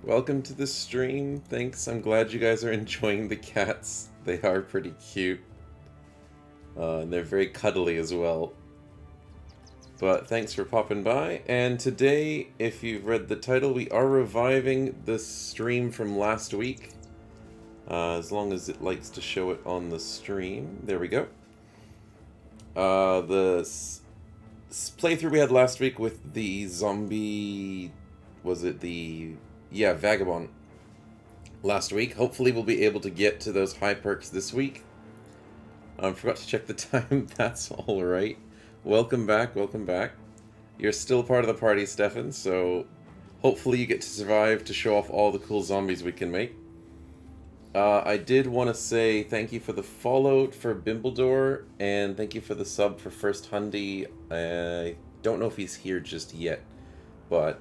Welcome to the stream. Thanks. I'm glad you guys are enjoying the cats. They are pretty cute. And they're very cuddly as well. But thanks for popping by. And today, if you've read the title, we are reviving the stream from last week. As long as it likes to show it on the stream. There we go. The playthrough we had last week with the zombie... Was it the... Yeah, Vagabond last week. Hopefully we'll be able to get to those high perks this week. Forgot to check the time. That's alright. Welcome back, welcome back. You're still part of the party, Stefan, so hopefully you get to survive to show off all the cool zombies we can make. I did want to say thank you for the follow for Bimbledore, and thank you for the sub for First Hundy. I don't know if he's here just yet, but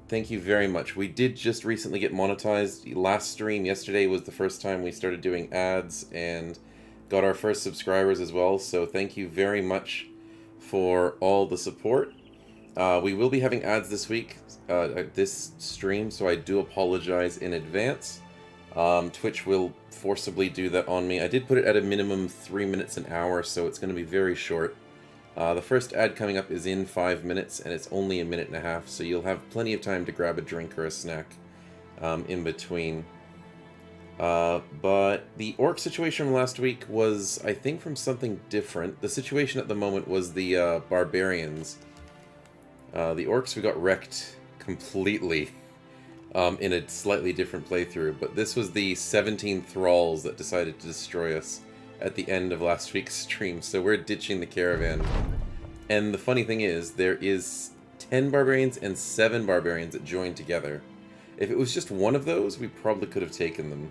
thank you very much. We did just recently get monetized. Last stream yesterday was the first time we started doing ads and got our first subscribers as well, so thank you very much for all the support. We will be having ads this week, this stream, so I do apologize in advance. Twitch will forcibly do that on me. I did put it at a minimum 3 minutes an hour, so it's going to be very short. The first ad coming up is in 5 minutes, and it's only a minute and a half, so you'll have plenty of time to grab a drink or a snack in between. But the orc situation from last week was, I think, from something different. The situation at the moment was the barbarians. The orcs, we got wrecked completely in a slightly different playthrough, but this was the 17 thralls that decided to destroy us at the end of last week's stream, so we're ditching the caravan. And the funny thing is, there is 10 barbarians and 7 barbarians that joined together. If it was just one of those, we probably could have taken them.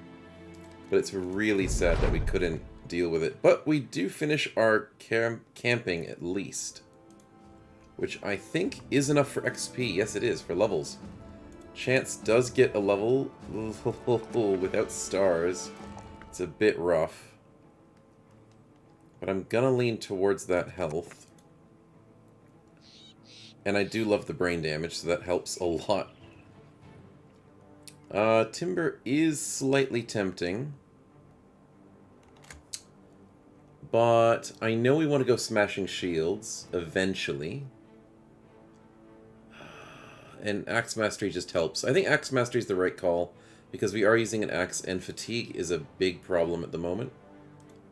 But it's really sad that we couldn't deal with it. But we do finish our camping at least, which I think is enough for XP. Yes, it is, for levels. Chance does get a level without stars. It's a bit rough. But I'm gonna lean towards that health. And I do love the brain damage, so that helps a lot. Timber is slightly tempting. But I know we want to go smashing shields eventually. And Axe Mastery just helps. I think Axe Mastery is the right call, because we are using an axe and fatigue is a big problem at the moment.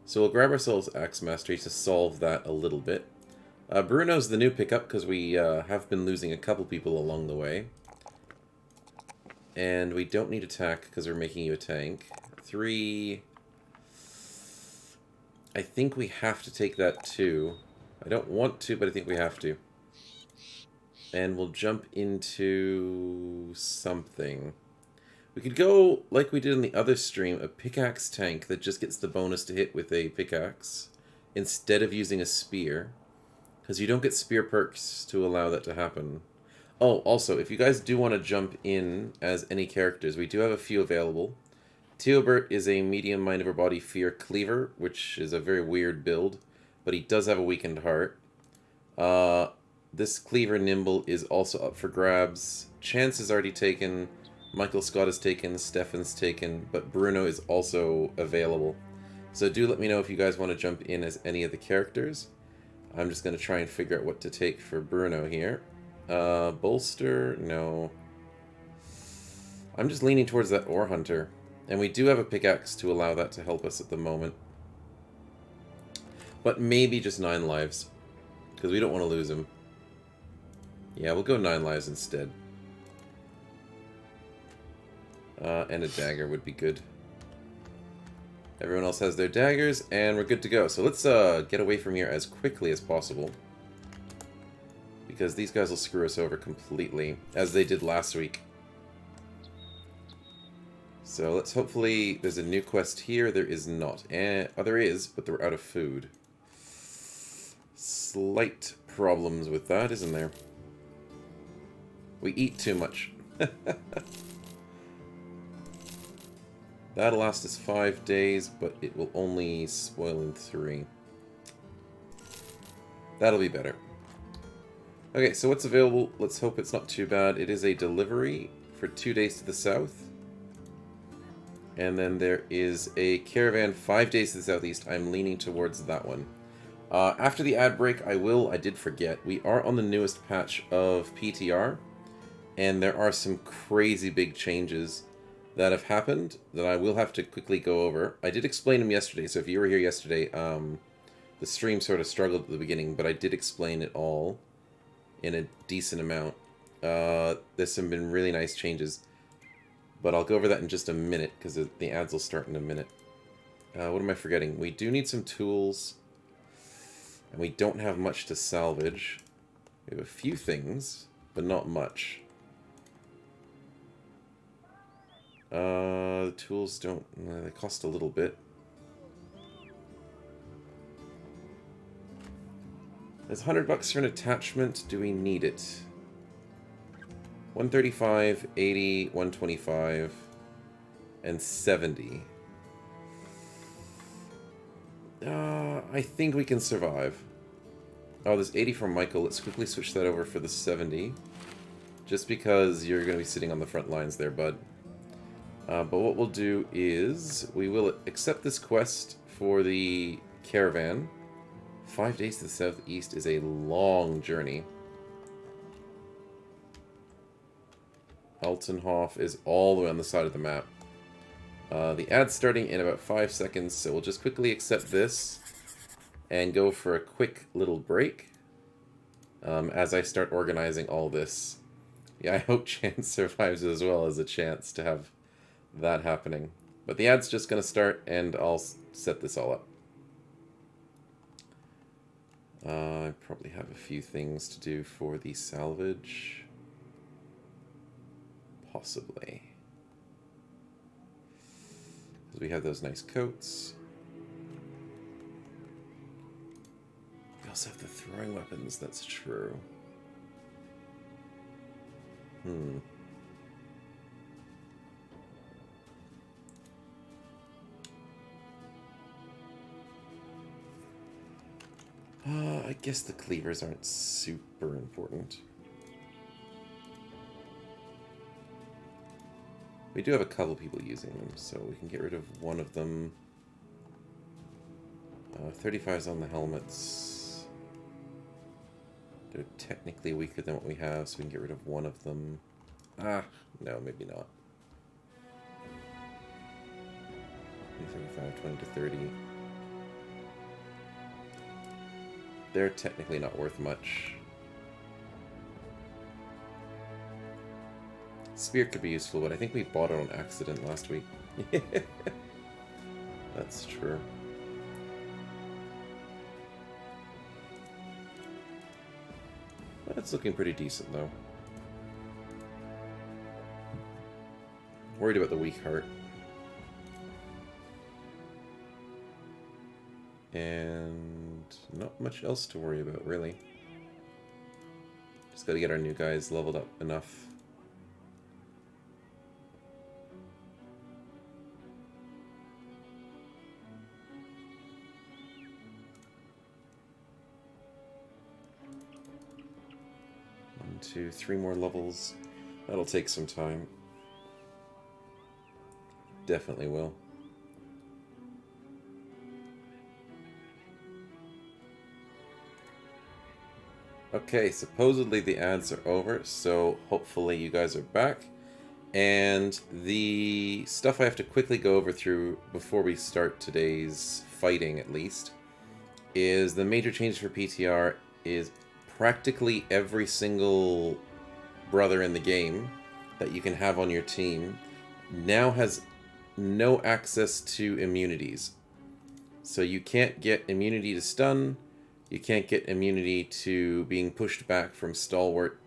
So we'll grab ourselves Axe Mastery to solve that a little bit. Bruno's the new pickup, because we have been losing a couple people along the way. And we don't need attack, because we're making you a tank. 3... I think we have to take that too. I don't want to, but I think we have to. And we'll jump into something. We could go, like we did in the other stream, a pickaxe tank that just gets the bonus to hit with a pickaxe instead of using a spear. Because you don't get spear perks to allow that to happen. Oh, also, if you guys do want to jump in as any characters, we do have a few available. Teobert is a medium mind over body fear cleaver, which is a very weird build, but he does have a weakened heart. This cleaver nimble is also up for grabs. Chance is already taken, Michael Scott is taken, Stefan's taken, but Bruno is also available. So do let me know if you guys want to jump in as any of the characters. I'm just going to try and figure out what to take for Bruno here. Bolster, no. I'm just leaning towards that Ore Hunter. And we do have a pickaxe to allow that to help us at the moment. But maybe just 9 lives. Because we don't want to lose him. Yeah, we'll go 9 lives instead. And a dagger would be good. Everyone else has their daggers, and we're good to go. So let's get away from here as quickly as possible. Because these guys will screw us over completely, as they did last week. So let's hopefully... There's a new quest here. There is not. Oh, there is, but they're out of food. Slight problems with that, isn't there? We eat too much. That'll last us 5 days, but it will only spoil in 3. That'll be better. Okay, so what's available? Let's hope it's not too bad. It is a delivery for 2 days to the south. And then there is a caravan 5 days to the southeast. I'm leaning towards that one. After the ad break, I did forget, we are on the newest patch of PTR, and there are some crazy big changes that have happened that I will have to quickly go over. I did explain them yesterday, so if you were here yesterday, the stream sort of struggled at the beginning, but I did explain it all in a decent amount. There's some been really nice changes, but I'll go over that in just a minute, because the ads will start in a minute. What am I forgetting? We do need some tools, and we don't have much to salvage. We have a few things, but not much. The tools don't... they cost a little bit. There's $100 for an attachment. Do we need it? 135, 80, 125, and 70. I think we can survive. Oh, there's 80 from Michael. Let's quickly switch that over for the 70. Just because you're going to be sitting on the front lines there, bud. But what we'll do is, we will accept this quest for the caravan. 5 days to the southeast is a long journey. Altenhof is all the way on the side of the map. The ad's starting in about 5 seconds, so we'll just quickly accept this and go for a quick little break as I start organizing all this. Yeah, I hope Chance survives as well as a chance to have that happening. But the ad's just going to start, and I'll set this all up. I probably have a few things to do for the salvage. Possibly. Because we have those nice coats. We also have the throwing weapons, that's true. I guess the cleavers aren't super important. We do have a couple people using them, so we can get rid of one of them. 35's on the helmets. They're technically weaker than what we have, so we can get rid of one of them. Ah, no, maybe not. 35, 20 to 30. They're technically not worth much. Spear could be useful, but I think we bought it on accident last week. That's true. That's looking pretty decent, though. Worried about the weak heart. And not much else to worry about, really. Just gotta get our new guys leveled up enough. One, two, 3 more levels. That'll take some time. Definitely will. Okay, supposedly the ads are over, so hopefully you guys are back. And the stuff I have to quickly go over through before we start today's fighting, at least, is the major change for PTR is practically every single brother in the game that you can have on your team now has no access to immunities. So you can't get immunity to stun, you can't get immunity to being pushed back from stalwart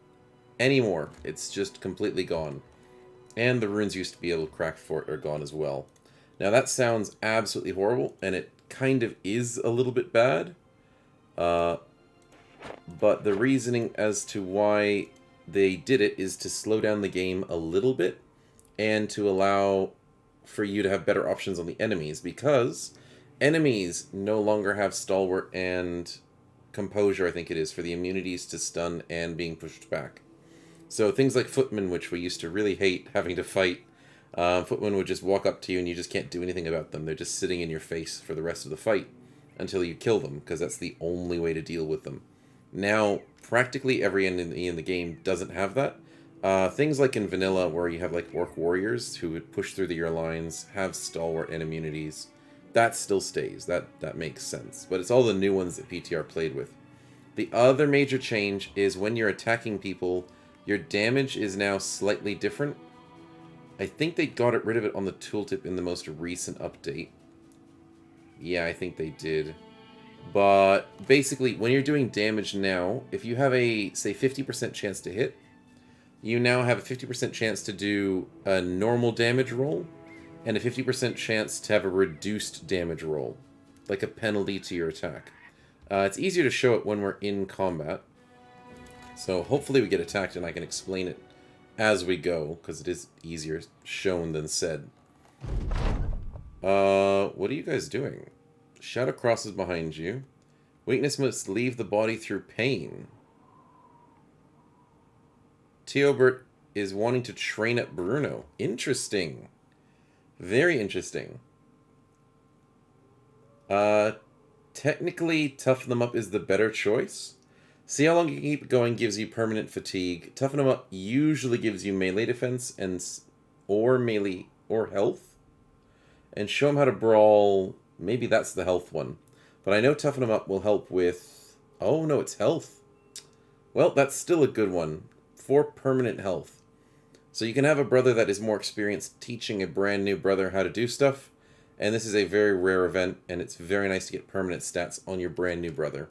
anymore. It's just completely gone. And the runes used to be able to crack for it are gone as well. Now that sounds absolutely horrible, and it kind of is a little bit bad. But the reasoning as to why they did it is to slow down the game a little bit and to allow for you to have better options on the enemies, because enemies no longer have stalwart and composure, I think it is, for the immunities to stun and being pushed back. So things like footmen, which we used to really hate having to fight, footmen would just walk up to you and you just can't do anything about them. They're just sitting in your face for the rest of the fight until you kill them, because that's the only way to deal with them. Now, practically every enemy in the game doesn't have that. Things like in vanilla, where you have like orc warriors who would push through your lines, have stalwart and immunities, that still stays. That makes sense. But it's all the new ones that PTR played with. The other major change is when you're attacking people, your damage is now slightly different. I think they got rid of it on the tooltip in the most recent update. Yeah, I think they did. But basically, when you're doing damage now, if you have a, say, 50% chance to hit, you now have a 50% chance to do a normal damage roll and a 50% chance to have a reduced damage roll, like a penalty to your attack. It's easier to show it when we're in combat. So hopefully we get attacked and I can explain it as we go, because it is easier shown than said. What are you guys doing? Shadow crosses behind you. Weakness must leave the body through pain. Teobert is wanting to train up Bruno. Interesting. Very interesting. Technically, Toughen Them Up is the better choice. See how long you keep going gives you permanent fatigue. Toughen Them Up usually gives you melee defense or melee or health. And Show Them How to Brawl, maybe that's the health one. But I know Toughen Them Up will help with... Oh, no, it's health. Well, that's still a good one. For permanent health. So you can have a brother that is more experienced teaching a brand new brother how to do stuff. And this is a very rare event, and it's very nice to get permanent stats on your brand new brother.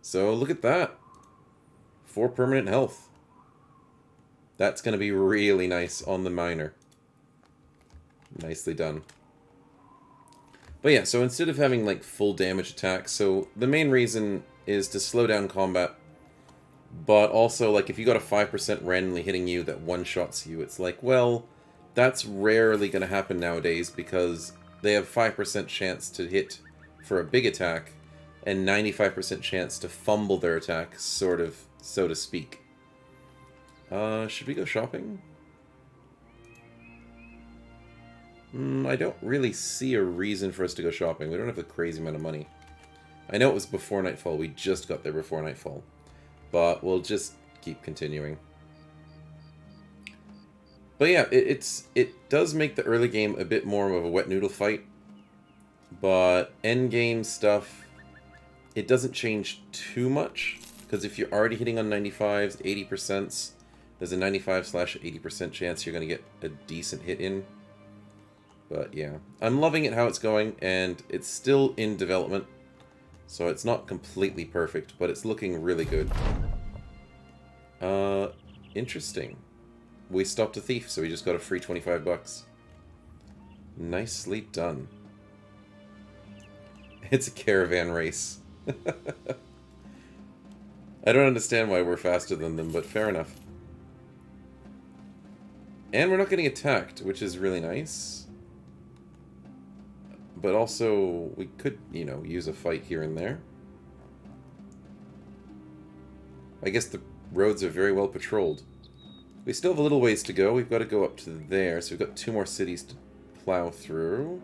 So look at that. 4 permanent health. That's going to be really nice on the miner. Nicely done. But yeah, so instead of having like full damage attacks, so the main reason is to slow down combat. But also, like, if you got a 5% randomly hitting you that one-shots you, it's like, well, that's rarely going to happen nowadays because they have 5% chance to hit for a big attack and 95% chance to fumble their attack, sort of, so to speak. Should we go shopping? I don't really see a reason for us to go shopping. We don't have a crazy amount of money. I know it was before Nightfall. We just got there before Nightfall. But we'll just keep continuing. But yeah, it does make the early game a bit more of a wet noodle fight. But end game stuff, it doesn't change too much. Because if you're already hitting on 95s, 80%, there's a 95/80% chance you're going to get a decent hit in. But yeah, I'm loving it how it's going, and it's still in development. So it's not completely perfect, but it's looking really good. Interesting. We stopped a thief, so we just got a free 25 bucks. Nicely done. It's a caravan race. I don't understand why we're faster than them, but fair enough. And we're not getting attacked, which is really nice. But also, we could, you know, use a fight here and there. I guess the roads are very well patrolled. We still have a little ways to go. We've got to go up to there, so we've got 2 more cities to plow through.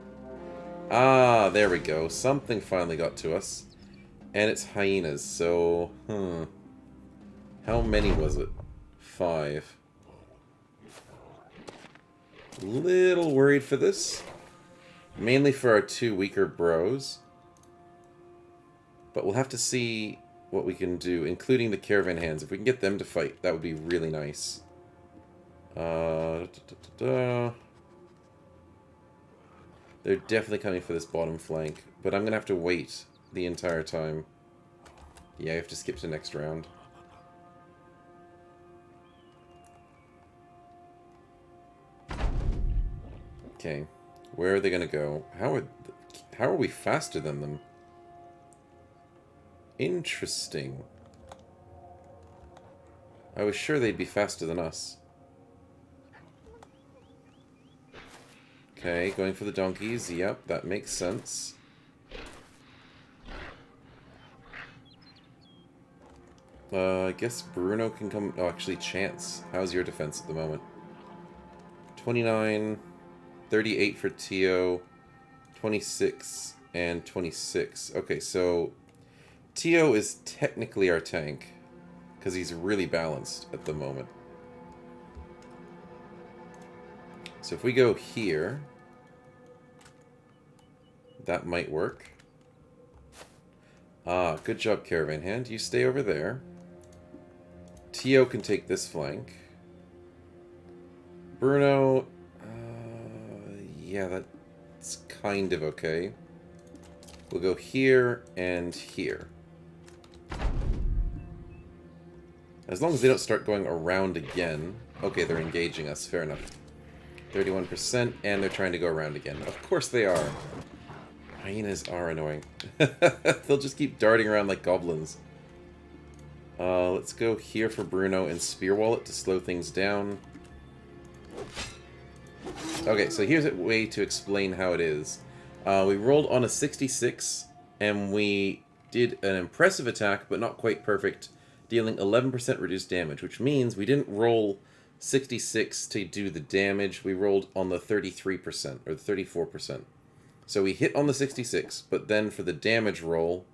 Ah, there we go. Something finally got to us. And it's hyenas, so... How many was it? 5. Little worried for this. Mainly for our 2 weaker bros. But we'll have to see what we can do, including the caravan hands. If we can get them to fight, that would be really nice. They're definitely coming for this bottom flank, but I'm going to have to wait the entire time. Yeah, I have to skip to the next round. Okay, where are they going to go? How are we faster than them? Interesting. I was sure they'd be faster than us. Okay, going for the donkeys. Yep, that makes sense. I guess Bruno can come... Oh, actually, Chance. How's your defense at the moment? 29, 38 for Tio, 26, and 26. Okay, so Tio is technically our tank, because he's really balanced at the moment. So if we go here, that might work. Ah, good job, Caravan Hand. You stay over there. Tio can take this flank. Bruno, yeah, that's kind of okay. We'll go here and here. As long as they don't start going around again. Okay, they're engaging us. Fair enough. 31%, and they're trying to go around again. Of course they are. Hyenas are annoying. They'll just keep darting around like goblins. Let's go here for Bruno and Spear Wallet to slow things down. Okay, so here's a way to explain how it is. We rolled on a 66, and we did an impressive attack, but not quite perfect, dealing 11% reduced damage, which means we didn't roll 66 to do the damage. We rolled on the 33%, or the 34%. So we hit on the 66, but then for the damage roll,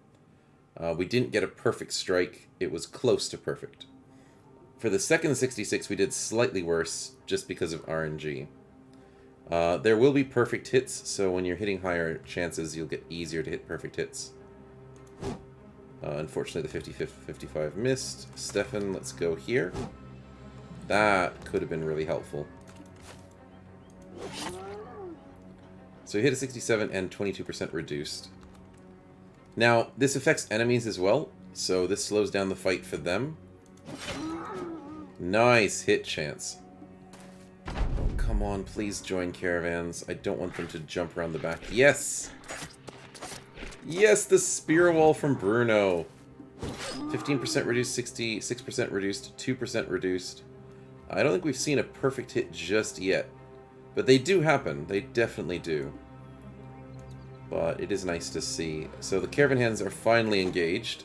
we didn't get a perfect strike. It was close to perfect. For the second 66, we did slightly worse, just because of RNG. There will be perfect hits, so when you're hitting higher chances, you'll get easier to hit perfect hits. Unfortunately, the 55 missed. Stefan, let's go here. That could have been really helpful. So you hit a 67 and 22% reduced. Now, this affects enemies as well, so this slows down the fight for them. Nice hit chance. Oh, come on, please join caravans. I don't want them to jump around the back. Yes! Yes, the spear wall from Bruno. 15% reduced, 66% reduced, 2% reduced. I don't think we've seen a perfect hit just yet. But they do happen. They definitely do. But it is nice to see. So the caravan hands are finally engaged.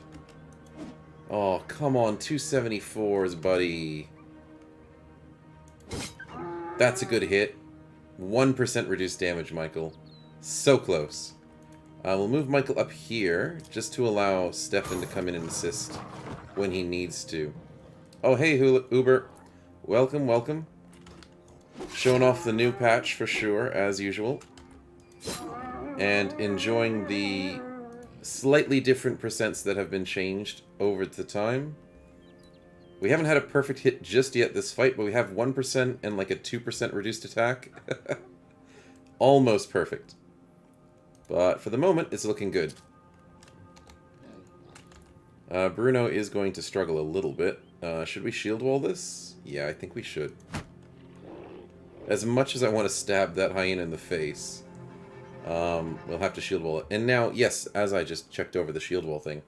Oh, come on. 274s, buddy. That's a good hit. 1% reduced damage, Michael. So close. We'll move Michael up here, just to allow Stefan to come in and assist when he needs to. Oh, hey, Uber. Welcome, welcome. Showing off the new patch for sure, as usual. And enjoying the slightly different percents that have been changed over the time. We haven't had a perfect hit just yet this fight, but we have 1% and like a 2% reduced attack. Almost perfect. But for the moment, it's looking good. Bruno is going to struggle a little bit. Should we shield wall this? Yeah, I think we should. As much as I want to stab that hyena in the face, we'll have to shield wall it. And now, yes, as I just checked over the shield wall thing,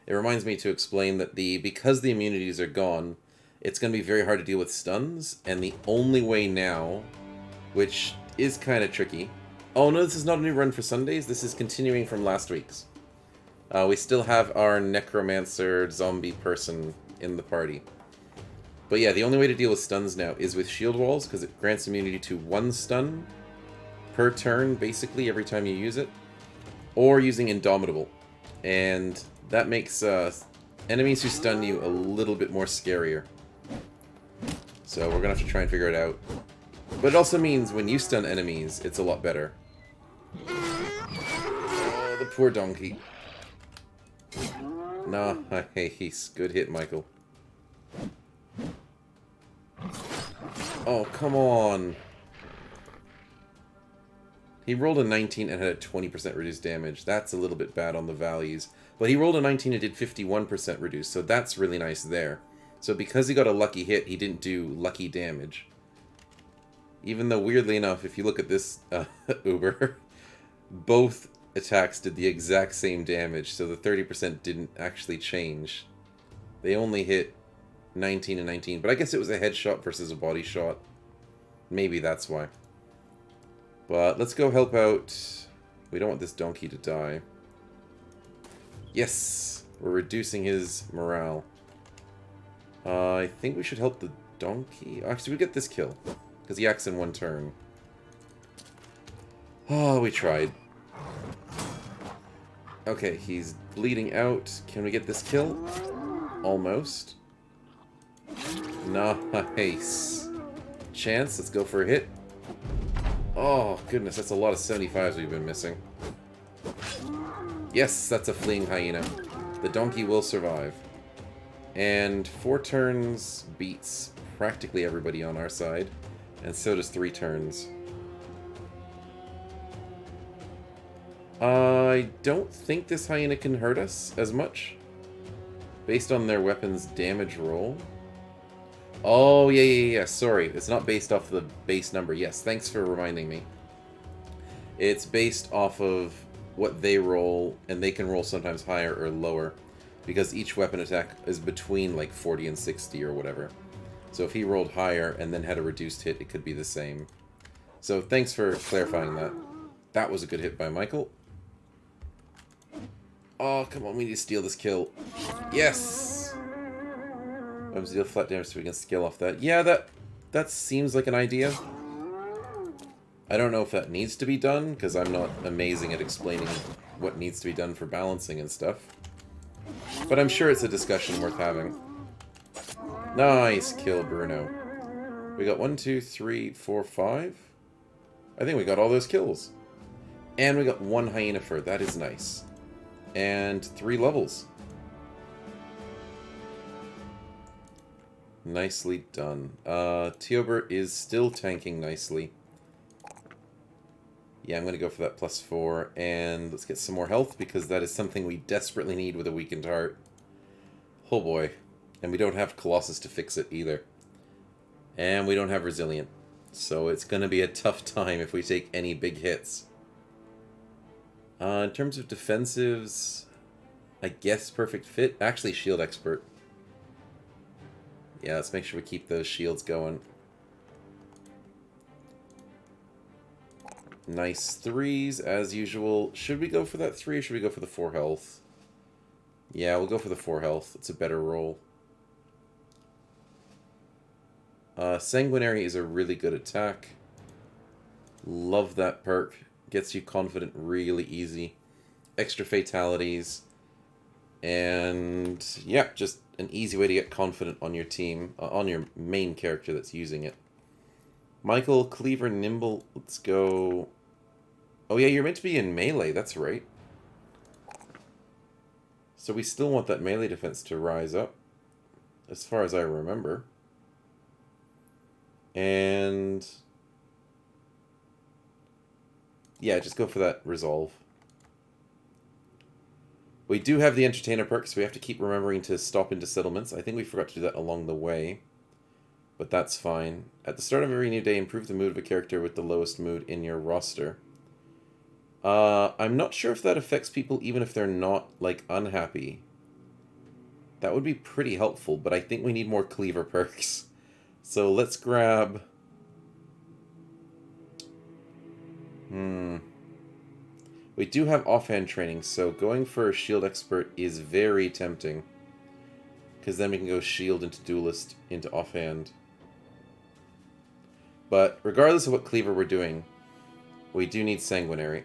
it reminds me to explain that because the immunities are gone, it's going to be very hard to deal with stuns, and the only way now, which is kind of tricky... Oh no, this is not a new run for Sundays, this is continuing from last week's. We still have our necromancer zombie person in the party. But yeah, the only way to deal with stuns now is with shield walls, because it grants immunity to 1 stun per turn, basically, every time you use it. Or using Indomitable. And that makes enemies who stun you a little bit more scarier. So we're going to have to try and figure it out. But it also means when you stun enemies, it's a lot better. Oh, the poor donkey. Nah, hey, he's good hit, Michael. Oh, come on. He rolled a 19 and had a 20% reduced damage. That's a little bit bad on the values. But he rolled a 19 and did 51% reduced, so that's really nice there. So because he got a lucky hit, he didn't do lucky damage. Even though, weirdly enough, if you look at this Uber, both attacks did the exact same damage, so the 30% didn't actually change. They only hit 19 and 19, but I guess it was a headshot versus a body shot. Maybe that's why. But let's go help out. We don't want this donkey to die. Yes! We're reducing his morale. I think we should help the donkey. Actually, we get this kill. Because he acts in one turn. Oh, we tried. Okay, he's bleeding out. Can we get this kill? Almost. Nice. Chance, let's go for a hit. Oh, goodness, that's a lot of 75s we've been missing. Yes, that's a fleeing hyena. The donkey will survive. And 4 turns beats practically everybody on our side. And so does 3 turns. I don't think this hyena can hurt us as much. Based on their weapon's damage roll. Oh, yeah. Sorry, it's not based off the base number. Yes, thanks for reminding me. It's based off of what they roll, and they can roll sometimes higher or lower. Because each weapon attack is between like 40 and 60 or whatever. So if he rolled higher and then had a reduced hit, it could be the same. So thanks for clarifying that. That was a good hit by Michael. Oh, come on, we need to steal this kill. Yes! Deal flat damage so we can scale off that. Yeah, that seems like an idea. I don't know if that needs to be done, because I'm not amazing at explaining what needs to be done for balancing and stuff. But I'm sure it's a discussion worth having. Nice kill, Bruno. We got 1, 2, 3, 4, 5. I think we got all those kills. And we got 1 hyena fur. That is nice. And 3 levels. Nicely done. Teobert is still tanking nicely. Yeah, I'm going to go for that +4. And let's get some more health, because that is something we desperately need with a weakened heart. Oh boy. And we don't have Colossus to fix it either. And we don't have Resilient. So it's going to be a tough time if we take any big hits. In terms of defensives, I guess Perfect Fit. Actually, Shield Expert. Yeah, let's make sure we keep those shields going. Nice 3s, as usual. Should we go for that 3 or should we go for the 4 health? Yeah, we'll go for the 4 health. It's a better roll. Sanguinary is a really good attack. Love that perk. Gets you confident really easy. Extra fatalities. And yeah, just an easy way to get confident on your team, on your main character that's using it. Michael, Cleaver, Nimble, let's go. Oh yeah, you're meant to be in melee, that's right. So we still want that melee defense to rise up, as far as I remember. And yeah, just go for that resolve. We do have the Entertainer perk, so we have to keep remembering to stop into settlements. I think we forgot to do that along the way, but that's fine. At the start of every new day, improve the mood of a character with the lowest mood in your roster. I'm not sure if that affects people even if they're not, like, unhappy. That would be pretty helpful, but I think we need more Cleaver perks. So let's grab... We do have offhand training, so going for a Shield Expert is very tempting. Because then we can go Shield into Duelist into offhand. But regardless of what Cleaver we're doing, we do need Sanguinary.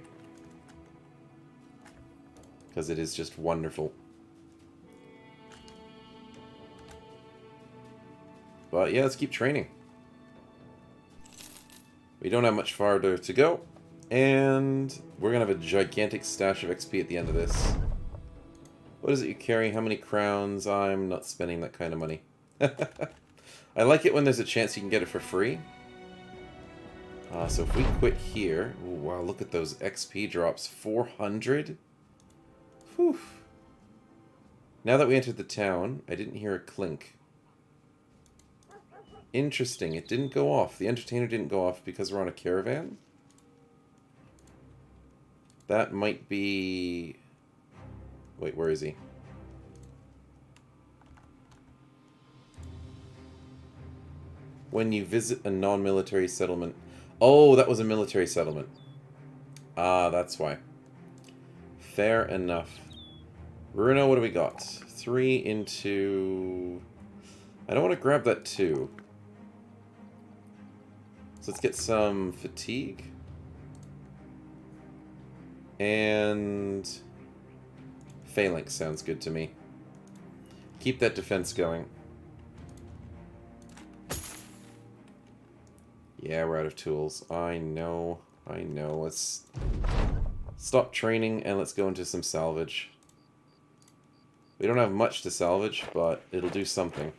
Because it is just wonderful. But yeah, let's keep training. We don't have much farther to go. And we're going to have a gigantic stash of XP at the end of this. What is it you carry? How many crowns? I'm not spending that kind of money. I like it when there's a chance you can get it for free. So if we quit here... Ooh, wow, look at those XP drops. 400? Whew. Now that we entered the town, I didn't hear a clink. Interesting, it didn't go off. The entertainer didn't go off because we're on a caravan? That might be... Wait, where is he? When you visit a non-military settlement. Oh, that was a military settlement. Ah, that's why. Fair enough. Bruno, what do we got? 3 into... I don't want to grab that too. So let's get some fatigue. And phalanx sounds good to me. Keep that defense going. Yeah, we're out of tools. I know. Let's stop training and let's go into some salvage. We don't have much to salvage, but it'll do something.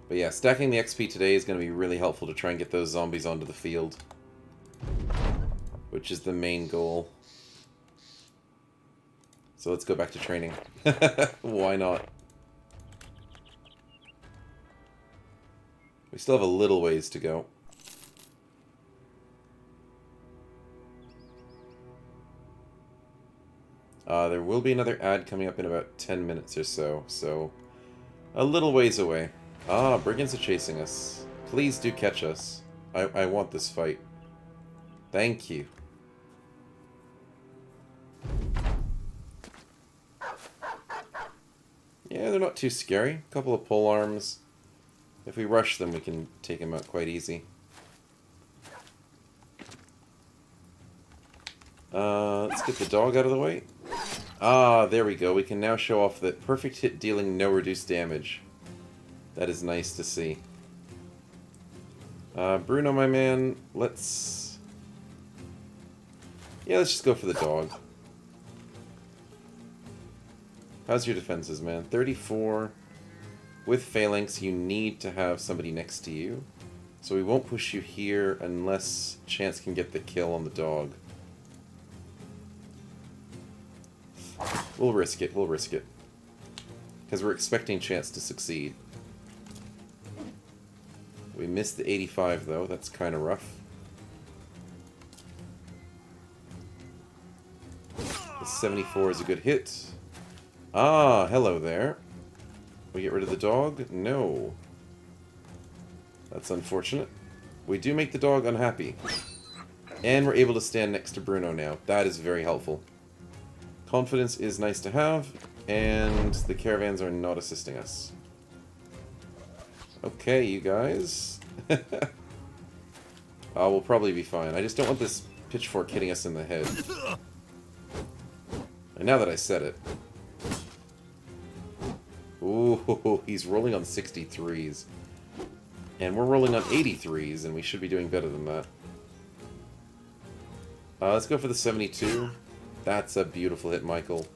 But yeah, stacking the XP today is going to be really helpful to try and get those zombies onto the field. Which is the main goal. So let's go back to training. Why not? We still have a little ways to go. There will be another ad coming up in about 10 minutes or so, so a little ways away. Ah, brigands are chasing us. Please do catch us. I want this fight. Thank you. Yeah, they're not too scary. A couple of pole arms. If we rush them, we can take them out quite easy. Let's get the dog out of the way. Ah, there we go. We can now show off that perfect hit dealing no reduced damage. That is nice to see. Bruno, my man, let's... Yeah, let's just go for the dog. How's your defenses, man? 34. With phalanx, you need to have somebody next to you. So we won't push you here unless Chance can get the kill on the dog. We'll risk it, Because we're expecting Chance to succeed. We missed the 85, though. That's kind of rough. The 74 is a good hit. Ah, hello there. We get rid of the dog? No. That's unfortunate. We do make the dog unhappy. And we're able to stand next to Bruno now. That is very helpful. Confidence is nice to have, and the caravans are not assisting us. Okay, you guys. We'll probably be fine. I just don't want this pitchfork hitting us in the head. And now that I said it. Ooh, he's rolling on 63s. And we're rolling on 83s, and we should be doing better than that. Let's go for the 72. That's a beautiful hit, Michael.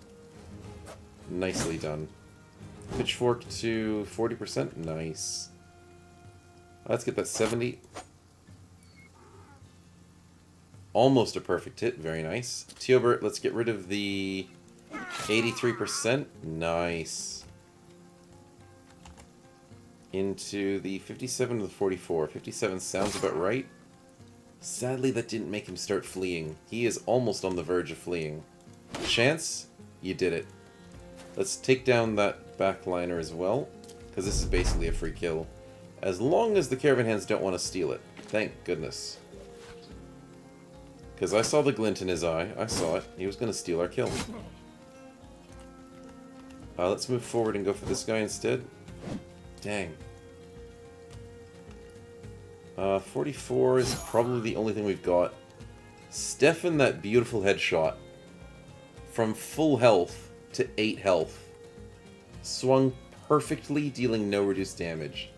Nicely done. Pitchfork to 40%. Nice. Let's get that 70. Almost a perfect hit. Very nice. Teobert, let's get rid of the 83%. Nice. Into the 57 to the 44. 57 sounds about right. Sadly, that didn't make him start fleeing. He is almost on the verge of fleeing. Chance, you did it. Let's take down that backliner as well, because this is basically a free kill. As long as the caravan hands don't want to steal it. Thank goodness. Because I saw the glint in his eye. I saw it. He was going to steal our kill. Let's move forward and go for this guy instead. Dang. 44 is probably the only thing we've got. Stefan, that beautiful headshot. From full health to 8 health. Swung perfectly, dealing no reduced damage.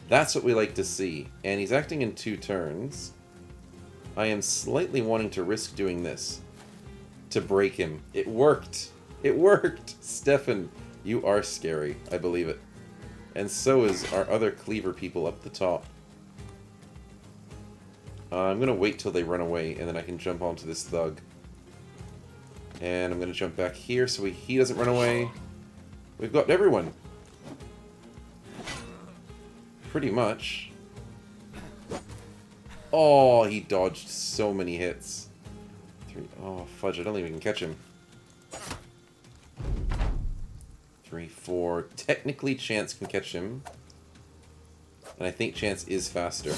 That's what we like to see. And he's acting in 2 turns. I am slightly wanting to risk doing this. To break him. It worked! It worked! Stefan, you are scary. I believe it. And so is our other cleaver people up the top. I'm going to wait till they run away, and then I can jump onto this thug. And I'm going to jump back here so he doesn't run away. We've got everyone. Pretty much. Oh, he dodged so many hits. 3. Oh, fudge, I don't think we can catch him. 3, 4. Technically, Chance can catch him. And I think Chance is faster.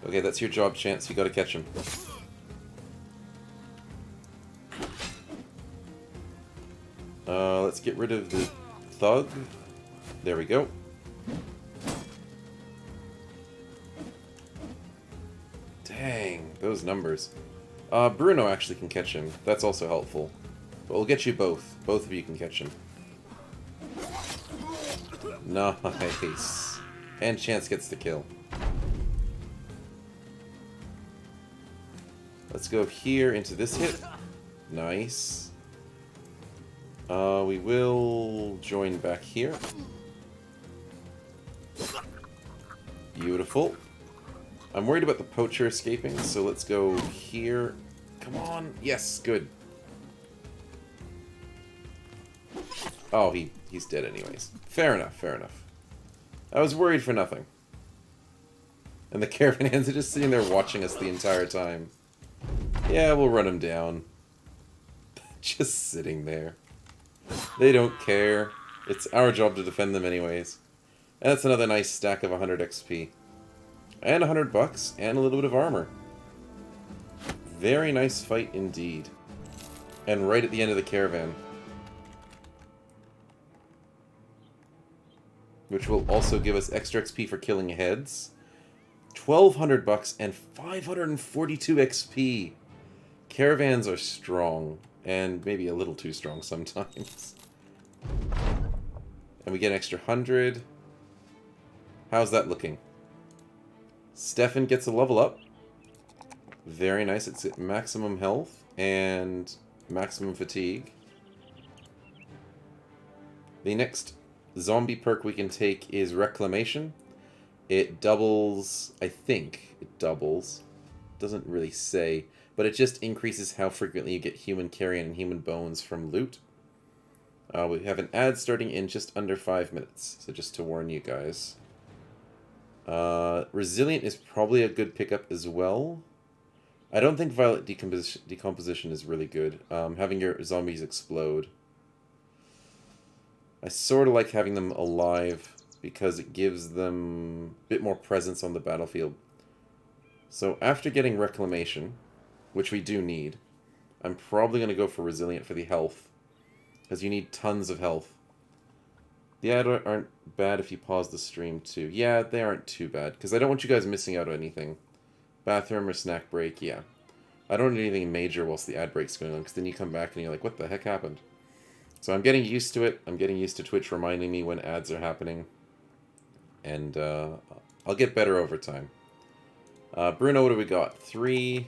Okay, that's your job, Chance. You gotta catch him. Let's get rid of the thug. There we go. Dang, those numbers. Bruno actually can catch him. That's also helpful. But we'll get you both. Both of you can catch him. Nice. And Chance gets the kill. Let's go here into this hit. Nice. We will join back here. Beautiful. I'm worried about the poacher escaping, so let's go here. Come on. Yes, good. Oh, he's dead anyways. Fair enough, fair enough. I was worried for nothing. And the caravan hands are just sitting there watching us the entire time. Yeah, we'll run them down. Just sitting there. They don't care. It's our job to defend them anyways. And that's another nice stack of 100 XP. And 100 bucks, and a little bit of armor. Very nice fight indeed. And right at the end of the caravan. Which will also give us extra XP for killing heads. 1,200 bucks and 542 XP. Caravans are strong. And maybe a little too strong sometimes. And we get an extra 100. How's that looking? Stefan gets a level up. Very nice. It's at maximum health and maximum fatigue. The next zombie perk we can take is Reclamation. It doubles, I think it doubles. Doesn't really say, but it just increases how frequently you get human carrion and human bones from loot. We have an ad starting in just under 5 minutes, so just to warn you guys. Resilient is probably a good pickup as well. I don't think Violent Decomposition is really good. Having your zombies explode. I sort of like having them alive because it gives them a bit more presence on the battlefield. So after getting Reclamation, which we do need, I'm probably going to go for Resilient for the health. Because you need tons of health. The ads aren't bad if you pause the stream too. Yeah, they aren't too bad. Because I don't want you guys missing out on anything. Bathroom or snack break, yeah. I don't need anything major whilst the ad break's going on. Because then you come back and you're like, what the heck happened? So I'm getting used to it. I'm getting used to Twitch reminding me when ads are happening. And I'll get better over time. Bruno, what do we got? 3,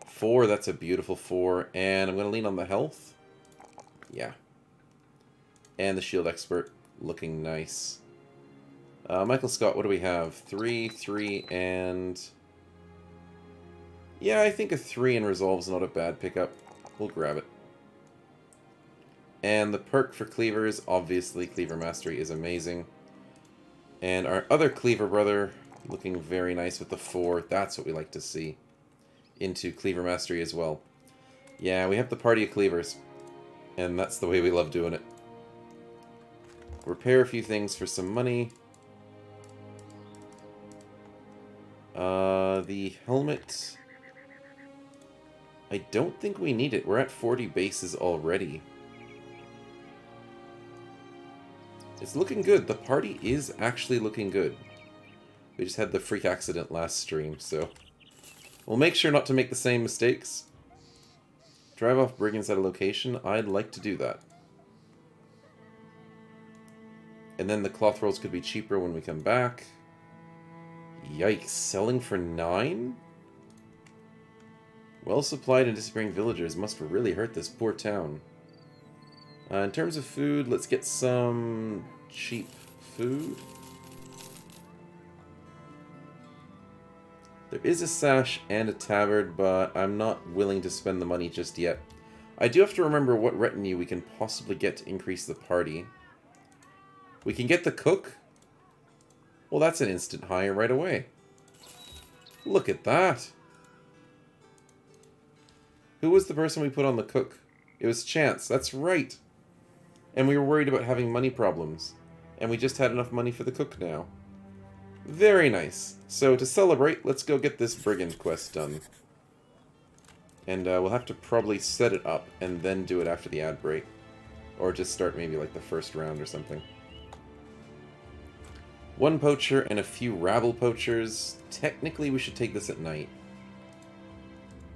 4. That's a beautiful 4. And I'm going to lean on the health. Yeah. And the shield expert looking nice. Michael Scott, what do we have? 3, 3, and... yeah, I think a 3 in Resolve's not a bad pickup. We'll grab it. And the perk for Cleavers, obviously Cleaver Mastery is amazing. And our other Cleaver brother, looking very nice with the 4. That's what we like to see. Into Cleaver Mastery as well. Yeah, we have the party of Cleavers. And that's the way we love doing it. Repair a few things for some money. The helmet... I don't think we need it. We're at 40 bases already. It's looking good. The party is actually looking good. We just had the freak accident last stream, so... we'll make sure not to make the same mistakes. Drive off brigands at a location. I'd like to do that. And then the cloth rolls could be cheaper when we come back. Yikes. Selling for 9? Well supplied and disappearing villagers must really hurt this poor town. In terms of food, let's get some cheap food. There is a sash and a tabard, but I'm not willing to spend the money just yet. I do have to remember what retinue we can possibly get to increase the party. We can get the cook. Well, that's an instant hire right away. Look at that. Who was the person we put on the cook? It was Chance, that's right. And we were worried about having money problems. And we just had enough money for the cook now. Very nice. So to celebrate, let's go get this brigand quest done. And we'll have to probably set it up and then do it after the ad break. Or just start maybe like the first round or something. One poacher and a few rabble poachers. Technically, we should take this at night.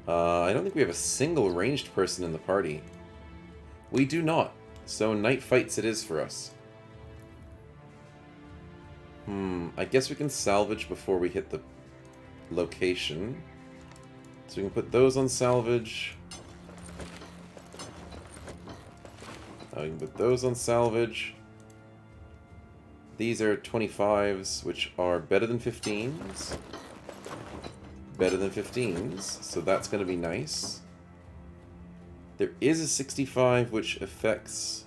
I don't think we have a single ranged person in the party. We do not. So night fights it is for us. I guess we can salvage before we hit the location. So we can put those on salvage. We can put those on salvage. These are 25s, which are better than 15s. Better than 15s, so that's going to be nice. There is a 65, which affects...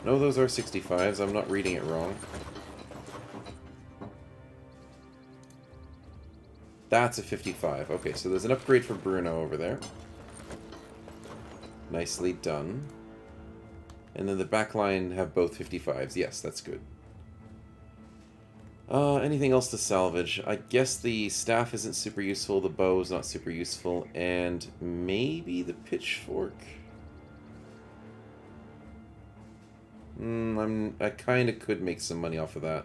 No, those are 65s. I'm not reading it wrong. That's a 55. Okay, so there's an upgrade for Bruno over there. Nicely done. And then the back line have both 55s. Yes, that's good. Anything else to salvage? I guess the staff isn't super useful, the bow is not super useful, and maybe the pitchfork? I kind of could make some money off of that.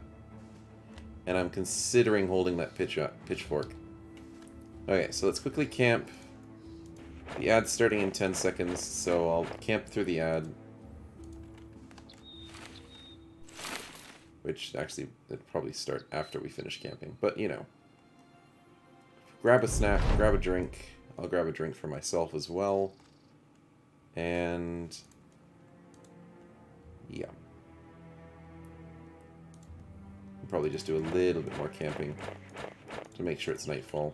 And I'm considering holding that pitchfork. Okay, so let's quickly camp. The ad's starting in 10 seconds, so I'll camp through the ad. Which, actually, it'll probably start after we finish camping. But, you know. Grab a snack, grab a drink. I'll grab a drink for myself as well. And... yeah. I'll probably just do a little bit more camping to make sure it's nightfall.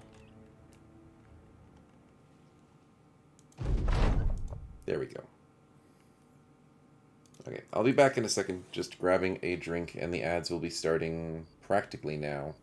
There we go. Okay, I'll be back in a second, just grabbing a drink, and the ads will be starting practically now.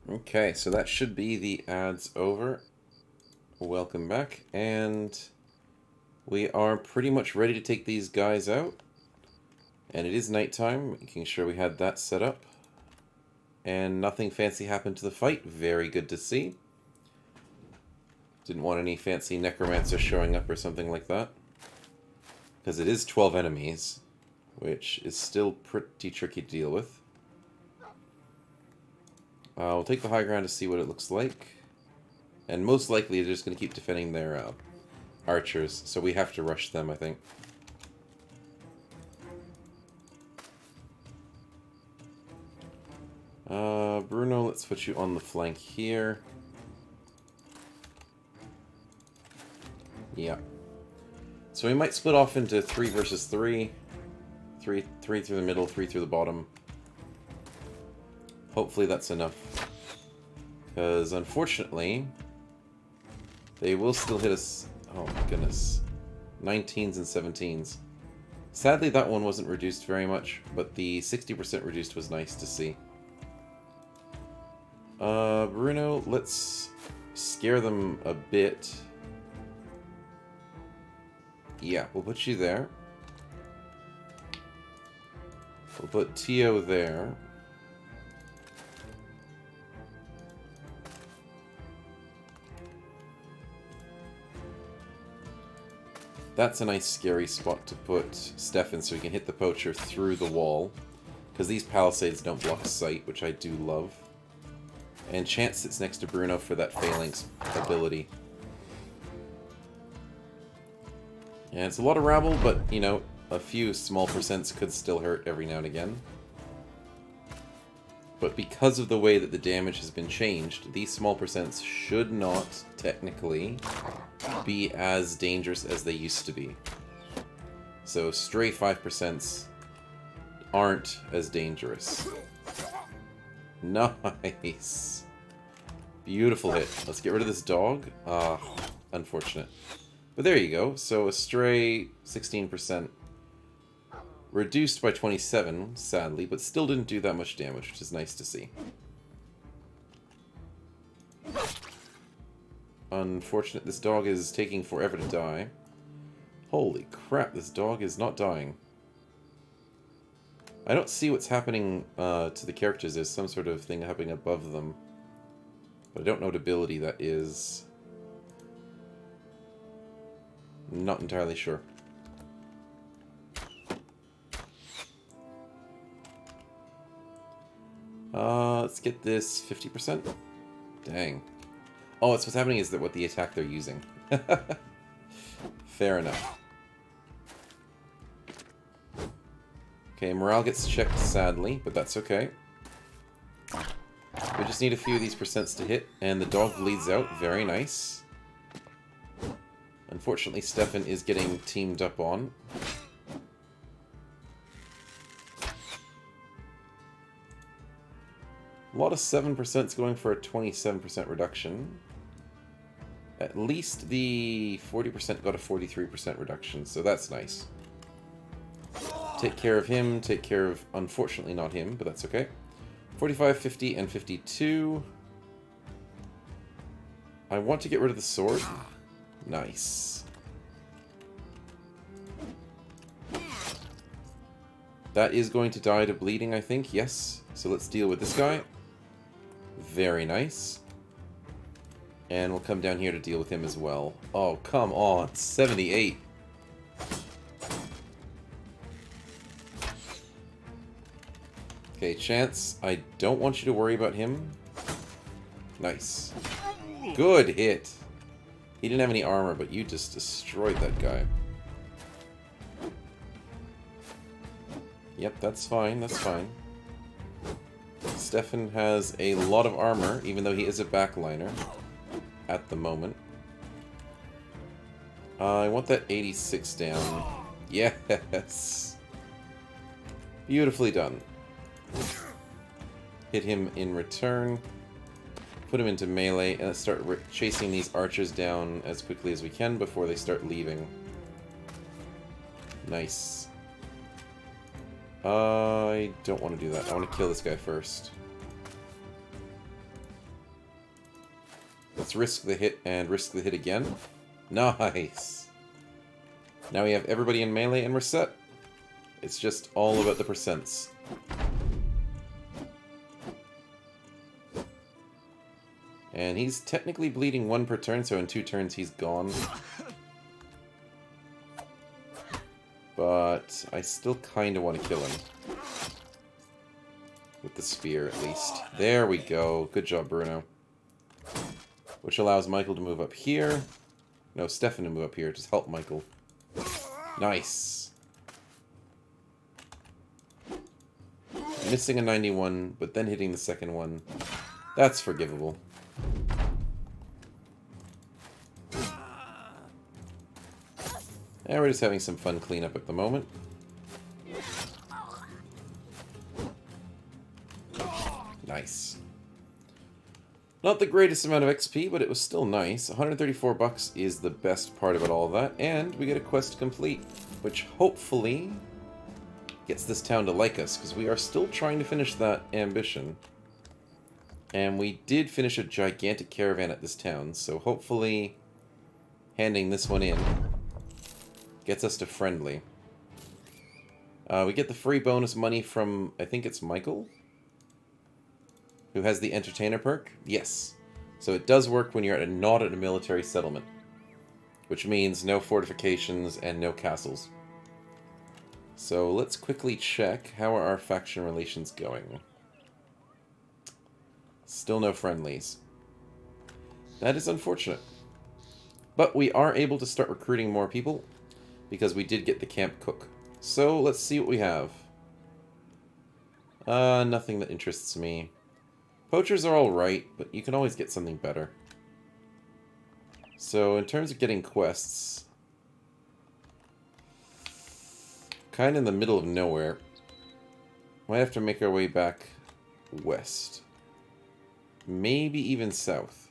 Okay, so that should be the ads over. Welcome back, and we are pretty much ready to take these guys out. And it is nighttime, making sure we had that set up. And nothing fancy happened to the fight. Very good to see. Didn't want any fancy necromancer showing up or something like that. Because it is 12 enemies, which is still pretty tricky to deal with. We'll take the high ground to see what it looks like. And most likely they're just going to keep defending their archers, so we have to rush them, I think. Bruno, let's put you on the flank here. Yeah. So we might split off into 3 versus 3. 3 through the middle, 3 through the bottom. Hopefully that's enough. Because unfortunately, they will still hit us. Oh my goodness. 19s and 17s. Sadly, that one wasn't reduced very much, but the 60% reduced was nice to see. Bruno, let's scare them a bit. Yeah, we'll put you there. We'll put Tio there. That's a nice scary spot to put Stefan so he can hit the poacher through the wall. Because these palisades don't block sight, which I do love. And Chance sits next to Bruno for that phalanx ability. And it's a lot of rabble, but, you know, a few small percents could still hurt every now and again. But because of the way that the damage has been changed, these small percents should not, technically, be as dangerous as they used to be. So stray 5% aren't as dangerous. Nice. Beautiful hit. Let's get rid of this dog. Unfortunate. But there you go. So a stray 16%. Reduced by 27, sadly, but still didn't do that much damage, which is nice to see. Unfortunate, this dog is taking forever to die. Holy crap, this dog is not dying. I don't see what's happening to the characters. There's some sort of thing happening above them. But I don't know what ability that is. Not entirely sure. Let's get this 50%. Dang. Oh, it's what's happening is that what the attack they're using. Fair enough. Okay, morale gets checked sadly, but that's okay. We just need a few of these percents to hit, and the dog bleeds out. Very nice. Unfortunately, Stefan is getting teamed up on. A lot of 7% going for a 27% reduction. At least the 40% got a 43% reduction, so that's nice. Take care of him, take care of, unfortunately not him, but that's okay. 45, 50, and 52. I want to get rid of the sword. Nice. That is going to die to bleeding, I think, yes. So let's deal with this guy. Very nice. And we'll come down here to deal with him as well. Oh, come on. 78. Okay, Chance, I don't want you to worry about him. Nice. Good hit. He didn't have any armor, but you just destroyed that guy. Yep, that's fine, that's fine. Stefan has a lot of armor, even though he is a backliner at the moment. I want that 86 down. Yes! Beautifully done. Hit him in return. Put him into melee, and let's start chasing these archers down as quickly as we can before they start leaving. Nice. I don't want to do that. I want to kill this guy first. Let's risk the hit and risk the hit again. Nice. Now we have everybody in melee and we're set. It's just all about the percents. And he's technically bleeding 1 per turn, so in 2 turns he's gone. But I still kind of want to kill him. With the spear, at least. There we go. Good job, Bruno. Which allows Michael to move up here. No, Stefan to move up here. Just help Michael. Nice. Missing a 91, but then hitting the second one. That's forgivable. And we're just having some fun cleanup at the moment. Nice. Not the greatest amount of XP, but it was still nice. 134 bucks is the best part about all of that. And we get a quest complete, which hopefully gets this town to like us, because we are still trying to finish that ambition. And we did finish a gigantic caravan at this town, so hopefully handing this one in gets us to friendly. We get the free bonus money from, I think it's Michael, who has the entertainer perk. Yes. So it does work when you're not at a military settlement, which means no fortifications and no castles. So let's quickly check, how are our faction relations going? Still no friendlies. That is unfortunate. But we are able to start recruiting more people, because we did get the camp cook. So let's see what we have. Nothing that interests me. Poachers are alright, but you can always get something better. So in terms of getting quests, kind of in the middle of nowhere. Might have to make our way back west. Maybe even south.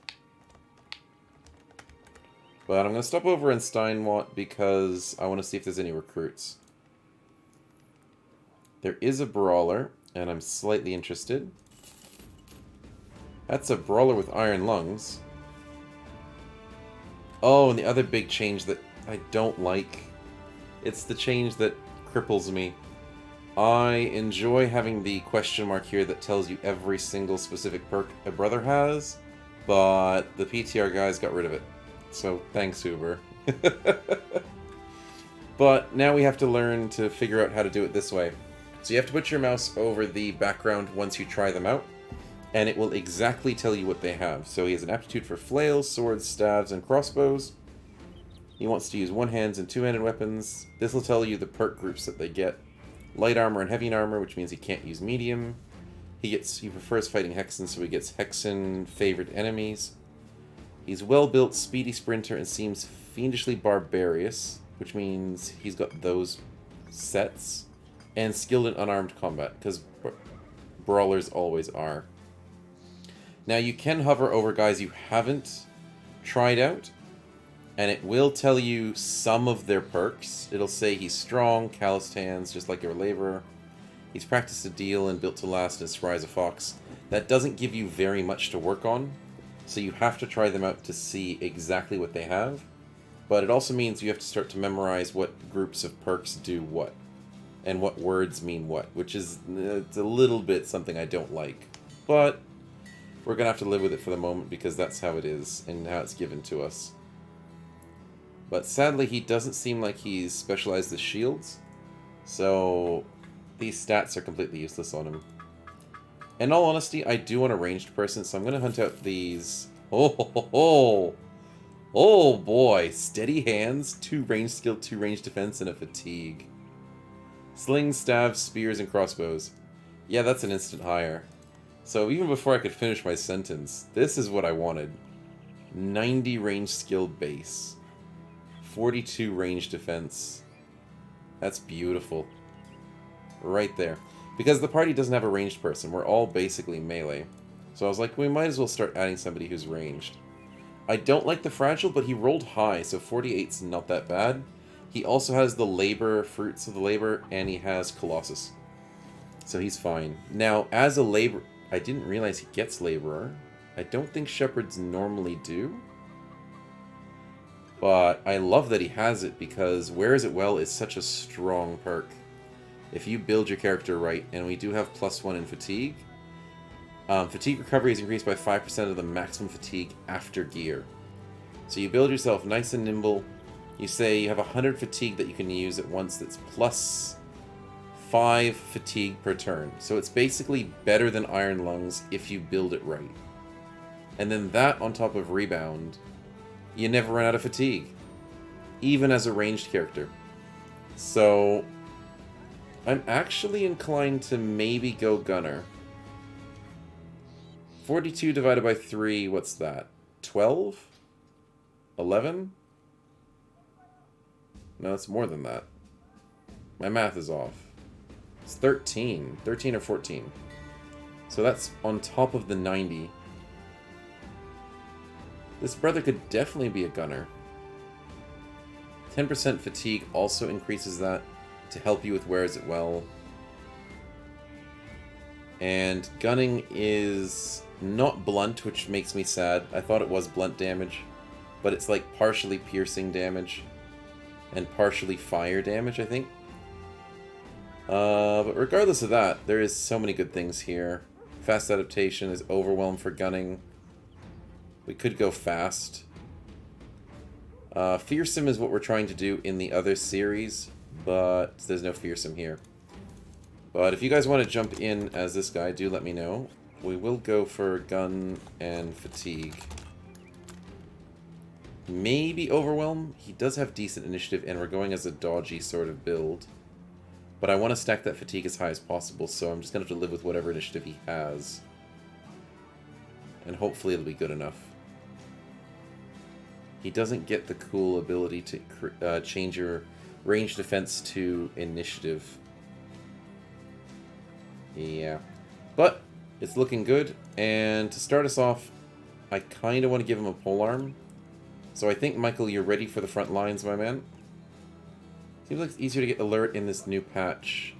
But I'm going to stop over in Steinwatt because I want to see if there's any recruits. There is a brawler, and I'm slightly interested. That's a brawler with iron lungs. Oh, and the other big change that I don't like. It's the change that cripples me. I enjoy having the question mark here that tells you every single specific perk a brother has, but the PTR guys got rid of it. So thanks, Uber. But now we have to learn to figure out how to do it this way. So you have to put your mouse over the background once you try them out, and it will exactly tell you what they have. So he has an aptitude for flails, swords, staves, and crossbows. He wants to use one-hands and two-handed weapons. This will tell you the perk groups that they get. Light armor and heavy armor, which means he can't use medium. He prefers fighting Hexen, so he gets Hexen favored enemies. He's well-built, speedy sprinter, and seems fiendishly barbarous, which means he's got those sets. And skilled in unarmed combat, because brawlers always are. Now you can hover over guys you haven't tried out, and it will tell you some of their perks. It'll say he's strong, calloused hands, just like your laborer. He's practiced to deal and built to last and spry as a fox. That doesn't give you very much to work on, so you have to try them out to see exactly what they have. But it also means you have to start to memorize what groups of perks do what, and what words mean what, which is it's a little bit something I don't like. But we're going to have to live with it for the moment because that's how it is and how it's given to us. But sadly, he doesn't seem like he's specialized as shields, so these stats are completely useless on him. In all honesty, I do want a ranged person, so I'm going to hunt out these. Oh boy, steady hands, 2 range skill, 2 range defense, and a fatigue. Slings, staves, spears, and crossbows. Yeah, that's an instant hire. So even before I could finish my sentence, this is what I wanted. 90 range skill base. 42 range defense. That's beautiful. Right there. Because the party doesn't have a ranged person. We're all basically melee. So I was like, we might as well start adding somebody who's ranged. I don't like the fragile, but he rolled high, so 48's not that bad. He also has the labor, fruits of the labor, and he has Colossus. So he's fine. Now, as a labor, I didn't realize he gets laborer. I don't think shepherds normally do. But I love that he has it because Where Is It Well is such a strong perk. If you build your character right, and we do have +1 in fatigue. Fatigue recovery is increased by 5% of the maximum fatigue after gear. So you build yourself nice and nimble. You say you have 100 fatigue that you can use at once that's +5 fatigue per turn. So it's basically better than Iron Lungs if you build it right. And then that on top of rebound, you never run out of fatigue. Even as a ranged character. So I'm actually inclined to maybe go Gunner. 42 divided by 3, what's that? 12? 11? No, it's more than that. My math is off. It's 13. 13 or 14. So that's on top of the 90. This brother could definitely be a gunner. 10% fatigue also increases that to help you with wears it well. And gunning is not blunt, which makes me sad. I thought it was blunt damage, but it's like partially piercing damage and partially fire damage, I think. But regardless of that, there is so many good things here. Fast adaptation is overwhelm for gunning. We could go fast. Fearsome is what we're trying to do in the other series, but there's no fearsome here. But if you guys want to jump in as this guy, do let me know. We will go for gun and fatigue. Maybe overwhelm. He does have decent initiative, and we're going as a dodgy sort of build. But I want to stack that fatigue as high as possible, so I'm just going to have to live with whatever initiative he has. And hopefully it'll be good enough. He doesn't get the cool ability to change your range defense to initiative. Yeah. But it's looking good. And to start us off, I kind of want to give him a polearm. So I think, Michael, you're ready for the front lines, my man. Seems like it's easier to get alert in this new patch.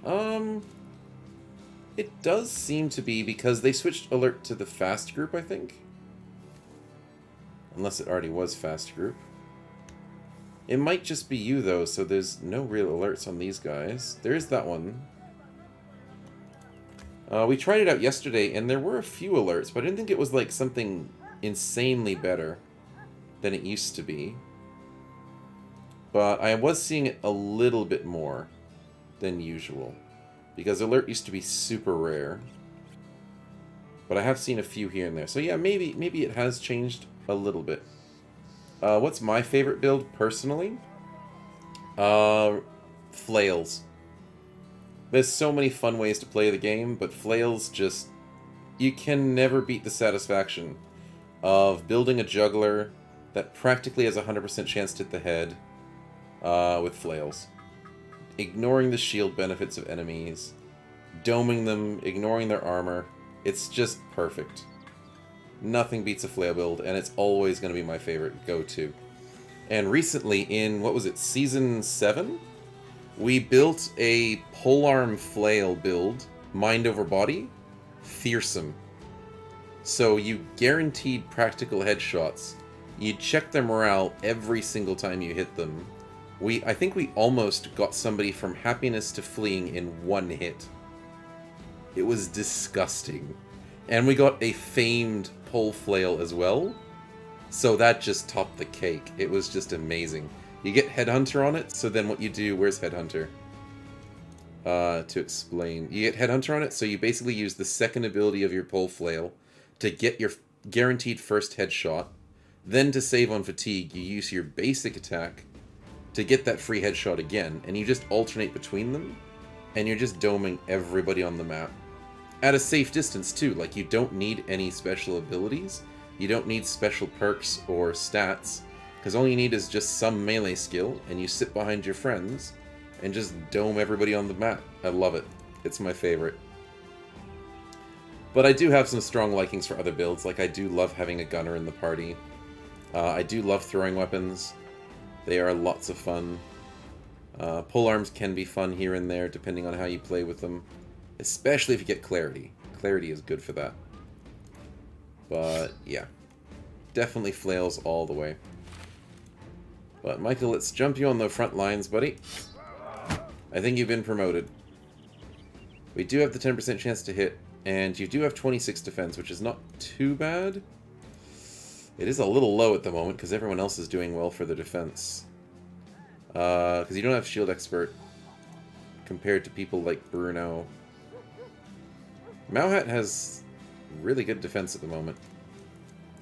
It does seem to be, because they switched alert to the fast group, I think. Unless it already was fast group. It might just be you, though, so there's no real alerts on these guys. There is that one. We tried it out yesterday, and there were a few alerts, but I didn't think it was like something insanely better than it used to be. But I was seeing it a little bit more than usual, because alert used to be super rare. But I have seen a few here and there. So yeah, maybe it has changed a little bit. What's my favorite build, personally? Flails. There's so many fun ways to play the game, but Flails just... You can never beat the satisfaction of building a juggler that practically has a 100% chance to hit the head with Flails. Ignoring the shield benefits of enemies, doming them, ignoring their armor. It's just perfect. Nothing beats a flail build, and it's always going to be my favorite go-to. And recently, in, what was it, Season 7? We built a polearm flail build, mind over body, fearsome. So you guaranteed practical headshots. You check their morale every single time you hit them. I think we almost got somebody from happiness to fleeing in one hit. It was disgusting. And we got a famed pole flail as well. So that just topped the cake. It was just amazing. You get Headhunter on it, so then what you do... Where's Headhunter? To explain. You get Headhunter on it, so you basically use the second ability of your pole flail to get your guaranteed first headshot. Then to save on fatigue, you use your basic attack to get that free headshot again. And you just alternate between them. And you're just doming everybody on the map. At a safe distance, too. Like, you don't need any special abilities. You don't need special perks or stats. Because all you need is just some melee skill, and you sit behind your friends, and just dome everybody on the map. I love it. It's my favorite. But I do have some strong likings for other builds. Like, I do love having a gunner in the party. I do love throwing weapons. They are lots of fun. Polearms can be fun here and there, depending on how you play with them. Especially if you get Clarity. Clarity is good for that. But, yeah. Definitely flails all the way. But, Michael, let's jump you on the front lines, buddy. I think you've been promoted. We do have the 10% chance to hit, and you do have 26 defense, which is not too bad. It is a little low at the moment, because everyone else is doing well for their defense. Because you don't have Shield Expert, compared to people like Bruno. Mauhat has really good defense at the moment.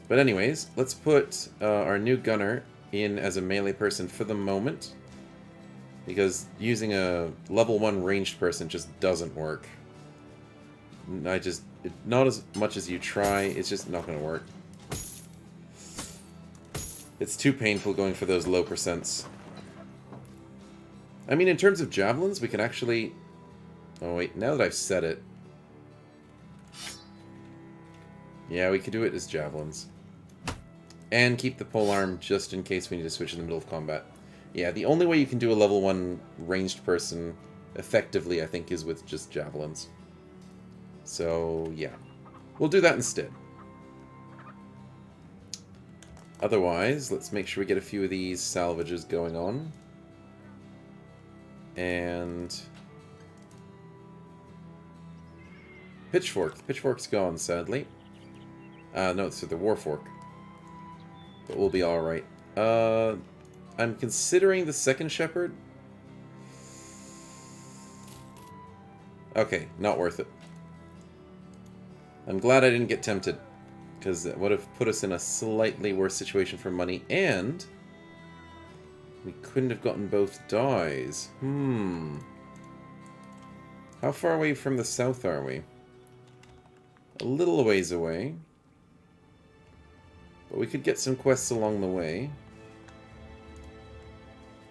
But anyways, let's put our new gunner in as a melee person for the moment, because using a level 1 ranged person just doesn't work. Not as much as you try, it's just not going to work. It's too painful going for those low percents. I mean, in terms of javelins, we can actually... Oh, wait, now that I've said it... Yeah, we could do it as javelins. And keep the polearm just in case we need to switch in the middle of combat. Yeah, the only way you can do a level 1 ranged person effectively, I think, is with just javelins. So, yeah. We'll do that instead. Otherwise, let's make sure we get a few of these salvages going on. And... Pitchfork. Pitchfork's gone, sadly. No, it's the Warfork. But we'll be alright. I'm considering the second Shepherd. Okay, not worth it. I'm glad I didn't get tempted, because it would have put us in a slightly worse situation for money, and we couldn't have gotten both dies. How far away from the south are we? A little ways away. But we could get some quests along the way.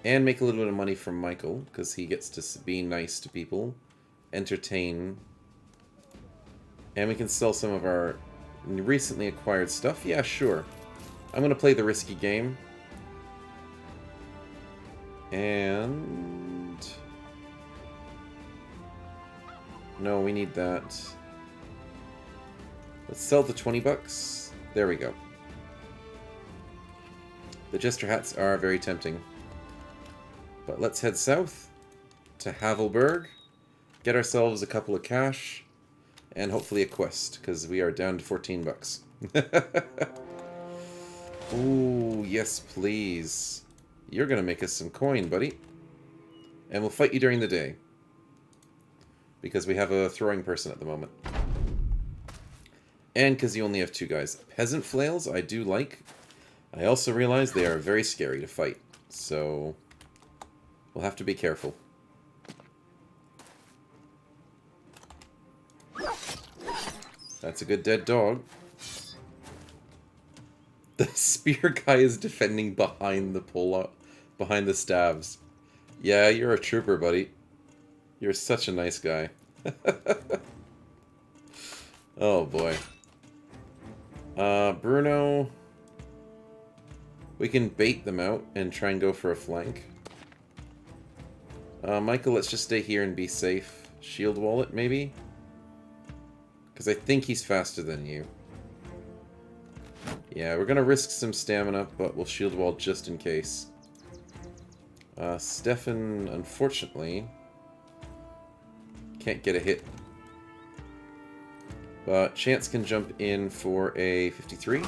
And make a little bit of money from Michael, because he gets to be nice to people. Entertain. And we can sell some of our recently acquired stuff. Yeah, sure. I'm going to play the risky game. And... No, we need that. Let's sell the 20 bucks. There we go. The Jester hats are very tempting. But let's head south to Havelberg. Get ourselves a couple of cash. And hopefully a quest, because we are down to 14 bucks. Ooh, yes please. You're going to make us some coin, buddy. And we'll fight you during the day. Because we have a throwing person at the moment. And because you only have 2 guys. Peasant flails I do like. I also realize they are very scary to fight. So we'll have to be careful. That's a good dead dog. The spear guy is defending behind the behind the staves. Yeah, you're a trooper, buddy. You're such a nice guy. Oh boy. Bruno. We can bait them out and try and go for a flank. Michael, let's just stay here and be safe. Shield wallet, maybe? Because I think he's faster than you. Yeah, we're going to risk some stamina, but we'll shield wall just in case. Stefan, unfortunately, can't get a hit. But Chance can jump in for a 53.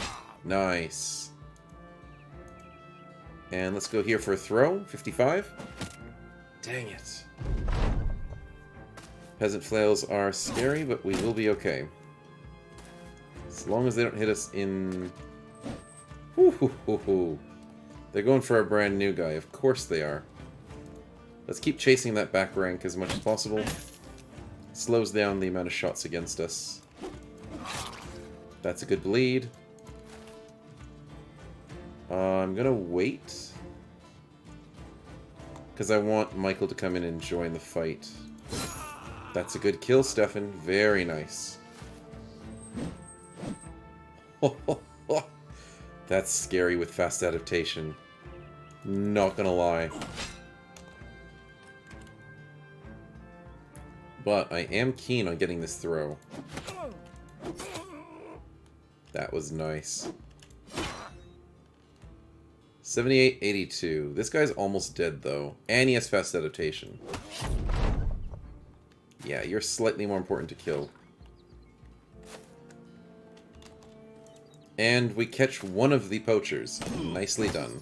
Nice. And let's go here for a throw. 55. Dang it. Peasant flails are scary, but we will be okay. As long as they don't hit us in... Ooh. They're going for a brand new guy. Of course they are. Let's keep chasing that back rank as much as possible. Slows down the amount of shots against us. That's a good bleed. I'm gonna wait. Because I want Michael to come in and join the fight. That's a good kill, Stefan. Very nice. That's scary with fast adaptation. Not gonna lie. But I am keen on getting this throw. That was nice. 78-82. This guy's almost dead, though. And he has fast adaptation. Yeah, you're slightly more important to kill. And we catch one of the poachers. Nicely done.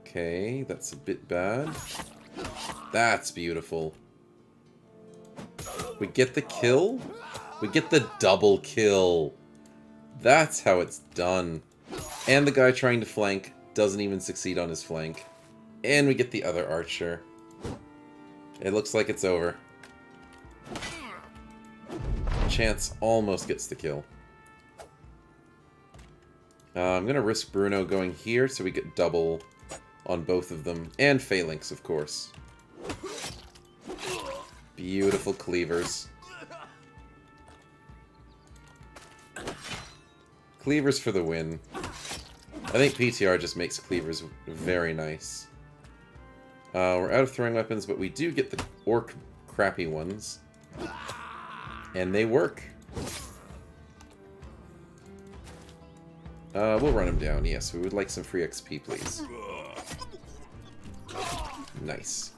Okay, that's a bit bad. That's beautiful. We get the kill? We get the double kill. That's how it's done. And the guy trying to flank doesn't even succeed on his flank. And we get the other archer. It looks like it's over. Chance almost gets the kill. I'm going to risk Bruno going here so we get double on both of them. And Phalanx, of course. Beautiful cleavers. Cleavers for the win. I think PTR just makes cleavers very nice. We're out of throwing weapons, but we do get the orc crappy ones. And they work. We'll run them down. Yes, we would like some free XP, please. Nice.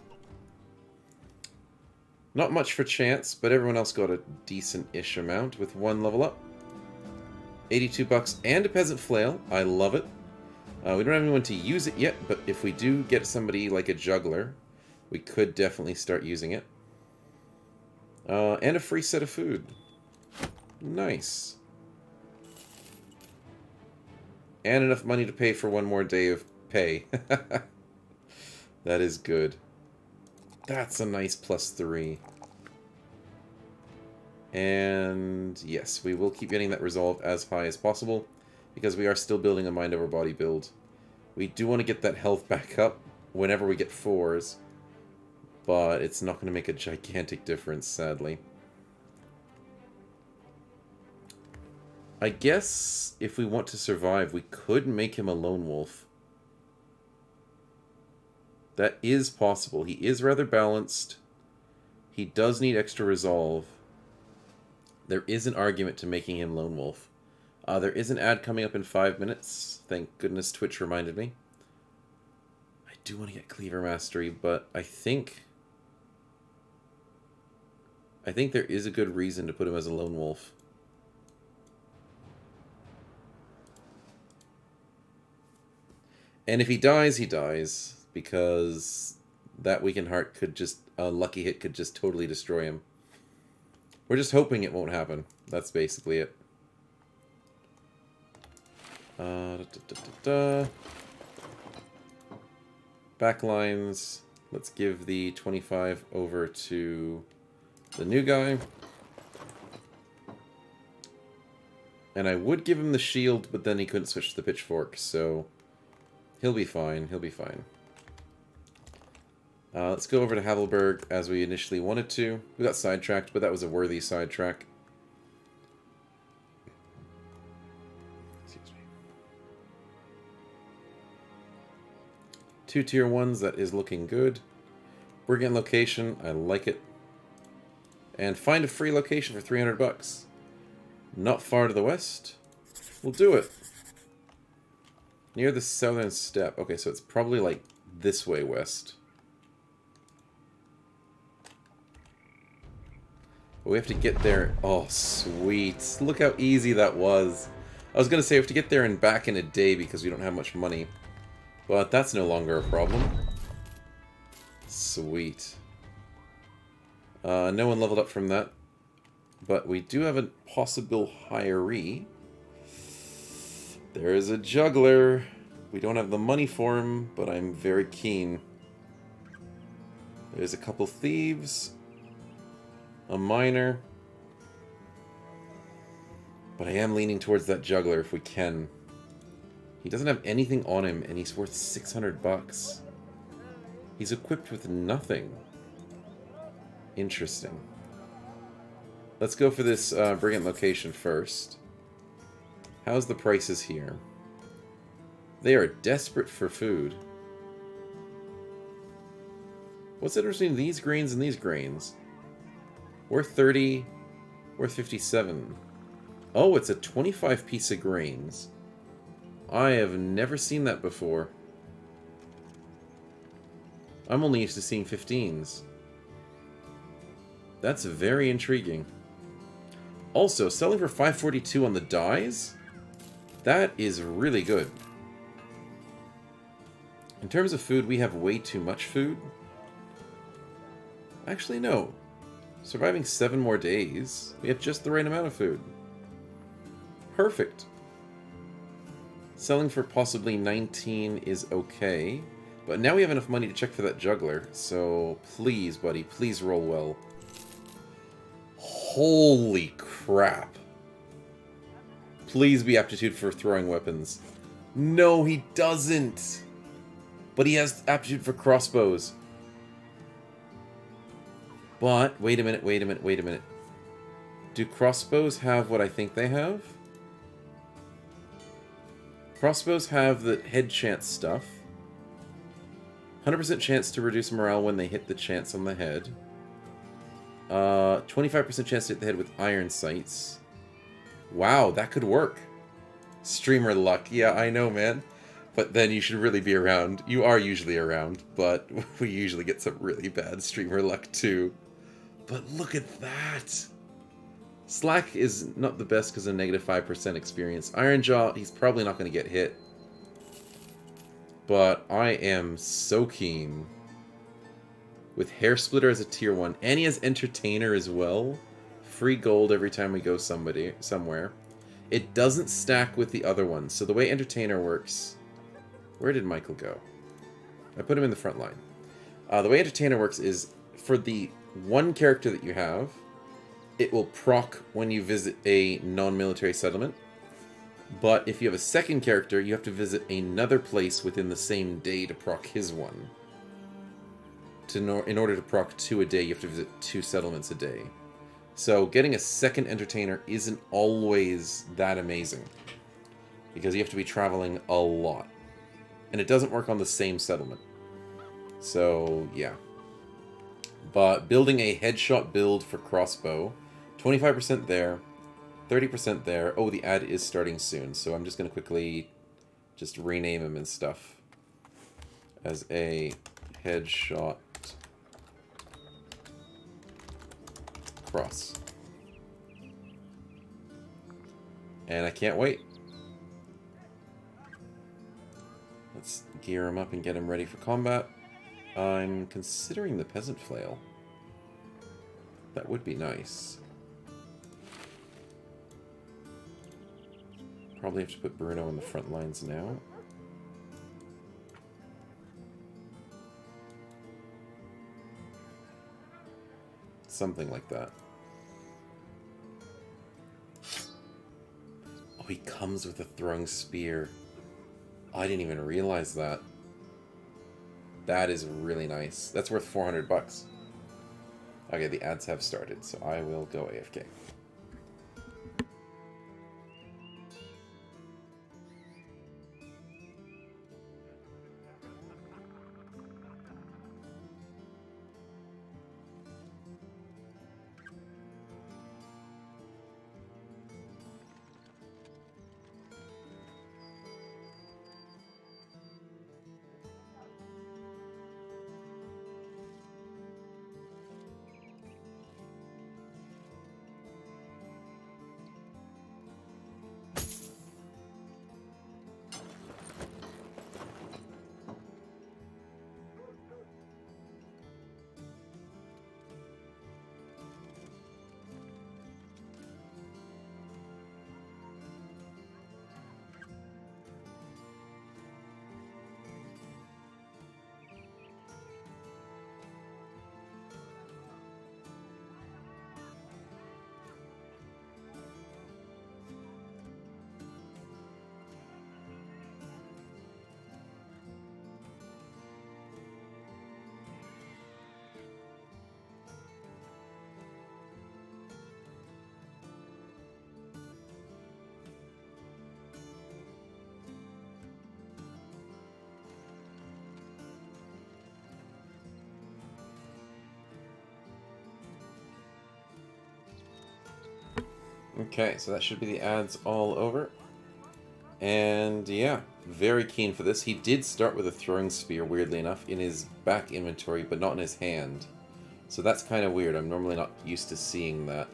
Not much for chance, but everyone else got a decent-ish amount with one level up. 82 bucks and a peasant flail. I love it. We don't have anyone to use it yet, but if we do get somebody like a juggler, we could definitely start using it. And a free set of food. Nice. And enough money to pay for one more day of pay. That is good. That's a nice +3. And yes, we will keep getting that resolve as high as possible, because we are still building a mind over body build. We do want to get that health back up whenever we get 4s, but it's not going to make a gigantic difference, sadly. I guess if we want to survive, we could make him a lone wolf. That is possible. He is rather balanced. He does need extra resolve. There is an argument to making him lone wolf. There is an ad coming up in 5 minutes. Thank goodness Twitch reminded me. I do want to get Cleaver Mastery, but I think there is a good reason to put him as a lone wolf. And if he dies, he dies. Because that weakened heart could just... a lucky hit could just totally destroy him. We're just hoping it won't happen. That's basically it. Backlines. Let's give the 25 over to the new guy. And I would give him the shield, but then he couldn't switch to the pitchfork, so he'll be fine. He'll be fine. Let's go over to Havelberg as we initially wanted to. We got sidetracked, but that was a worthy sidetrack. Excuse me. 2 tier 1s, that is looking good. Brigand location, I like it. And find a free location for 300 bucks. Not far to the west. We'll do it. Near the southern steppe. Okay, so it's probably like this way west. But we have to get there. Oh, sweet. Look how easy that was. I was going to say we have to get there and back in a day because we don't have much money. But that's no longer a problem. Sweet. No one leveled up from that. But we do have a possible hiree. There is a juggler. We don't have the money for him, but I'm very keen. There's a couple thieves. A miner. But I am leaning towards that juggler if we can. He doesn't have anything on him, and he's worth 600 bucks. He's equipped with nothing. Interesting. Let's go for this Brigand location first. How's the prices here? They are desperate for food. What's the difference between these grains and these grains? Worth 30, worth 57. Oh, it's a 25 piece of grains. I have never seen that before. I'm only used to seeing 15s. That's very intriguing. Also, selling for 542 on the dies? That is really good. In terms of food, we have way too much food. Actually, no. Surviving 7 more days, we have just the right amount of food. Perfect. Selling for possibly 19 is okay. But now we have enough money to check for that juggler. So please, buddy, please roll well. Holy crap. Please be aptitude for throwing weapons. No, he doesn't. But he has aptitude for crossbows. But, wait a minute. Do crossbows have what I think they have? Crossbows have the head chance stuff. 100% chance to reduce morale when they hit the chance on the head. 25% chance to hit the head with iron sights. Wow, that could work. Streamer luck. Yeah, I know, man. But then you should really be around. You are usually around, but we usually get some really bad streamer luck too. But look at that! Slack is not the best because of negative 5% experience. Ironjaw, he's probably not going to get hit. But I am so keen. With Hair Splitter as a tier 1. And he has Entertainer as well. Free gold every time we go somewhere. It doesn't stack with the other ones. So the way Entertainer works... Where did Michael go? I put him in the front line. The way Entertainer works is, for the one character that you have, it will proc when you visit a non-military settlement. But if you have a second character, you have to visit another place within the same day to proc his one. In order to proc 2 a day, you have to visit 2 settlements a day. So getting a second Entertainer isn't always that amazing, because you have to be traveling a lot. And it doesn't work on the same settlement. So, yeah. But building a headshot build for crossbow, 25% there, 30% there. Oh, the ad is starting soon, so I'm just going to quickly just rename him and stuff as a headshot cross. And I can't wait. Let's gear him up and get him ready for combat. I'm considering the Peasant Flail. That would be nice. Probably have to put Bruno in the front lines now. Something like that. Oh, he comes with a throwing spear. I didn't even realize that. That is really nice. That's worth 400 bucks. Okay, the ads have started, so I will go AFK. Okay, so that should be the ads all over. And yeah, very keen for this. He did start with a throwing spear, weirdly enough, in his back inventory, but not in his hand. So that's kind of weird. I'm normally not used to seeing that.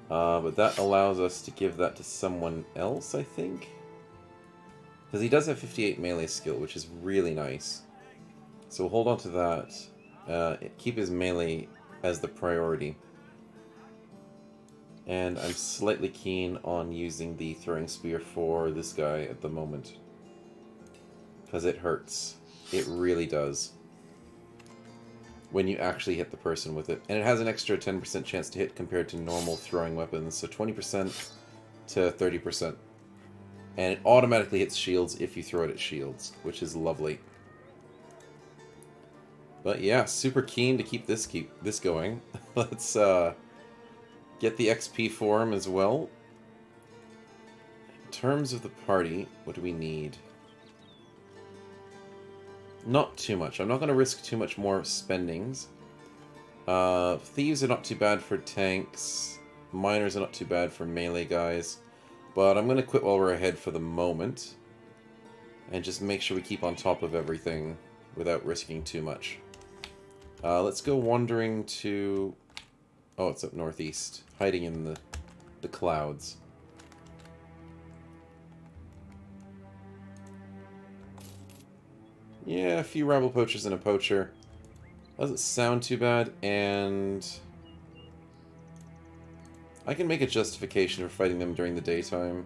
But that allows us to give that to someone else, I think. Because he does have 58 melee skill, which is really nice. So we'll hold on to that. Keep his melee as the priority. And I'm slightly keen on using the throwing spear for this guy at the moment. Because it hurts. It really does. When you actually hit the person with it. And it has an extra 10% chance to hit compared to normal throwing weapons. So 20% to 30%. And it automatically hits shields if you throw it at shields, which is lovely. But yeah, super keen to keep this going. Let's get the XP for him as well. In terms of the party, what do we need? Not too much. I'm not going to risk too much more spendings. Thieves are not too bad for tanks. Miners are not too bad for melee guys. But I'm going to quit while we're ahead for the moment. And just make sure we keep on top of everything without risking too much. Let's go wandering to... Oh, it's up northeast. Hiding in the clouds. Yeah, a few rabble poachers and a poacher. Doesn't sound too bad, and... I can make a justification for fighting them during the daytime.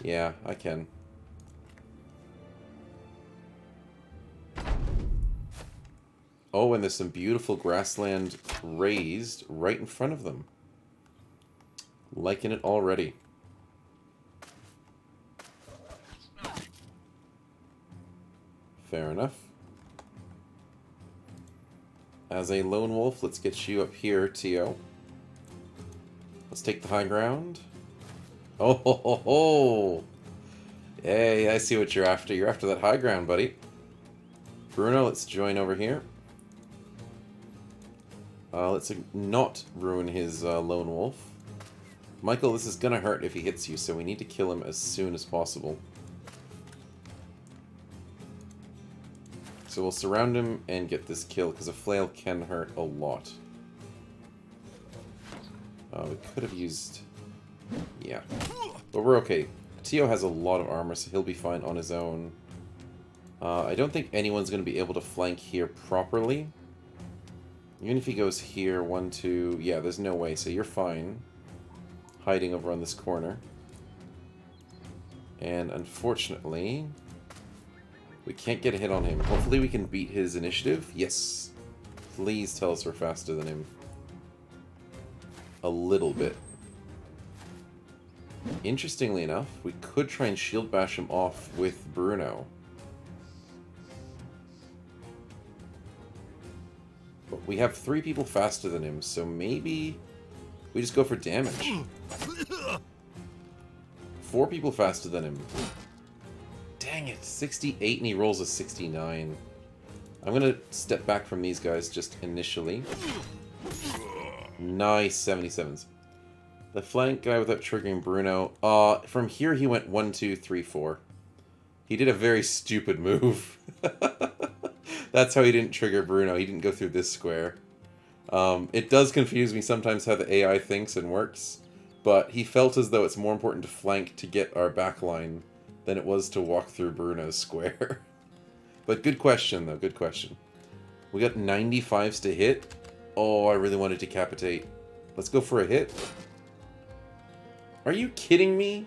Yeah, I can. Oh, and there's some beautiful grassland raised right in front of them. Liking it already. Fair enough. As a lone wolf, let's get you up here, Tio. Let's take the high ground. Oh, ho, ho, ho. Hey, I see what you're after. You're after that high ground, buddy. Bruno, let's join over here. Let's not ruin his lone wolf. Michael, this is gonna hurt if he hits you, so we need to kill him as soon as possible. So we'll surround him and get this kill, because a flail can hurt a lot. We could have used... Yeah. But we're okay. Tio has a lot of armor, so he'll be fine on his own. I don't think anyone's going to be able to flank here properly. Even if he goes here, 1, 2... Yeah, there's no way, so you're fine. Hiding over on this corner. And unfortunately... we can't get a hit on him. Hopefully we can beat his initiative. Yes. Please tell us we're faster than him. A little bit. Interestingly enough, we could try and shield bash him off with Bruno. But we have 3 people faster than him, so maybe we just go for damage. 4 people faster than him. Dang it, 68 and he rolls a 69. I'm gonna step back from these guys just initially. Nice 77s. The flank guy without triggering Bruno. From here he went 1, 2, 3, 4. He did a very stupid move. That's how he didn't trigger Bruno. He didn't go through this square. It does confuse me sometimes how the AI thinks and works, but he felt as though it's more important to flank to get our backline than it was to walk through Bruno's square. But good question, though. Good question. We got 95s to hit. Oh, I really want to decapitate. Let's go for a hit. Are you kidding me?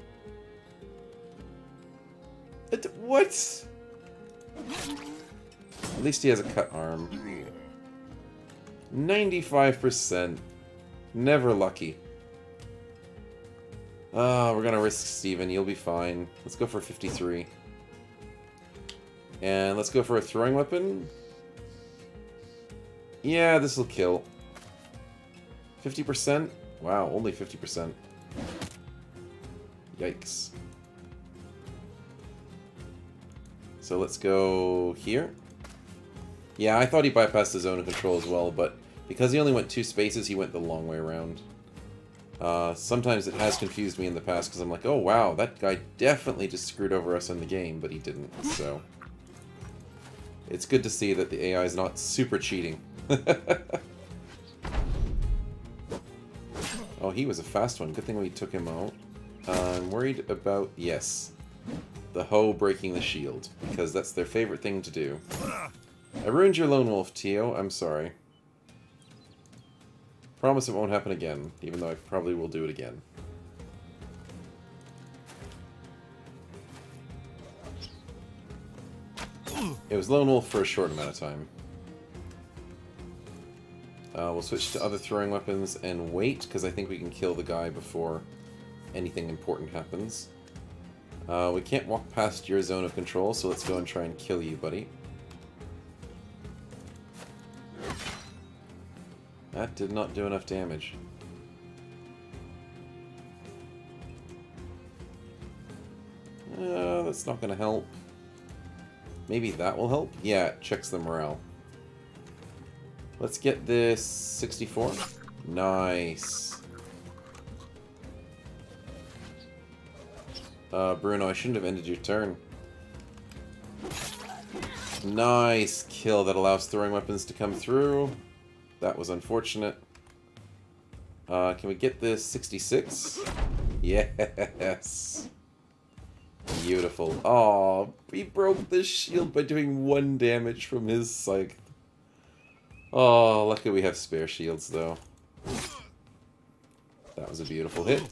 What? At least he has a cut arm. 95%. Never lucky. We're gonna risk Steven. You'll be fine. Let's go for 53. And let's go for a throwing weapon. Yeah, this will kill. 50%? Wow, only 50%. Yikes. So let's go here. Yeah, I thought he bypassed the zone of control as well, but because he only went 2 spaces, he went the long way around. Sometimes it has confused me in the past, because I'm like, oh wow, that guy definitely just screwed over us in the game, but he didn't, so... It's good to see that the AI is not super cheating. Oh, he was a fast one. Good thing we took him out. I'm worried about... Yes. The hoe breaking the shield, because that's their favorite thing to do. I ruined your lone wolf, Tio. I'm sorry. Promise it won't happen again, even though I probably will do it again. It was lone wolf for a short amount of time. We'll switch to other throwing weapons and wait, because I think we can kill the guy before anything important happens. We can't walk past your zone of control, so let's go and try and kill you, buddy. That did not do enough damage. That's not going to help. Maybe that will help? Yeah, it checks the morale. Let's get this 64. Nice. Bruno, I shouldn't have ended your turn. Nice kill. That allows throwing weapons to come through. That was unfortunate. Can we get this 66? Yes. Beautiful. Oh, he broke the shield by doing 1 damage from his scythe. Oh, lucky we have spare shields, though. That was a beautiful hit.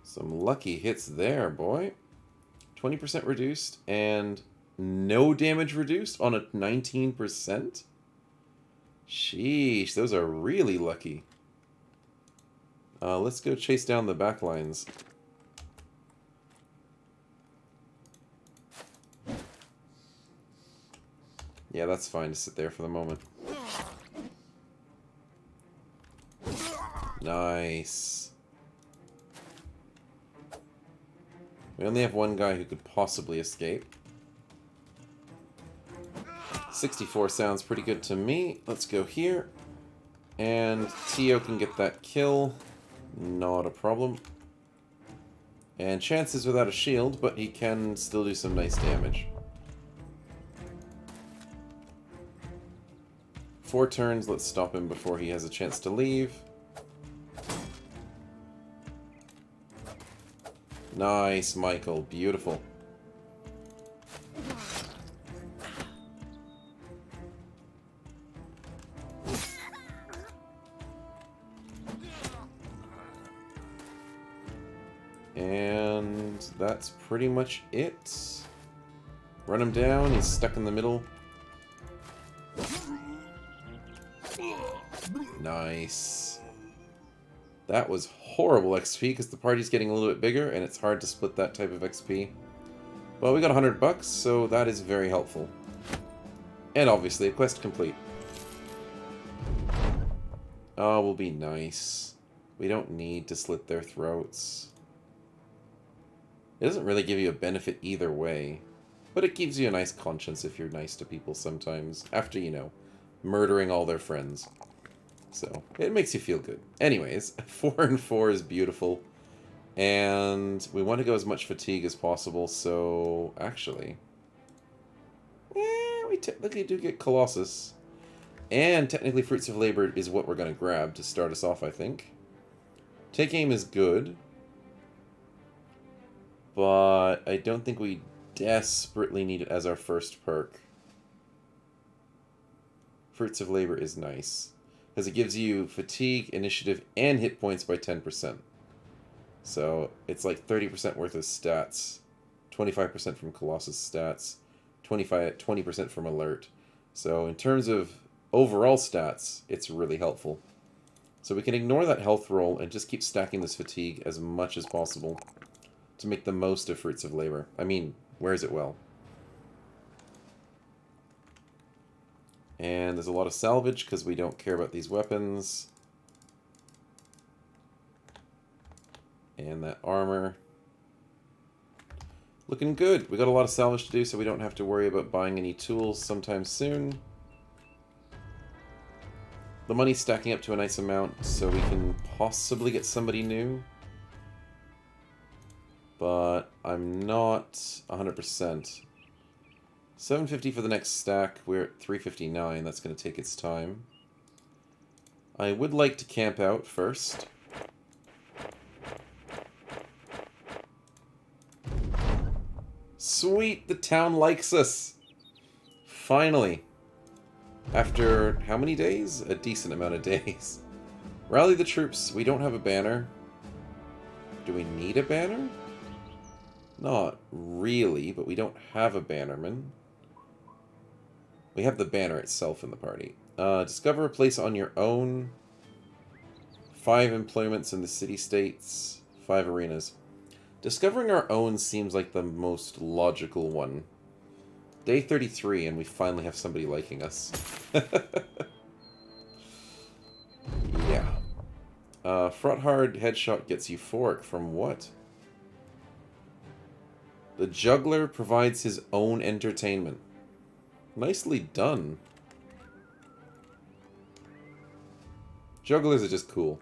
Some lucky hits there, boy. 20% reduced and no damage reduced on a 19%? Sheesh, those are really lucky. Let's go chase down the back lines. Yeah, that's fine to sit there for the moment. Nice. We only have one guy who could possibly escape. 64 sounds pretty good to me. Let's go here. And Tio can get that kill. Not a problem. And Chance is without a shield, but he can still do some nice damage. 4 turns, let's stop him before he has a chance to leave. Nice, Michael. Beautiful. And that's pretty much it. Run him down. He's stuck in the middle. Nice. That was horrible XP because the party's getting a little bit bigger and it's hard to split that type of XP. Well, we got $100, so that is very helpful. And obviously, a quest complete. Oh, we'll be nice. We don't need to slit their throats. It doesn't really give you a benefit either way. But it gives you a nice conscience if you're nice to people sometimes. After, you know, murdering all their friends. So, it makes you feel good. Anyways, 4 and 4 is beautiful. And we want to go as much fatigue as possible, so... Actually... we technically do get Colossus. And technically Fruits of Labor is what we're going to grab to start us off, I think. Take Aim is good. But I don't think we desperately need it as our first perk. Fruits of Labor is nice. Because it gives you fatigue, initiative, and hit points by 10%. So it's like 30% worth of stats. 25% from Colossus stats. 20% from alert. So in terms of overall stats, it's really helpful. So we can ignore that health roll and just keep stacking this fatigue as much as possible to make the most of Fruits of Labor. I mean, wears it well. And there's a lot of salvage because we don't care about these weapons. And that armor. Looking good. We got a lot of salvage to do, so we don't have to worry about buying any tools sometime soon. The money's stacking up to a nice amount, so we can possibly get somebody new. But I'm not 100%. 750 for the next stack. We're at 359. That's going to take its time. I would like to camp out first. Sweet! The town likes us! Finally. After how many days? A decent amount of days. Rally the troops. We don't have a banner. Do we need a banner? Not really, but we don't have a bannerman. We have the banner itself in the party. Discover a place on your own. 5 employments in the city-states. 5 arenas. Discovering our own seems like the most logical one. Day 33, and we finally have somebody liking us. Yeah. Front hard headshot gets euphoric from what? The juggler provides his own entertainment. Nicely done. Jugglers are just cool.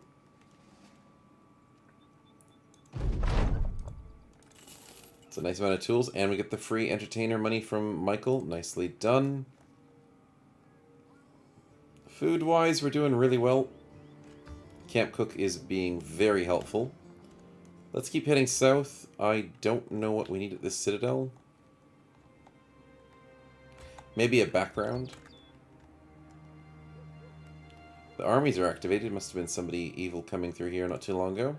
It's a nice amount of tools, and we get the free entertainer money from Michael. Nicely done. Food-wise, we're doing really well. Camp Cook is being very helpful. Let's keep heading south. I don't know what we need at this citadel. Maybe a background. The armies are activated. Must have been somebody evil coming through here not too long ago.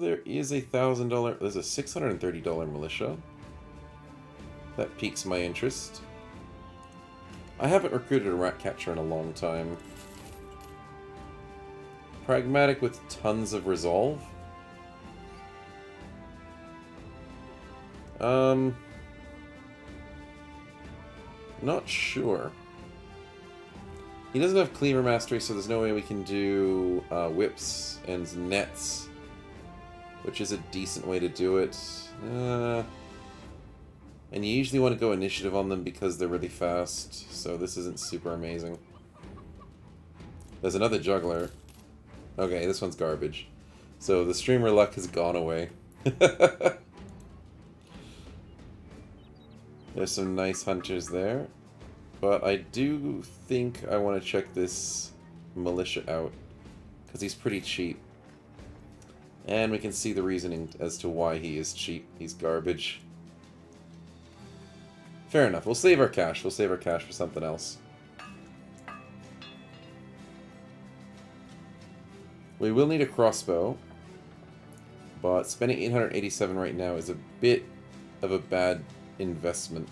There is a $1,000... There's a $630 militia. That piques my interest. I haven't recruited a rat catcher in a long time. Pragmatic with tons of resolve. Not sure. He doesn't have cleaver mastery, so there's no way we can do whips and nets, which is a decent way to do it. And you usually want to go initiative on them because they're really fast, so this isn't super amazing. There's another juggler. Okay, this one's garbage. So the streamer luck has gone away. There's some nice hunters there. But I do think I want to check this militia out, because he's pretty cheap. And we can see the reasoning as to why he is cheap. He's garbage. Fair enough. We'll save our cash. We'll save our cash for something else. We will need a crossbow, but spending 887 right now is a bit of a bad investment.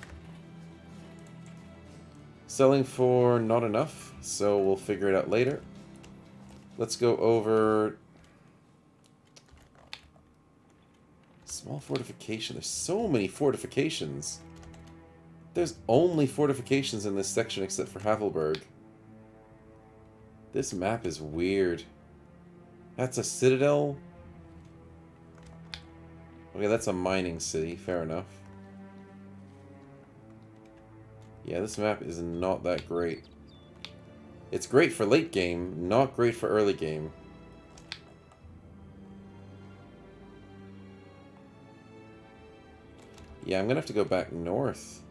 Selling for not enough, so we'll figure it out later. Let's go over... Small fortification. There's so many fortifications. There's only fortifications in this section except for Havelberg. This map is weird. That's a citadel? Okay, that's a mining city. Fair enough. Yeah, this map is not that great. It's great for late game, not great for early game. Yeah, I'm gonna have to go back north.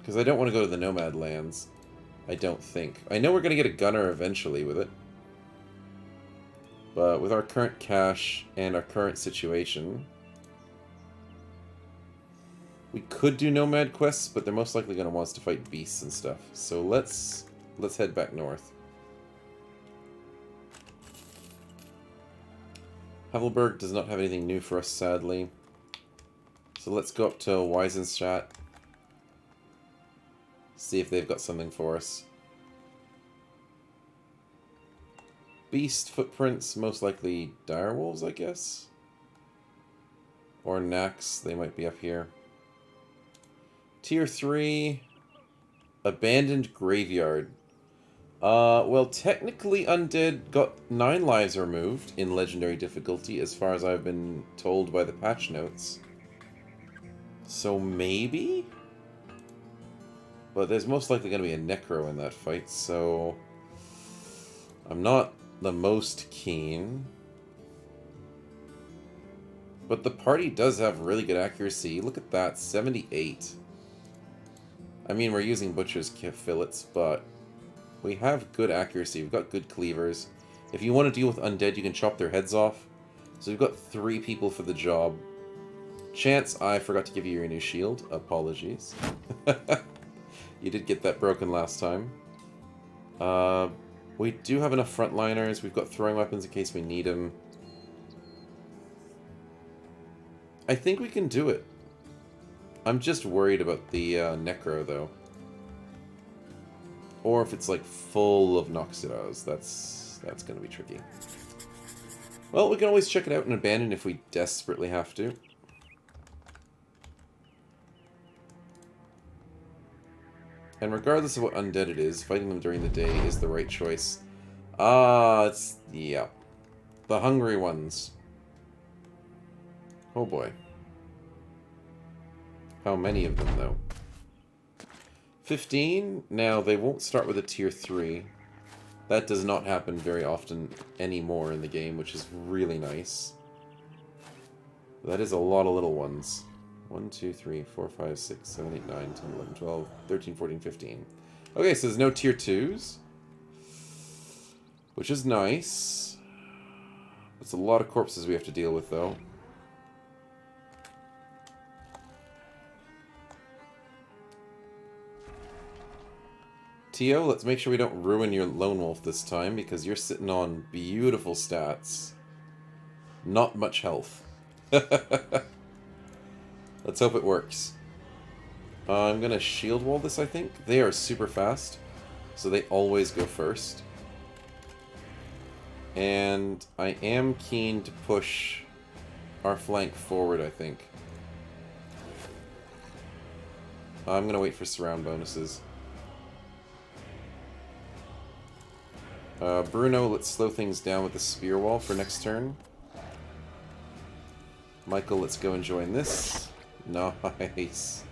Because I don't want to go to the Nomad lands. I don't think. I know we're gonna get a gunner eventually with it. But with our current cash and our current situation... We could do Nomad quests, but they're most likely going to want us to fight beasts and stuff. So let's head back north. Havelberg does not have anything new for us, sadly. So let's go up to Weisenstadt. See if they've got something for us. Beast footprints, most likely direwolves, I guess. Or Nax, they might be up here. Tier 3, Abandoned Graveyard. Well, technically Undead got 9 lives removed in Legendary difficulty, as far as I've been told by the patch notes. So maybe? But there's most likely going to be a Necro in that fight, so... I'm not the most keen. But the party does have really good accuracy. Look at that, 78. I mean, we're using Butcher's fillets, but we have good accuracy. We've got good cleavers. If you want to deal with undead, you can chop their heads off. So we've got 3 people for the job. Chance, I forgot to give you your new shield. Apologies. You did get that broken last time. We do have enough frontliners. We've got throwing weapons in case we need them. I think we can do it. I'm just worried about the Necro, though. Or if it's, like, full of Noxidas. That's going to be tricky. Well, we can always check it out and abandon if we desperately have to. And regardless of what undead it is, fighting them during the day is the right choice. It's... yeah. The hungry ones. Oh boy. How many of them, though? 15? Now, they won't start with a tier 3. That does not happen very often anymore in the game, which is really nice. That is a lot of little ones. 1, 2, 3, 4, 5, 6, 7, 8, 9, 10, 11, 12, 13, 14, 15. Okay, so there's no tier 2s. Which is nice. It's a lot of corpses we have to deal with, though. Tio, let's make sure we don't ruin your Lone Wolf this time, because you're sitting on beautiful stats. Not much health. Let's hope it works. I'm going to shield wall this, I think. They are super fast, so they always go first. And I am keen to push our flank forward, I think. I'm going to wait for surround bonuses. Bruno, let's slow things down with the spear wall for next turn. Michael, let's go and join this. Nice.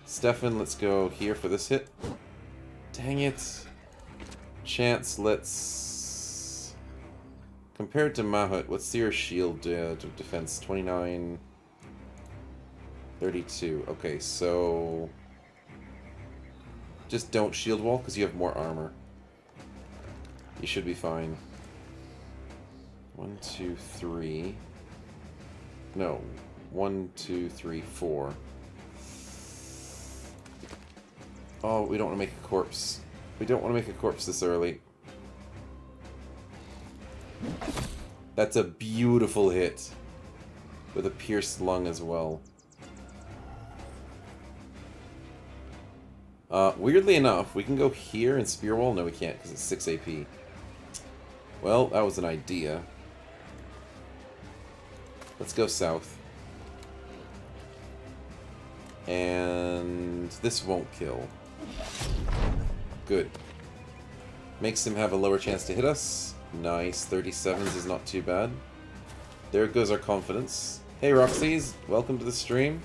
Stefan, let's go here for this hit. Dang it. Chance, let's... Compared to Mahut, what's your shield defense? 29... 32. Okay, so... Just don't shield wall, because you have more armor. You should be fine. 1, 2, 3... No. 1, 2, 3, 4. Oh, we don't want to make a corpse. We don't want to make a corpse this early. That's a beautiful hit. With a pierced lung as well. Weirdly enough, we can go here and spear wall. No, we can't, because it's 6 AP. Well, that was an idea. Let's go south. And this won't kill. Good. Makes him have a lower chance to hit us. Nice. 37s is not too bad. There goes our confidence. Hey Roxy's, welcome to the stream.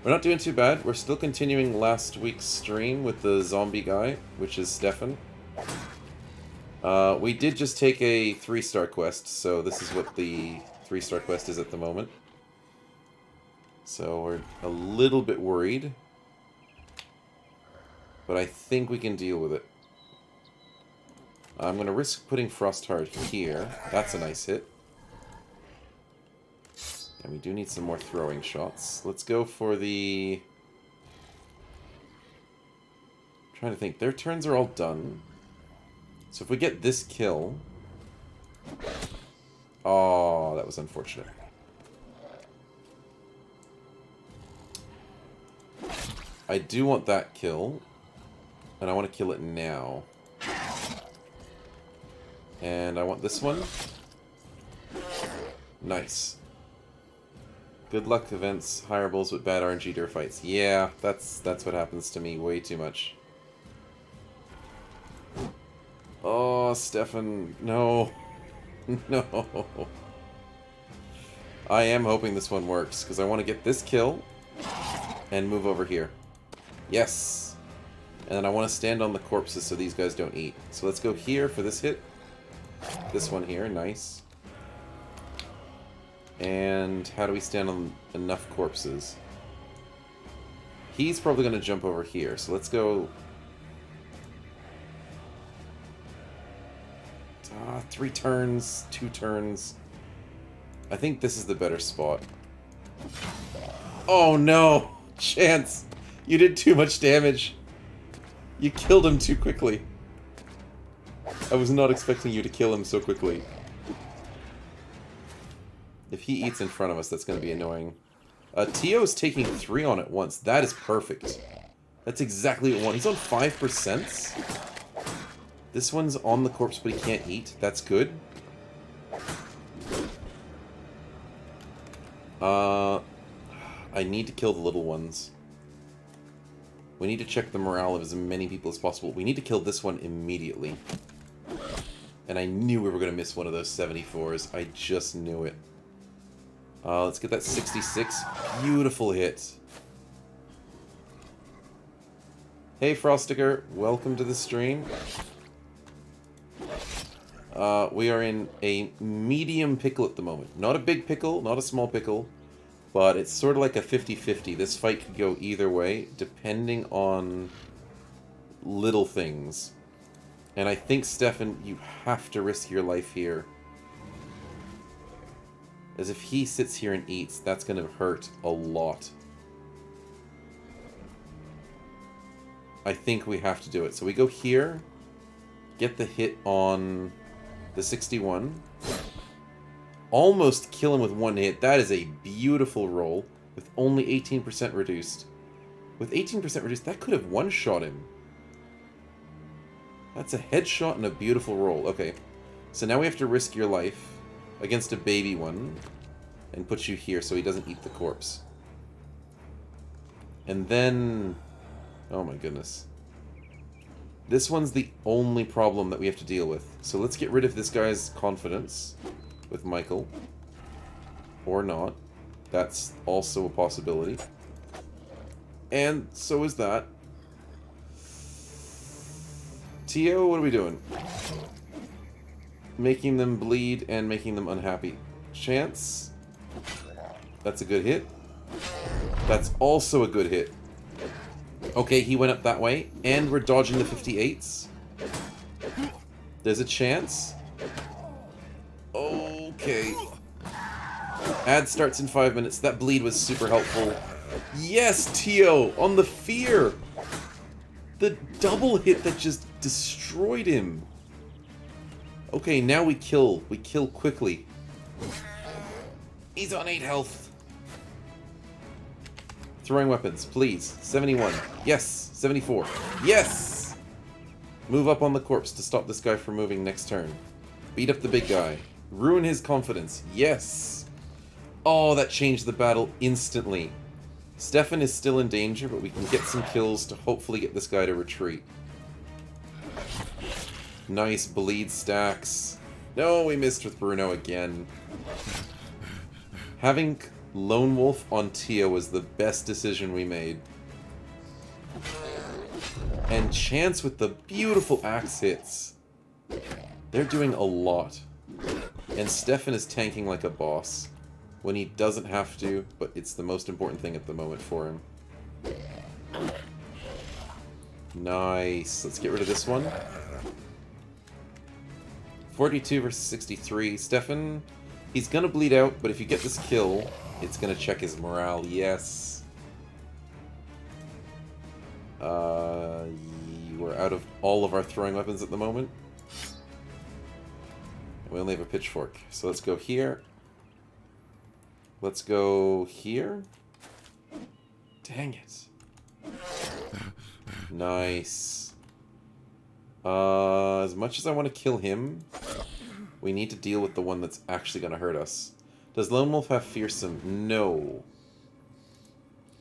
We're not doing too bad. We're still continuing last week's stream with the zombie guy, which is Stefan. We did just take a 3-star quest, so this is what the 3-star quest is at the moment. So we're a little bit worried. But I think we can deal with it. I'm going to risk putting Frostheart here. That's a nice hit. And we do need some more throwing shots. Let's go for the... I'm trying to think. Their turns are all done. So if we get this kill... Oh, that was unfortunate. I do want that kill. And I want to kill it now. And I want this one. Nice. Good luck events, hireables with bad RNG dur fights. Yeah, that's what happens to me way too much. Oh, Stefan, no. No. I am hoping this one works, because I want to get this kill and move over here. Yes. And then I want to stand on the corpses so these guys don't eat. So let's go here for this hit. This one here, nice. And how do we stand on enough corpses? He's probably going to jump over here, so let's go... 3 turns, 2 turns. I think this is the better spot. Oh no! Chance! You did too much damage. You killed him too quickly. I was not expecting you to kill him so quickly. If he eats in front of us, that's going to be annoying. Tio's taking 3 on at once. That is perfect. That's exactly what I want. He's on 5%. This one's on the corpse, but he can't eat. That's good. I need to kill the little ones. We need to check the morale of as many people as possible. We need to kill this one immediately. And I knew we were going to miss one of those 74s. I just knew it. Let's get that 66. Beautiful hit. Hey, Frostiger. Welcome to the stream. We are in a medium pickle at the moment. Not a big pickle, not a small pickle. But it's sort of like a 50-50. This fight could go either way, depending on little things. And I think, Stefan, you have to risk your life here. As if he sits here and eats, that's going to hurt a lot. I think we have to do it. So we go here, get the hit on the 61. Almost kill him with one hit. That is a beautiful roll with only 18% reduced. With 18% reduced, that could have one-shot him. That's a headshot and a beautiful roll. Okay, so now we have to risk your life against a baby one and put you here so he doesn't eat the corpse. And then... oh my goodness. This one's the only problem that we have to deal with. So let's get rid of this guy's confidence with Michael. Or not. That's also a possibility. And so is that. Tio, what are we doing? Making them bleed and making them unhappy. Chance. That's a good hit. That's also a good hit. Okay, he went up that way. And we're dodging the 58s. There's a chance. Okay. Ad starts in 5 minutes. That bleed was super helpful. Yes, Tio! On the fear! The double hit that just destroyed him. Okay, now we kill. We kill quickly. He's on 8 health. Throwing weapons, please. 71. Yes! 74. Yes! Move up on the corpse to stop this guy from moving next turn. Beat up the big guy. Ruin his confidence. Yes! Oh, that changed the battle instantly. Stefan is still in danger, but we can get some kills to hopefully get this guy to retreat. Nice bleed stacks. No, we missed with Bruno again. Having Lone Wolf on Tio was the best decision we made. And Chance with the beautiful axe hits. They're doing a lot. And Stefan is tanking like a boss. When he doesn't have to, but it's the most important thing at the moment for him. Nice. Let's get rid of this one. 42 versus 63. Stefan, he's gonna bleed out, but if you get this kill, it's gonna check his morale. Yes. We're out of all of our throwing weapons at the moment. We only have a pitchfork. So let's go here. Let's go here. Dang it. Nice. As much as I want to kill him, we need to deal with the one that's actually going to hurt us. Does Lone Wolf have Fearsome? No.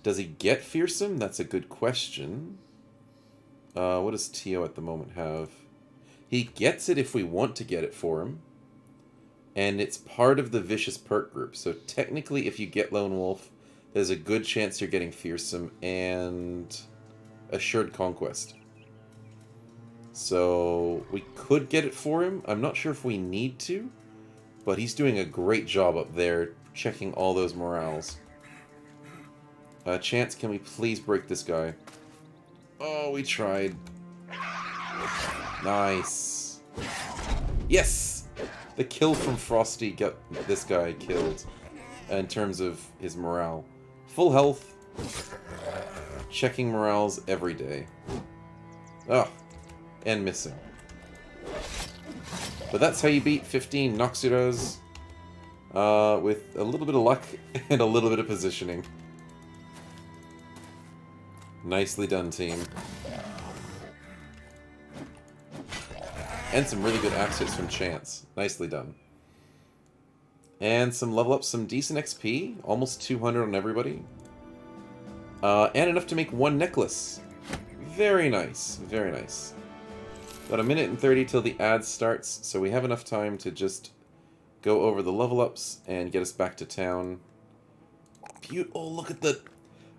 Does he get Fearsome? That's a good question. What does Tio at the moment have? He gets it if we want to get it for him. And it's part of the Vicious perk group. So technically, if you get Lone Wolf, there's a good chance you're getting Fearsome and Assured Conquest. So we could get it for him. I'm not sure if we need to, but he's doing a great job up there checking all those morales. Chance, can we please break this guy? Oh, we tried. Nice. Yes! The kill from Frosty got this guy killed in terms of his morale. Full health. Checking morales every day. Oh, and missing. But that's how you beat 15 Noxuras with a little bit of luck and a little bit of positioning. Nicely done, team. And some really good axe hits from Chance. Nicely done. And some level up, some decent XP. Almost 200 on everybody. And enough to make one necklace. Very nice. Very nice. Got a minute and 30 till the ad starts, so we have enough time to just go over the level ups and get us back to town. Oh, look at the...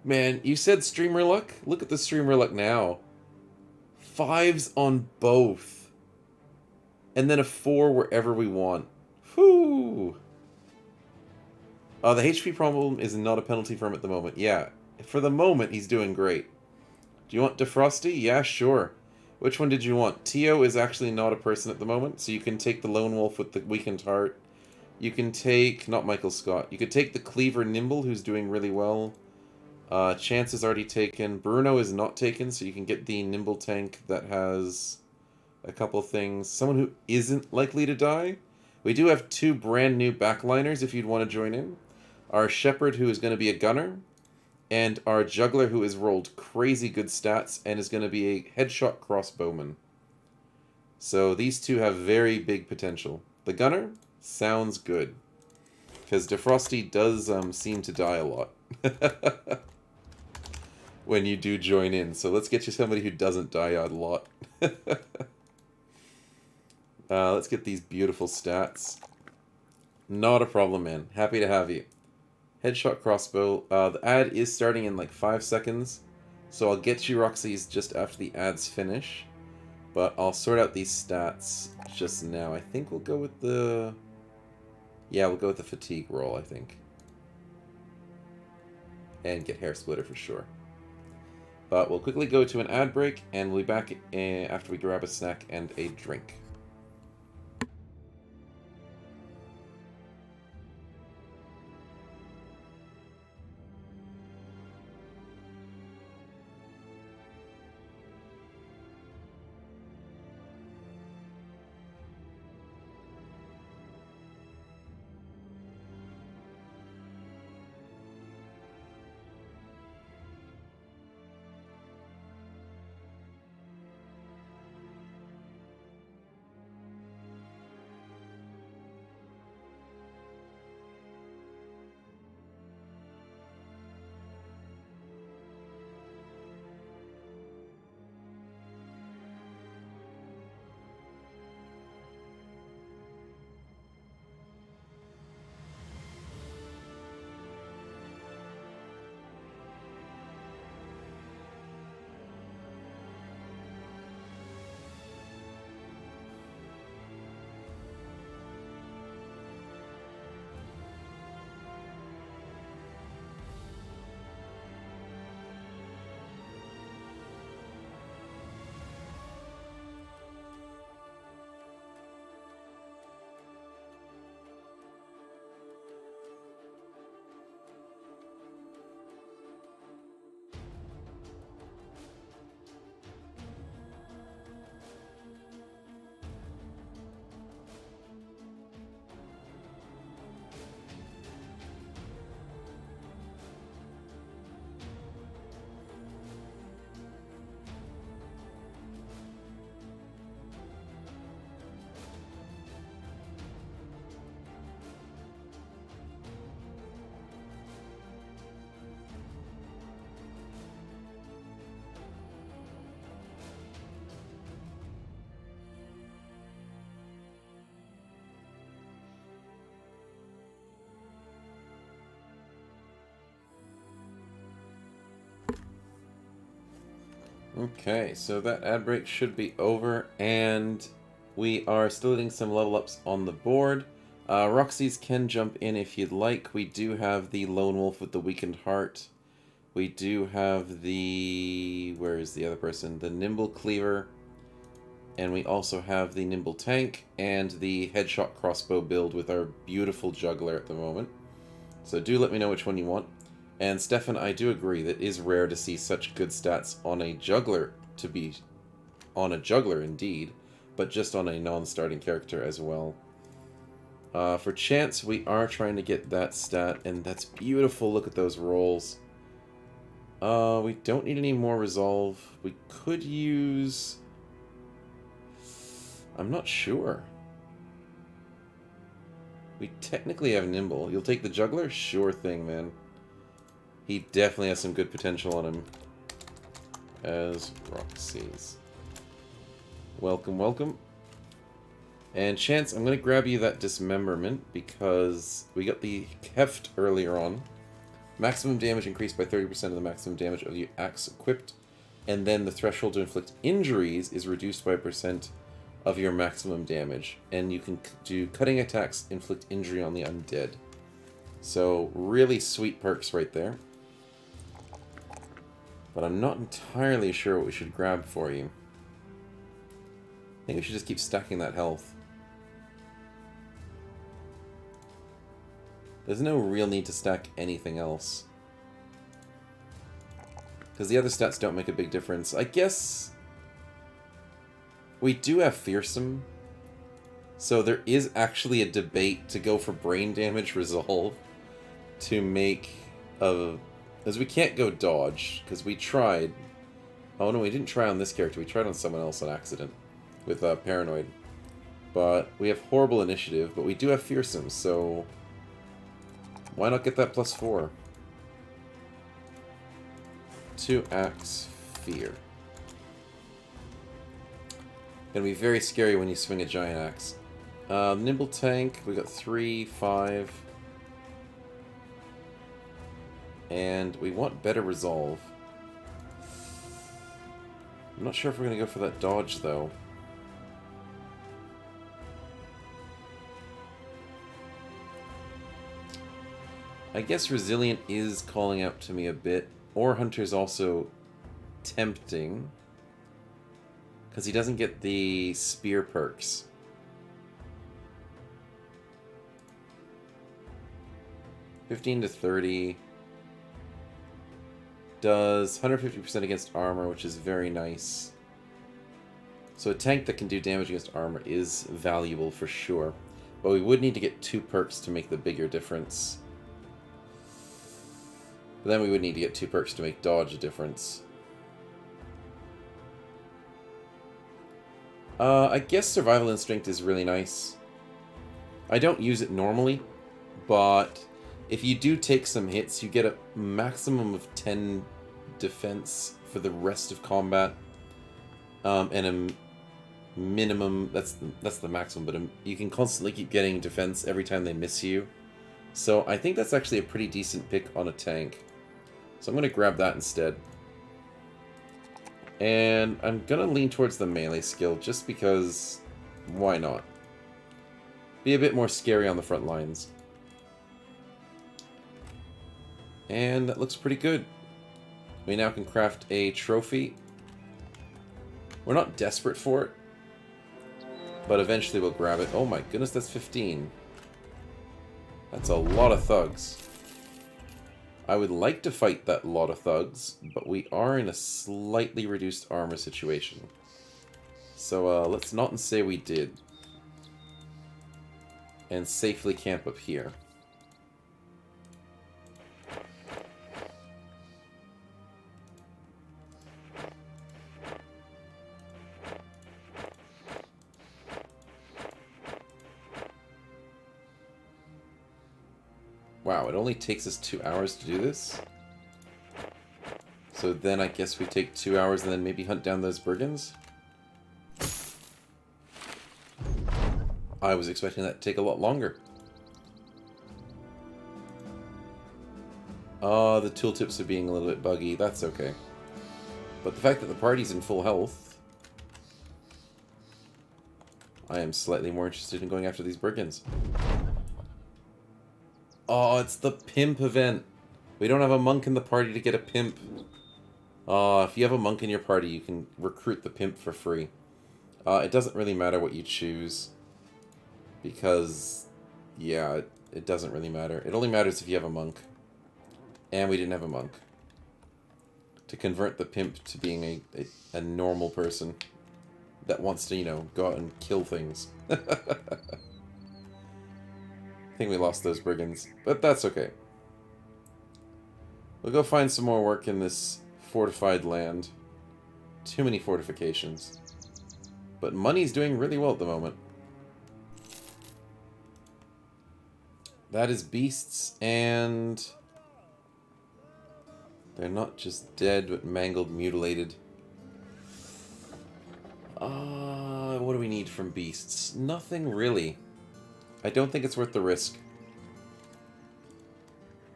Man, you said streamer luck? Look at the streamer luck now. 5s on both. And then a 4 wherever we want. Whew. The HP problem is not a penalty for him at the moment. Yeah, for the moment, he's doing great. Do you want Defrosty? Yeah, sure. Which one did you want? Tio is actually not a person at the moment, so you can take the Lone Wolf with the Weakened Heart. You can take... Not Michael Scott. You could take the Cleaver Nimble, who's doing really well. Chance is already taken. Bruno is not taken, so you can get the Nimble tank that has a couple things. Someone who isn't likely to die. We do have 2 brand new backliners if you'd want to join in. Our Shepherd, who is going to be a gunner. And our Juggler, who has rolled crazy good stats and is going to be a headshot crossbowman. So these 2 have very big potential. The Gunner sounds good. Because Defrosty does seem to die a lot. When you do join in. So let's get you somebody who doesn't die a lot. Let's get these beautiful stats. Not a problem, man. Happy to have you. Headshot crossbow. The ad is starting in like 5 seconds. So I'll get you Roxy's just after the ads finish. But I'll sort out these stats just now. I think we'll go with the... Yeah, we'll go with the fatigue roll, I think. And get Hair Splitter for sure. But we'll quickly go to an ad break, and we'll be back after we grab a snack and a drink. Okay, so that ad break should be over, and we are still getting some level ups on the board. Roxy's can jump in if you'd like. We do have the Lone Wolf with the Weakened Heart. We do have the... Where is the other person? The Nimble Cleaver. And we also have the Nimble Tank and the Headshot Crossbow build with our beautiful Juggler at the moment. So do let me know which one you want. And Stefan, I do agree that it is rare to see such good stats on a Juggler, indeed, but just on a non-starting character as well. For Chance, we are trying to get that stat, and that's beautiful. Look at those rolls. We don't need any more Resolve. We could use... I'm not sure. We technically have Nimble. You'll take the Juggler? Sure thing, man. He definitely has some good potential on him. as Roxy's. Welcome, welcome. And Chance, I'm going to grab you that Dismemberment because we got the Heft earlier on. Maximum damage increased by 30% of the maximum damage of the axe equipped. And then the threshold to inflict injuries is reduced by a percent of your maximum damage. And you can do cutting attacks, inflict injury on the undead. So, really sweet perks right there. But I'm not entirely sure what we should grab for you. I think we should just keep stacking that health. There's no real need to stack anything else. Because the other stats don't make a big difference. I guess we do have Fearsome. So there is actually a debate to go for Brain Damage Resolve to make a... As we can't go Dodge, because we tried. Oh no, we didn't try on this character. We tried on someone else on accident with Paranoid. But we have Horrible Initiative, but we do have Fearsome, so why not get that +4? 2 Axe Fear. Gonna be very scary when you swing a giant axe. Nimble Tank, we got 3, 5. And we want better resolve. I'm not sure if we're going to go for that dodge, though. I guess Resilient is calling out to me a bit. Ore Hunter's also tempting. Because he doesn't get the spear perks. $15 to $30. Does 150% against armor, which is very nice. So a tank that can do damage against armor is valuable for sure. But we would need to get 2 perks to make the bigger difference. But then we would need to get 2 perks to make dodge a difference. I guess Survival Instinct is really nice. I don't use it normally, but if you do take some hits, you get a maximum of 10 defense for the rest of combat, and a minimum, that's the maximum, but you can constantly keep getting defense every time they miss you. So I think that's actually a pretty decent pick on a tank. So I'm going to grab that instead. And I'm going to lean towards the melee skill just because, why not? Be a bit more scary on the front lines. And that looks pretty good. We now can craft a trophy. We're not desperate for it, but eventually we'll grab it. Oh my goodness, that's 15. That's a lot of thugs. I would like to fight that lot of thugs, but we are in a slightly reduced armor situation. So let's not say we did. And safely camp up here. Wow, it only takes us 2 hours to do this? So then I guess we take 2 hours and then maybe hunt down those brigands? I was expecting that to take a lot longer. The tooltips are being a little bit buggy. That's okay. But the fact that the party's in full health, I am slightly more interested in going after these brigands. Oh, it's the pimp event. We don't have a monk in the party to get a pimp. If you have a monk in your party, you can recruit the pimp for free. It doesn't really matter what you choose. Because, yeah, it doesn't really matter. It only matters if you have a monk. And we didn't have a monk. To convert the pimp to being a normal person that wants to, you know, go out and kill things. I think we lost those brigands, but that's okay. We'll go find some more work in this fortified land. Too many fortifications. But money's doing really well at the moment. That is beasts, and they're not just dead, but mangled, mutilated. What do we need from beasts? Nothing really. I don't think it's worth the risk.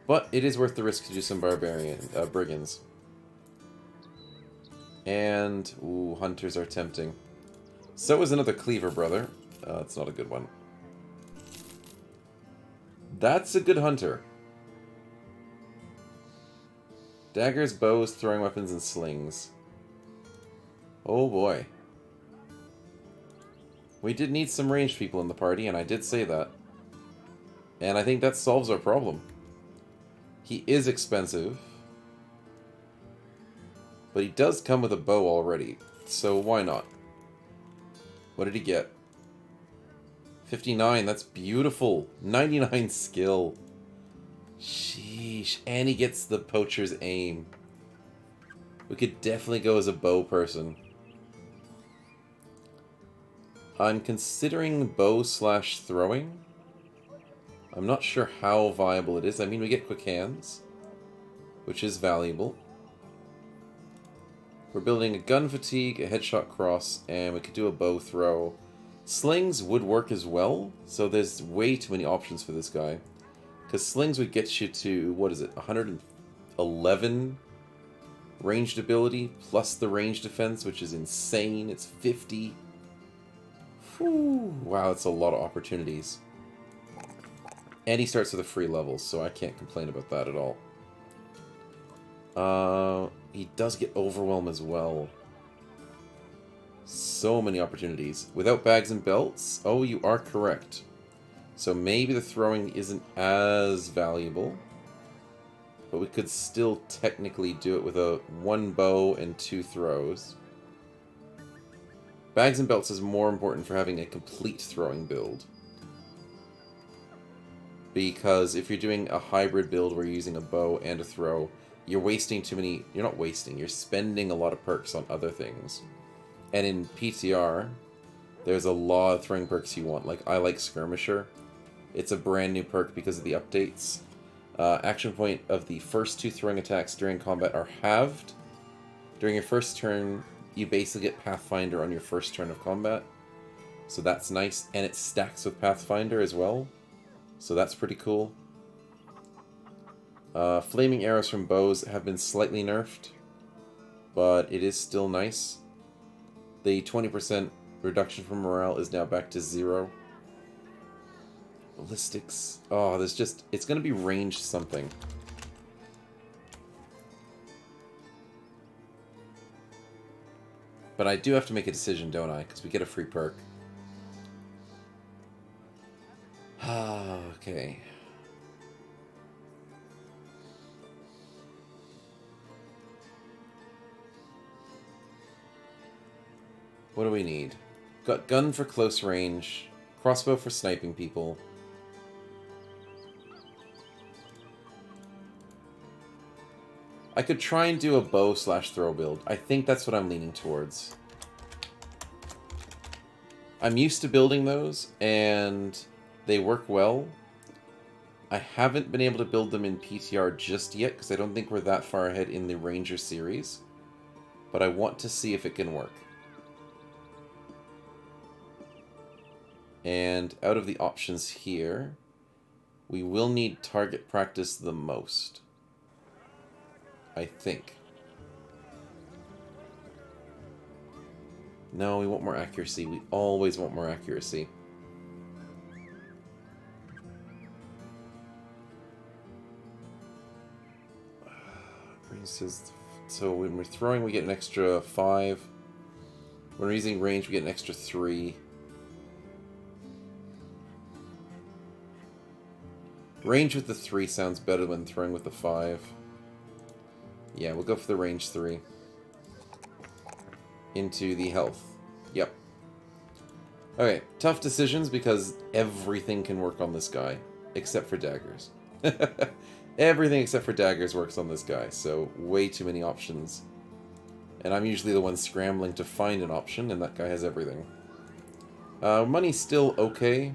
But it is worth the risk to do some brigands. And, ooh, hunters are tempting. So is another cleaver, brother. It's not a good one. That's a good hunter. Daggers, bows, throwing weapons, and slings. Oh boy. We did need some ranged people in the party, and I did say that. And I think that solves our problem. He is expensive. But he does come with a bow already, so why not? What did he get? 59, that's beautiful. 99 skill. Sheesh. And he gets the poacher's aim. We could definitely go as a bow person. I'm considering bow/throwing. I'm not sure how viable it is. I mean, we get quick hands, which is valuable. We're building a gun fatigue, a headshot cross, and we could do a bow throw. Slings would work as well, so there's way too many options for this guy. Because slings would get you to, what is it, 111 ranged ability, plus the range defense, which is insane. It's 50. Whew. Wow, that's a lot of opportunities. And he starts with a free level, so I can't complain about that at all. He does get Overwhelm as well. So many opportunities. Without bags and belts? Oh, you are correct. So maybe the throwing isn't as valuable. But we could still technically do it with a 1 bow and 2 throws. Bags and belts is more important for having a complete throwing build. Because if you're doing a hybrid build where you're using a bow and a throw, you're wasting too many... You're not wasting, you're spending a lot of perks on other things. And in PTR, there's a lot of throwing perks you want. Like, I like Skirmisher. It's a brand new perk because of the updates. Action point of the first 2 throwing attacks during combat are halved. During your first turn, you basically get Pathfinder on your first turn of combat. So that's nice. And it stacks with Pathfinder as well. So that's pretty cool. Flaming arrows from bows have been slightly nerfed, but it is still nice. The 20% reduction from morale is now back to 0. Ballistics. Oh, there's just... It's going to be ranged something. But I do have to make a decision, don't I? Because we get a free perk. Okay. What do we need? Got gun for close range, crossbow for sniping people. I could try and do a bow/throw build. I think that's what I'm leaning towards. I'm used to building those, and they work well. I haven't been able to build them in PTR just yet, because I don't think we're that far ahead in the Ranger series. But I want to see if it can work. And out of the options here, we will need target practice the most. I think. No, we want more accuracy. We always want more accuracy. So when we're throwing, we get an extra 5. When we're using range, we get an extra 3. Range with the 3 sounds better than throwing with the 5. Yeah, we'll go for the range 3. Into the health. Yep. Okay, tough decisions because everything can work on this guy. Except for daggers. Everything except for daggers works on this guy, so way too many options. And I'm usually the one scrambling to find an option, and that guy has everything. Money's still okay.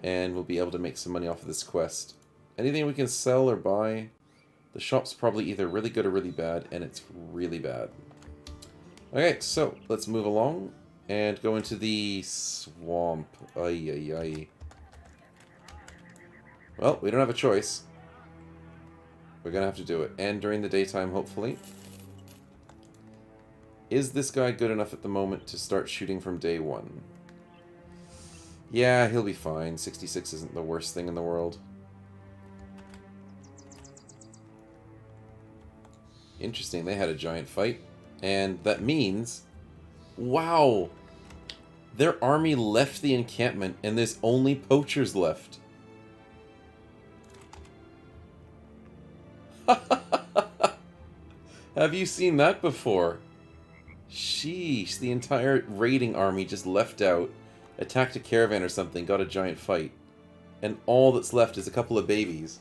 And we'll be able to make some money off of this quest. Anything we can sell or buy? The shop's probably either really good or really bad, and it's really bad. Okay, so let's move along and go into the swamp. Ay, ay, ay. Well, we don't have a choice. We're gonna have to do it. And during the daytime, hopefully. Is this guy good enough at the moment to start shooting from day one? Yeah, he'll be fine. 66 isn't the worst thing in the world. Interesting, they had a giant fight. And that means... Wow! Their army left the encampment and there's only poachers left. Have you seen that before? Sheesh, the entire raiding army just left out, attacked a caravan or something, got a giant fight. And all that's left is a couple of babies.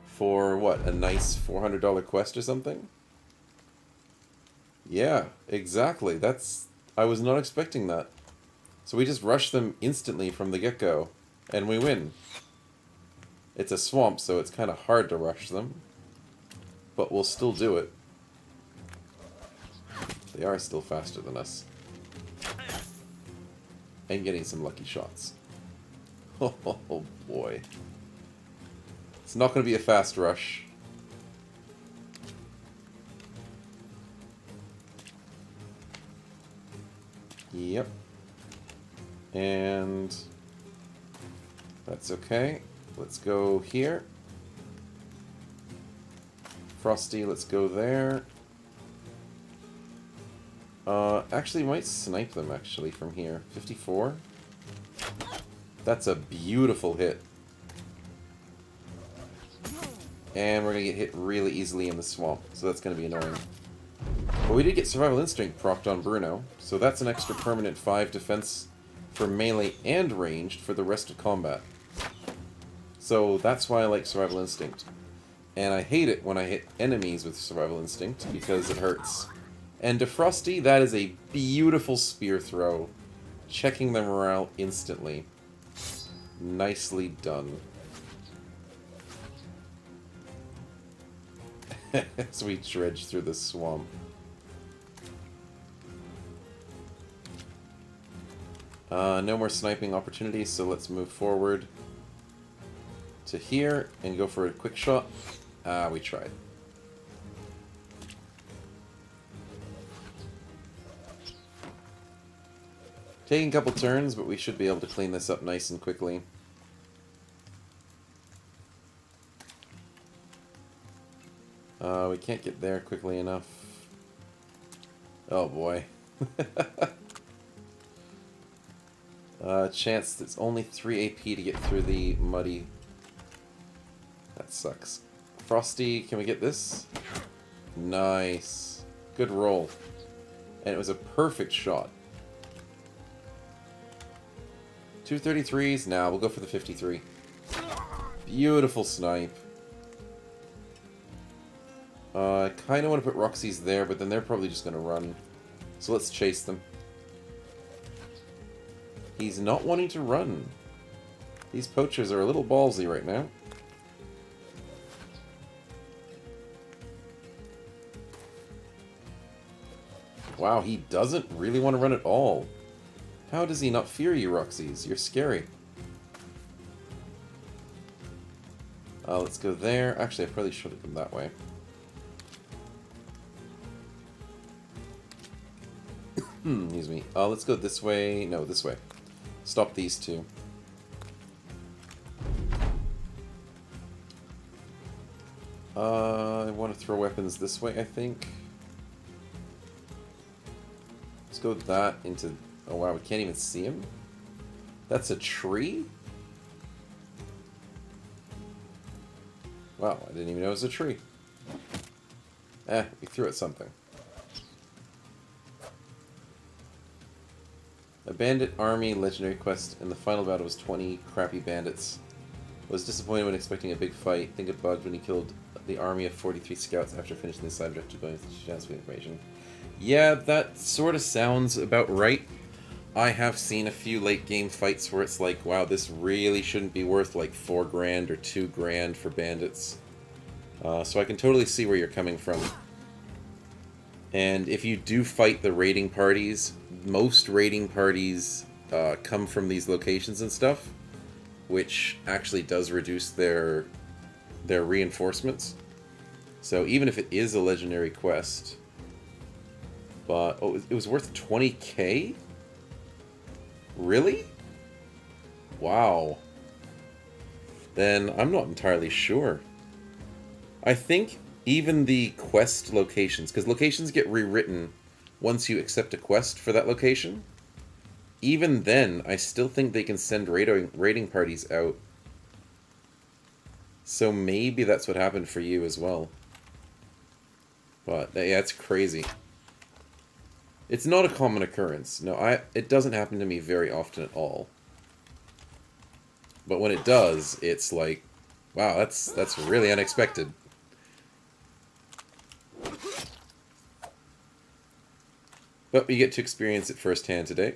For, what, a nice $400 quest or something? Yeah, exactly. I was not expecting that. So we just rush them instantly from the get-go, and we win. It's a swamp, so it's kind of hard to rush them. But we'll still do it. They are still faster than us. And getting some lucky shots. Oh boy. It's not going to be a fast rush. Yep. And that's okay. Let's go here. Frosty, let's go there. Actually, might snipe them, actually, from here. 54. That's a beautiful hit. And we're going to get hit really easily in the swamp, so that's going to be annoying. But we did get Survival Instinct procced on Bruno, so that's an extra permanent 5 defense for melee and ranged for the rest of combat. So that's why I like Survival Instinct. And I hate it when I hit enemies with Survival Instinct, because it hurts. And to Frosty, that is a beautiful spear throw. Checking their morale instantly. Nicely done. As we dredge through the swamp. No more sniping opportunities, so let's move forward to here and go for a quick shot. We tried. Taking a couple turns, but we should be able to clean this up nice and quickly. We can't get there quickly enough. Oh boy. Chance that's only 3 AP to get through the muddy. That sucks. Frosty, can we get this? Nice. Good roll. And it was a perfect shot. 233s? Nah, we'll go for the 53. Beautiful snipe. I kind of want to put Roxy's there, but then they're probably just going to run. So let's chase them. He's not wanting to run. These poachers are a little ballsy right now. Wow, he doesn't really want to run at all. How does he not fear you, Roxy's? You're scary. Let's go there. Actually, I probably should have gone that way. Excuse me. Let's go this way. No, this way. Stop these two. I want to throw weapons this way, I think. Let's go that into... Oh wow, we can't even see him? That's a tree? Wow, I didn't even know it was a tree. We threw at something. A bandit army legendary quest, and the final battle was 20 crappy bandits. Was disappointed when expecting a big fight. Think it bugged when he killed the army of 43 scouts after finishing the side objective going with chance for information. Yeah, that sort of sounds about right. I have seen a few late game fights where it's like, wow, this really shouldn't be worth like $4 grand or $2 grand for bandits. So I can totally see where you're coming from. And if you do fight the raiding parties, most raiding parties come from these locations and stuff, which actually does reduce their reinforcements. So even if it is a legendary quest, but oh, it was worth 20k? Really? Wow. Then I'm not entirely sure. I think even the quest locations, because locations get rewritten once you accept a quest for that location, even then, I still think they can send raiding parties out. So maybe that's what happened for you as well. But, yeah, it's crazy. It's not a common occurrence. No, it doesn't happen to me very often at all. But when it does, it's like, wow, that's really unexpected. But we get to experience it firsthand today.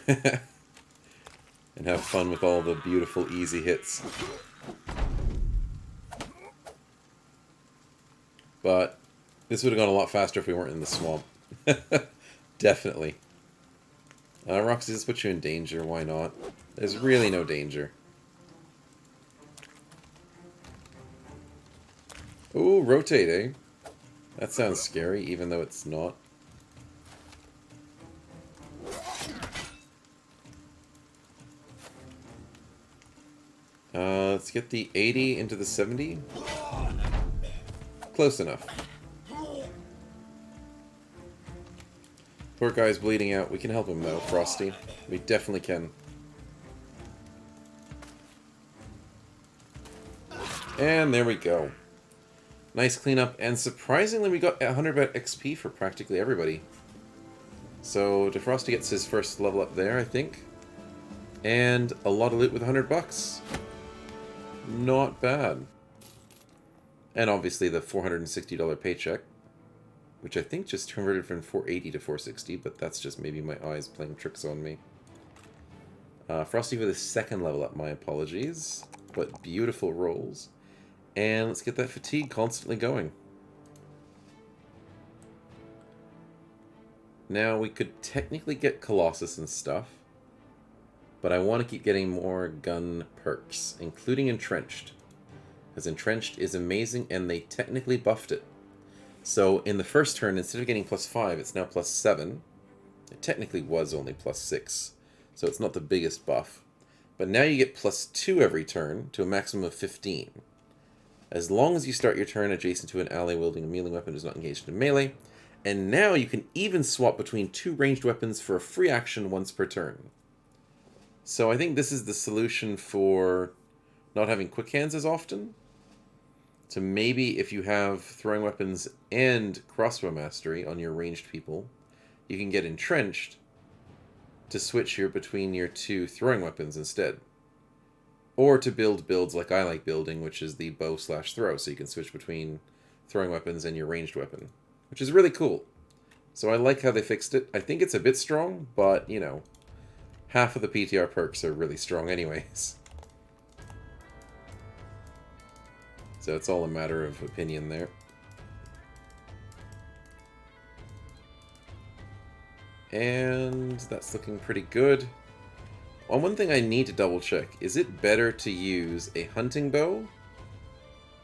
And have fun with all the beautiful, easy hits. But this would have gone a lot faster if we weren't in the swamp. Definitely. Roxy, this puts you in danger. Why not? There's really no danger. Ooh, rotate, eh? That sounds scary, even though it's not. Let's get the 80 into the 70. Close enough. Poor guy's bleeding out. We can help him though, Frosty. We definitely can. And there we go. Nice cleanup, and surprisingly we got 100 XP for practically everybody. So DeFrosty gets his first level up there, I think. And a lot of loot with 100 bucks. Not bad. And obviously the $460 paycheck, which I think just converted from 480 to 460, but that's just maybe my eyes playing tricks on me. Frosty for the second level up, my apologies. But beautiful rolls. And let's get that fatigue constantly going. Now, we could technically get Colossus and stuff, but I want to keep getting more gun perks, including Entrenched. Because Entrenched is amazing, and they technically buffed it. So, in the first turn, instead of getting +5, it's now +7. It technically was only +6, so it's not the biggest buff. But now you get +2 every turn, to a maximum of 15. As long as you start your turn adjacent to an ally wielding a melee weapon who's not engaged in melee. And now you can even swap between 2 ranged weapons for a free action once per turn. So I think this is the solution for not having quick hands as often. So maybe if you have throwing weapons and crossbow mastery on your ranged people, you can get Entrenched to switch between your 2 throwing weapons instead. Or to build builds like I like building, which is the bow/throw, so you can switch between throwing weapons and your ranged weapon, which is really cool. So I like how they fixed it. I think it's a bit strong, but, you know, half of the PTR perks are really strong anyways. So it's all a matter of opinion there. And that's looking pretty good. One thing I need to double check, is it better to use a hunting bow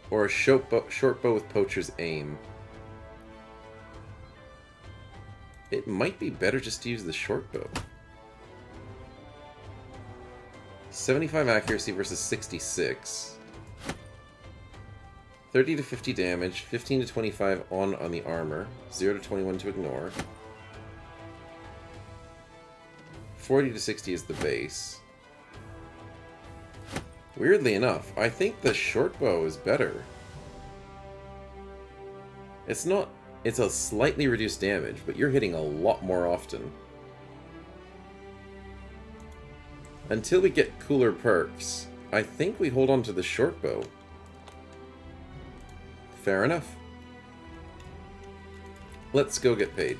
or a short bow with poacher's aim? It might be better just to use the short bow. 75 accuracy versus 66. 30 to 50 damage, 15 to 25 on the armor, 0 to 21 to ignore. 40 to 60 is the base. Weirdly enough, I think the short bow is better. It's a slightly reduced damage, but you're hitting a lot more often. Until we get cooler perks, I think we hold on to the short bow. Fair enough. Let's go get paid.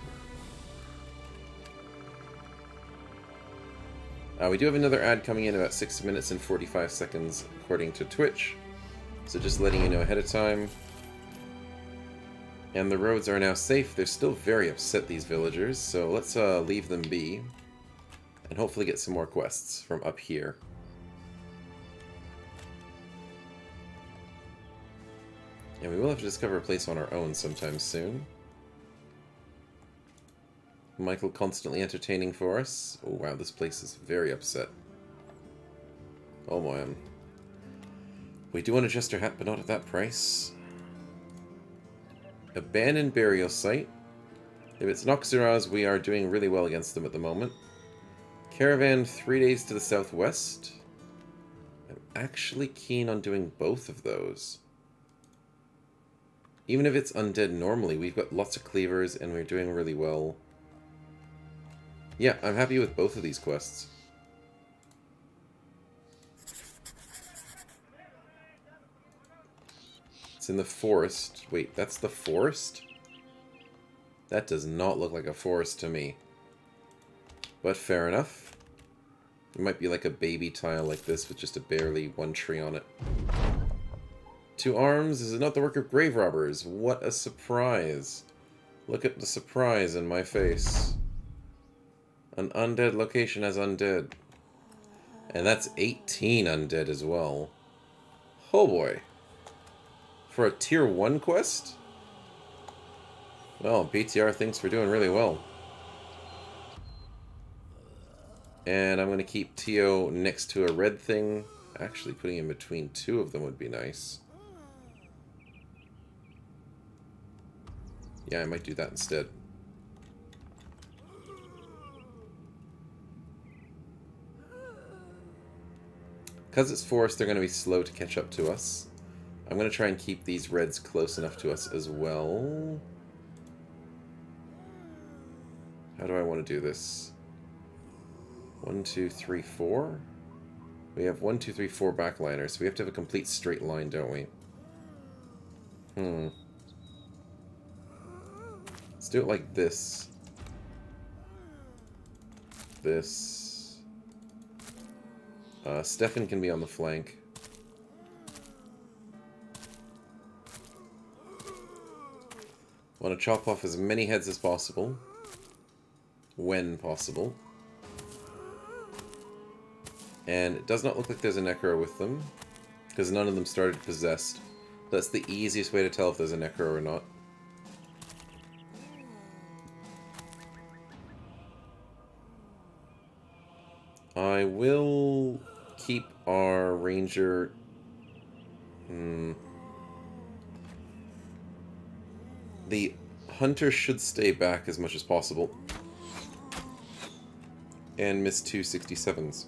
We do have another ad coming in about 6 minutes and 45 seconds according to Twitch. So just letting you know ahead of time. And the roads are now safe. They're still very upset, these villagers, so let's leave them be. And hopefully get some more quests from up here. And we will have to discover a place on our own sometime soon. Michael constantly entertaining for us. Oh wow, this place is very upset. Oh boy. We do want a Jester hat, but not at that price. Abandoned burial site. If it's Noxuraz, we are doing really well against them at the moment. Caravan 3 days to the southwest. I'm actually keen on doing both of those. Even if it's undead normally, we've got lots of cleavers and we're doing really well. Yeah, I'm happy with both of these quests. It's in the forest. Wait, that's the forest? That does not look like a forest to me. But fair enough. It might be like a baby tile like this with just a barely one tree on it. 2 arms? Is it not the work of grave robbers? What a surprise. Look at the surprise in my face. An undead location has undead. And that's 18 undead as well. Oh boy. For a tier 1 quest? Well, BTR thinks we're doing really well. And I'm going to keep Tio next to a red thing. Actually, putting him between 2 of them would be nice. Yeah, I might do that instead. Because it's forest, they're going to be slow to catch up to us. I'm going to try and keep these reds close enough to us as well. How do I want to do this? 1, 2, 3, 4? We have 1, 2, 3, 4 backliners, so we have to have a complete straight line, don't we? Let's do it like this. This. Stefan can be on the flank. Want to chop off as many heads as possible. When possible. And it does not look like there's a Necro with them, because none of them started possessed. That's the easiest way to tell if there's a Necro or not. I will keep our ranger... The hunter should stay back as much as possible. And miss 2 67s.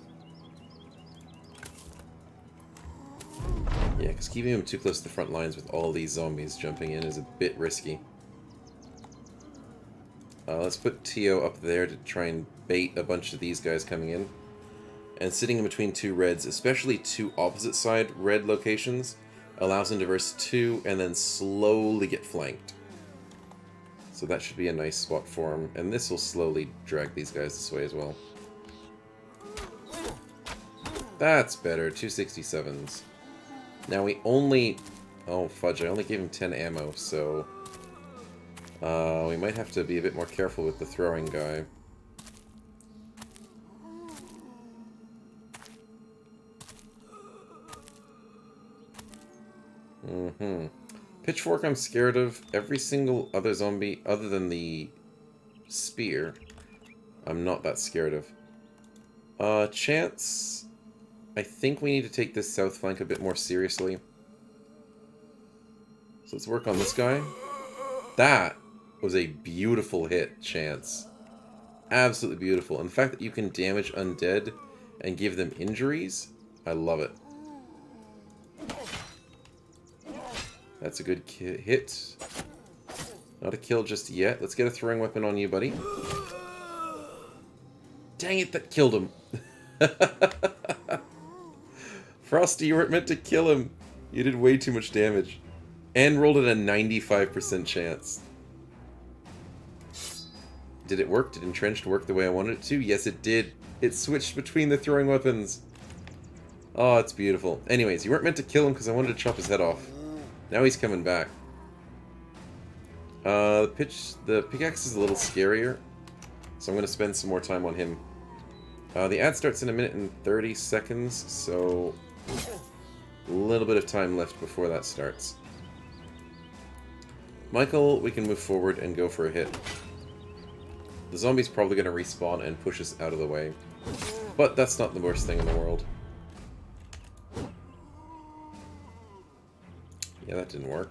Yeah, because keeping him too close to the front lines with all these zombies jumping in is a bit risky. Let's put Tio up there to try and bait a bunch of these guys coming in. And sitting in between 2 reds, especially 2 opposite side red locations, allows him to verse 2 and then slowly get flanked. So that should be a nice spot for him. And this will slowly drag these guys this way as well. That's better. 2 67s. Now we only... Oh, fudge. I only gave him 10 ammo, so... we might have to be a bit more careful with the throwing guy. Pitchfork I'm scared of. Every single other zombie, other than the spear, I'm not that scared of. Chance... I think we need to take this south flank a bit more seriously. So let's work on this guy. That was a beautiful hit, Chance. Absolutely beautiful. And the fact that you can damage undead and give them injuries, I love it. That's a good hit. Not a kill just yet. Let's get a throwing weapon on you, buddy. Dang it, that killed him. Frosty, you weren't meant to kill him. You did way too much damage. And rolled at a 95% chance. Did it work? Did Entrenched work the way I wanted it to? Yes, it did. It switched between the throwing weapons. Oh, it's beautiful. Anyways, you weren't meant to kill him because I wanted to chop his head off. Now he's coming back. The pickaxe is a little scarier, so I'm going to spend some more time on him. The ad starts in a minute and 30 seconds, so a little bit of time left before that starts. Michael, we can move forward and go for a hit. The zombie's probably going to respawn and push us out of the way, but that's not the worst thing in the world. Yeah, that didn't work.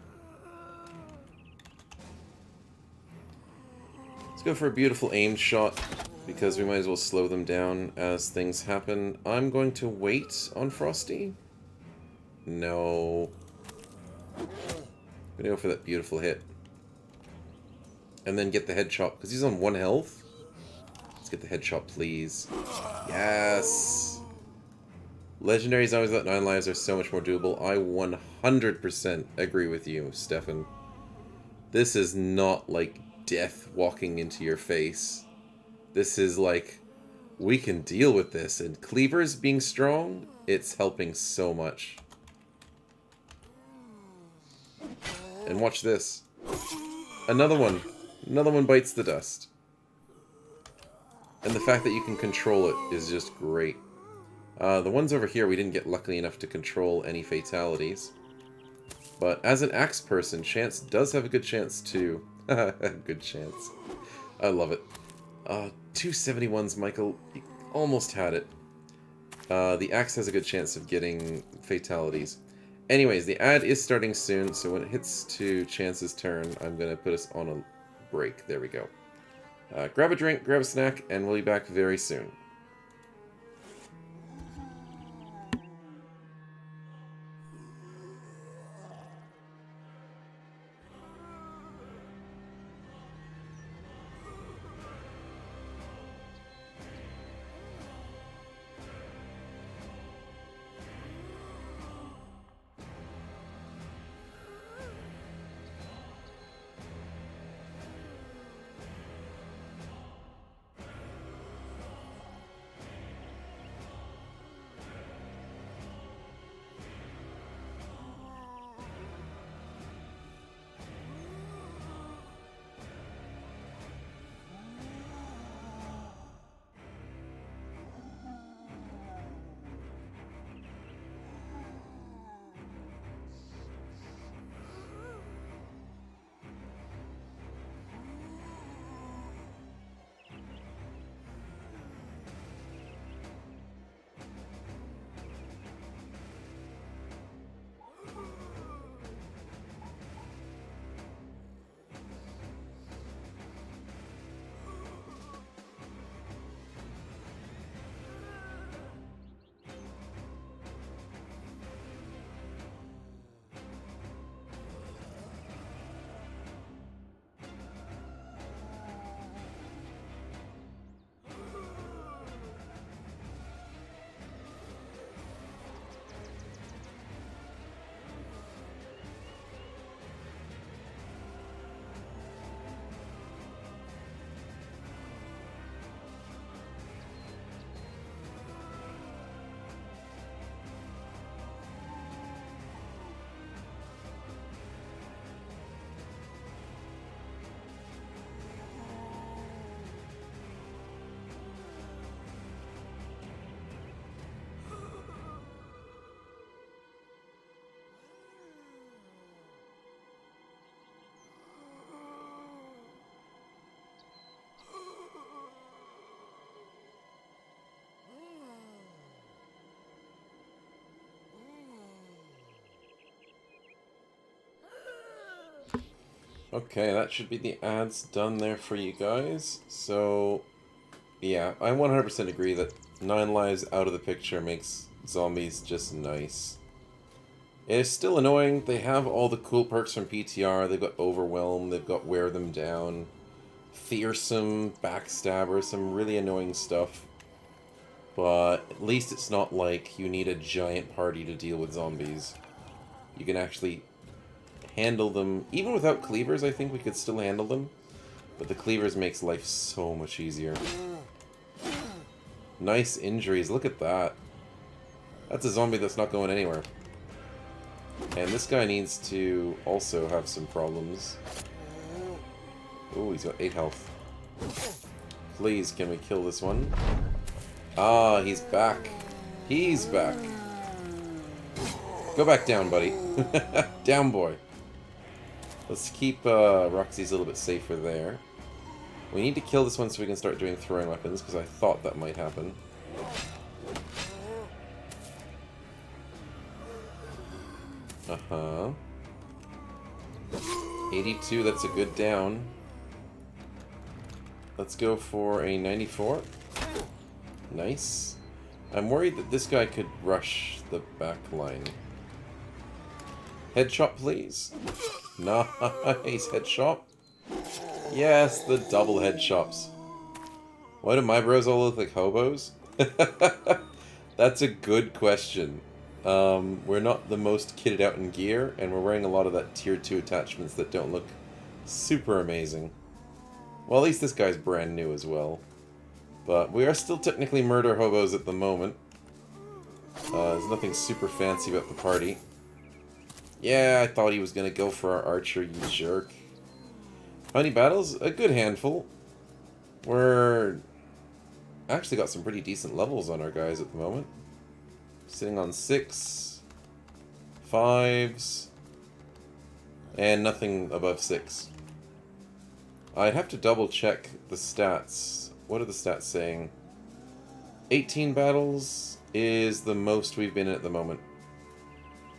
Let's go for a beautiful aimed shot, because we might as well slow them down as things happen. I'm going to wait on Frosty. No. I'm going to go for that beautiful hit. And then get the head chop, because he's on 1 health. Let's get the head chop, please. Yes! Legendary zombies without 9 lives are so much more doable. I 100% agree with you, Stefan. This is not like death walking into your face. This is like, we can deal with this. And Cleavers being strong, it's helping so much. And watch this. Another one. Another one bites the dust. And the fact that you can control it is just great. The ones over here we didn't get lucky enough to control any fatalities. But as an axe person, Chance does have a good chance to... good chance. I love it. 271s, Michael. You almost had it. The axe has a good chance of getting fatalities. Anyways, the ad is starting soon, so when it hits to Chance's turn, I'm going to put us on a break. There we go. Grab a drink, grab a snack, and we'll be back very soon. Okay, that should be the ads done there for you guys. So, yeah, I 100% agree that 9 lives out of the picture makes zombies just nice. It's still annoying. They have all the cool perks from PTR. They've got Overwhelm, they've got Wear Them Down, Fearsome, Backstabber, some really annoying stuff. But at least it's not like you need a giant party to deal with zombies. You can actually handle them. Even without cleavers, I think we could still handle them. But the cleavers makes life so much easier. Nice injuries. Look at that. That's a zombie that's not going anywhere. And this guy needs to also have some problems. Ooh, he's got 8 health. Please, can we kill this one? Ah, he's back. He's back. Go back down, buddy. Down, boy. Let's keep Roxy's a little bit safer there. We need to kill this one so we can start doing throwing weapons, because I thought that might happen. Uh-huh. 82, that's a good down. Let's go for a 94. Nice. I'm worried that this guy could rush the back line. Headshot, please. Nice. Headshot. Yes, the double headshots. Why do my bros all look like hobos? That's a good question. We're not the most kitted out in gear, and we're wearing a lot of that tier 2 attachments that don't look super amazing. Well, at least this guy's brand new as well. But we are still technically murder hobos at the moment. There's nothing super fancy about the party. Yeah, I thought he was going to go for our archer, you jerk. How many battles? A good handful. We're actually got some pretty decent levels on our guys at the moment. Sitting on 6, 5s, and nothing above 6. I'd have to double check the stats. What are the stats saying? 18 battles is the most we've been in at the moment.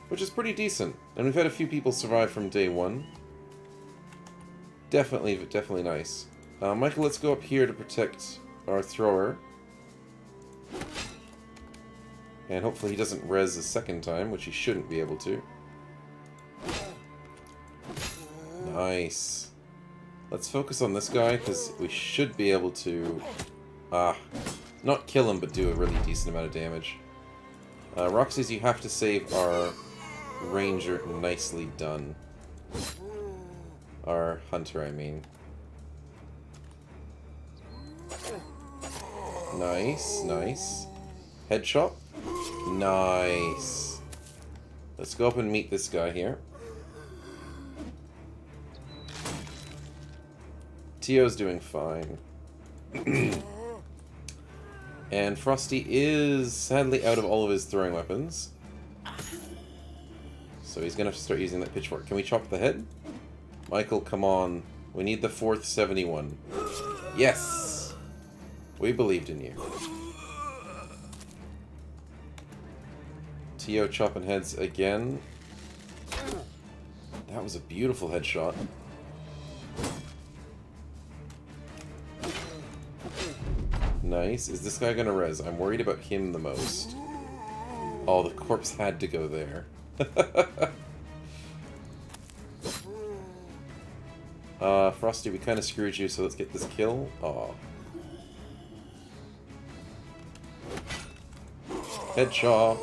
Which is pretty decent. And we've had a few people survive from day 1. Definitely nice. Michael, let's go up here to protect our thrower. And hopefully he doesn't res a second time, which he shouldn't be able to. Nice. Let's focus on this guy, because we should be able to... not kill him, but do a really decent amount of damage. Roxy's, you have to save our ranger. Nicely done. Our hunter, I mean. Nice, nice. Headshot. Nice. Let's go up and meet this guy here. Tio's doing fine. And Frosty is sadly out of all of his throwing weapons. So he's gonna have to start using that pitchfork. Can we chop the head? Michael, come on. We need the 4th 71. Yes! We believed in you. Tio chopping heads again. That was a beautiful headshot. Nice. Is this guy gonna res? I'm worried about him the most. Oh, the corpse had to go there. Frosty, we kind of screwed you, so let's get this kill. Aw. Headshot.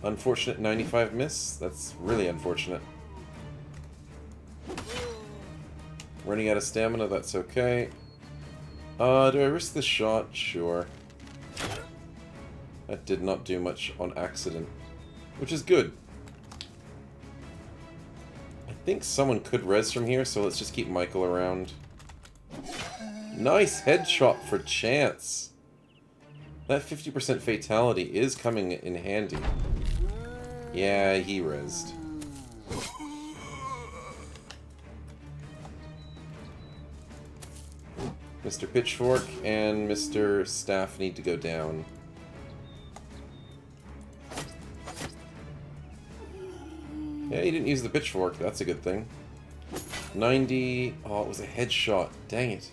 Unfortunate 95 miss. That's really unfortunate. Running out of stamina, that's okay. Do I risk the shot? Sure. That did not do much on accident. Which is good. I think someone could res from here, so let's just keep Michael around. Nice headshot for Chance. That 50% fatality is coming in handy. Yeah, he rezzed. Mr. Pitchfork and Mr. Staff need to go down. Yeah, he didn't use the pitchfork. That's a good thing. 90... Oh, it was a headshot. Dang it.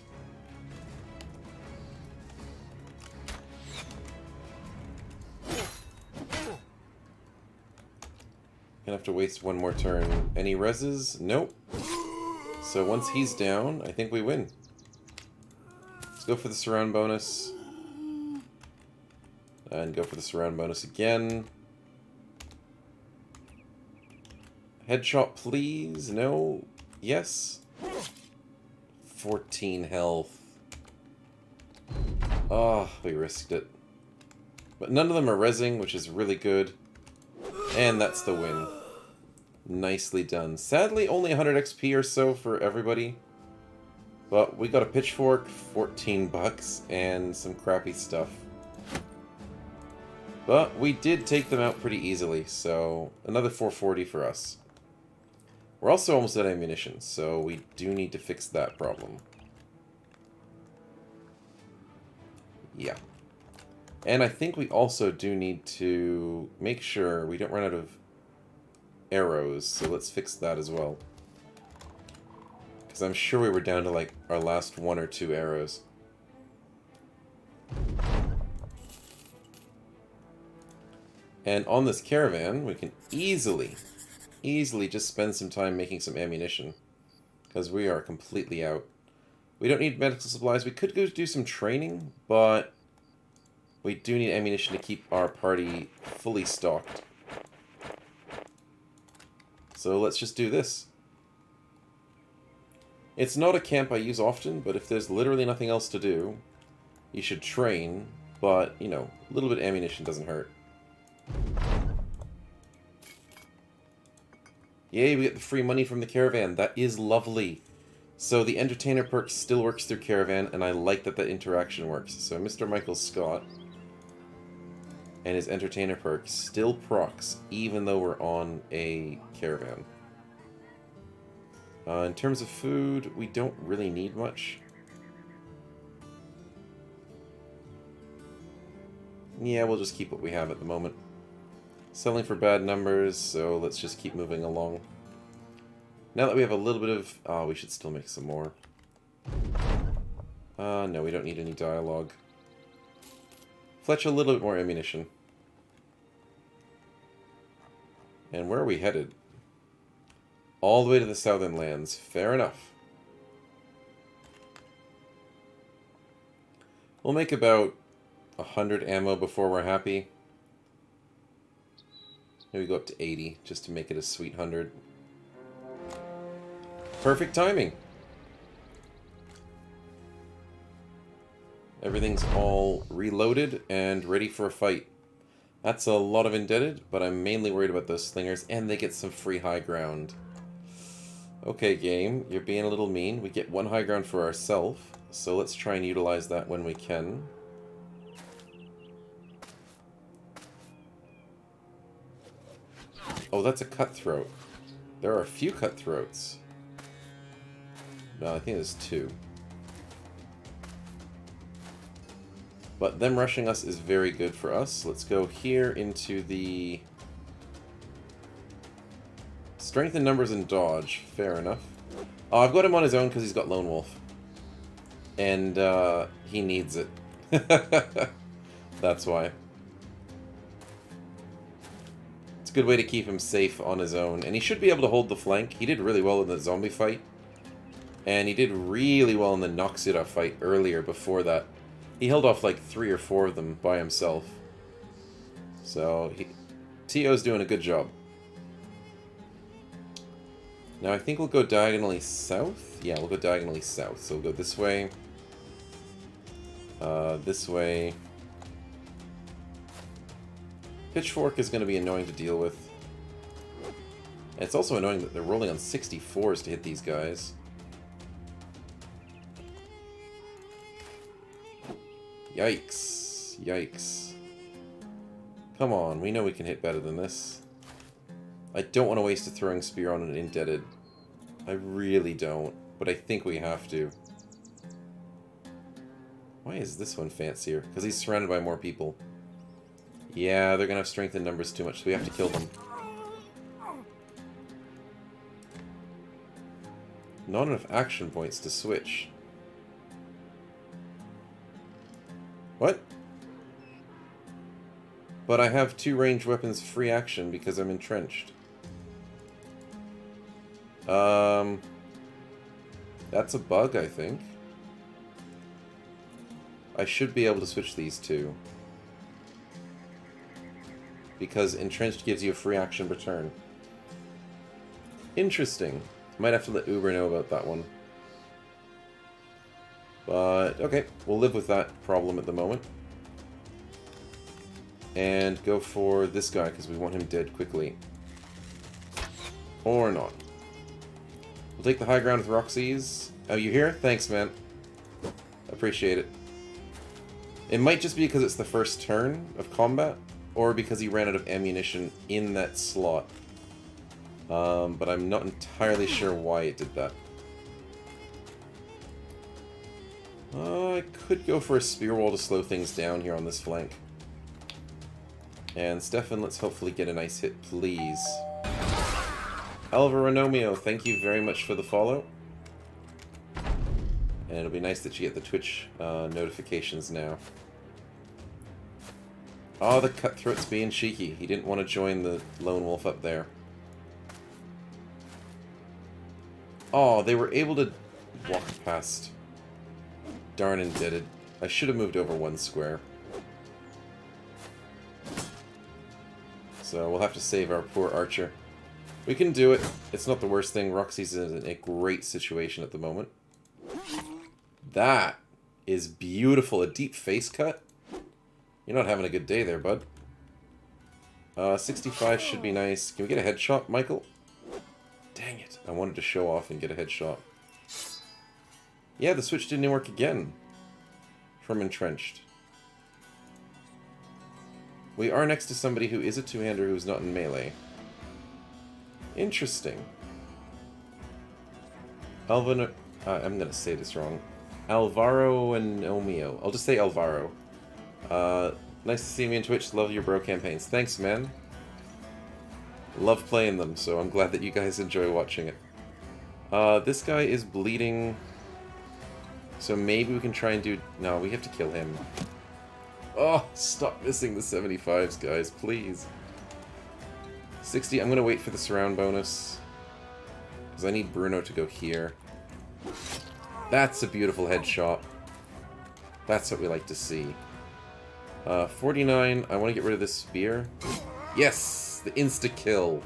Gonna have to waste one more turn. Any reses? Nope. So once he's down, I think we win. Let's go for the surround bonus. And go for the surround bonus again. Headshot, please. No. Yes. 14 health. Oh, we risked it. But none of them are rezzing, which is really good. And that's the win. Nicely done. Sadly, only 100 XP or so for everybody. But we got a pitchfork, 14 bucks, and some crappy stuff. But we did take them out pretty easily, so another 440 for us. We're also almost out of ammunition, so we do need to fix that problem. Yeah. And I think we also do need to make sure we don't run out of arrows, so let's fix that as well. Because I'm sure we were down to like our last 1 or 2 arrows. And on this caravan, we can easily just spend some time making some ammunition. Because we are completely out. We don't need medical supplies. We could go do some training, but we do need ammunition to keep our party fully stocked. So let's just do this. It's not a camp I use often, but if there's literally nothing else to do, you should train, but, you know, a little bit of ammunition doesn't hurt. Yay, we get the free money from the caravan. That is lovely. So the entertainer perk still works through caravan, and I like that interaction works. So Mr. Michael Scott and his entertainer perk still procs, even though we're on a caravan. In terms of food, we don't really need much. Yeah, we'll just keep what we have at the moment. Selling for bad numbers, so let's just keep moving along. Now that we have a little bit of... Oh, we should still make some more. No, we don't need any dialogue. Fletch a little bit more ammunition. And where are we headed? All the way to the Southern Lands. Fair enough. We'll make about 100 ammo before we're happy. Maybe go up to 80, just to make it a sweet 100. Perfect timing! Everything's all reloaded and ready for a fight. That's a lot of indebted, but I'm mainly worried about those slingers, and they get some free high ground. Okay, game, you're being a little mean. We get 1 high ground for ourselves, so let's try and utilize that when we can. Oh, that's a cutthroat. There are a few cutthroats. No, I think there's 2. But them rushing us is very good for us. Let's go here into the... Strength in numbers and dodge. Fair enough. Oh, I've got him on his own because he's got Lone Wolf. And he needs it. That's why. It's a good way to keep him safe on his own. And he should be able to hold the flank. He did really well in the zombie fight. And he did really well in the Noxida fight earlier before that. He held off like 3 or 4 of them by himself. So, T.O.'s doing a good job. Now I think we'll go diagonally south. Yeah, we'll go diagonally south. So we'll go this way. This way. Pitchfork is going to be annoying to deal with. And it's also annoying that they're rolling on 64s to hit these guys. Yikes. Yikes. Come on, we know we can hit better than this. I don't want to waste a throwing spear on an indebted. I really don't, but I think we have to. Why is this one fancier? Because he's surrounded by more people. Yeah, they're going to have strength in numbers too much, so we have to kill them. Not enough action points to switch. What? But I have 2 ranged weapons free action because I'm entrenched. That's a bug, I think. I should be able to switch these 2. Because entrenched gives you a free action per turn. Interesting. Might have to let Uber know about that one. But, okay, we'll live with that problem at the moment. And go for this guy, because we want him dead quickly. Or not. We'll take the high ground with Roxy's. Oh, you here? Thanks, man. Appreciate it. It might just be because it's the first turn of combat, or because he ran out of ammunition in that slot. But I'm not entirely sure why it did that. I could go for a spear wall to slow things down here on this flank. And Stefan, let's hopefully get a nice hit, please. Alvaro Nomio, thank you very much for the follow. And it'll be nice that you get the Twitch notifications now. Oh, the Cutthroat's being cheeky. He didn't want to join the Lone Wolf up there. Oh, they were able to walk past. Darn indebted. I should have moved over one square. So we'll have to save our poor archer. We can do it. It's not the worst thing. Roxy's in a great situation at the moment. That is beautiful. A deep face cut? You're not having a good day there, bud. 65 should be nice. Can we get a headshot, Michael? Dang it. I wanted to show off and get a headshot. Yeah, the switch didn't work again. From Entrenched. We are next to somebody who is a two-hander who's not in melee. Interesting. I'm gonna say this wrong. Alvaro and Omio. I'll just say Alvaro. Nice to see me on Twitch. Love your bro campaigns. Thanks, man. Love playing them, so I'm glad that you guys enjoy watching it. This guy is bleeding. So maybe we can try and do... No, we have to kill him. Oh, stop missing the 75s, guys, please. 60, I'm going to wait for the surround bonus. Because I need Bruno to go here. That's a beautiful headshot. That's what we like to see. 49, I want to get rid of this spear. Yes! The insta-kill.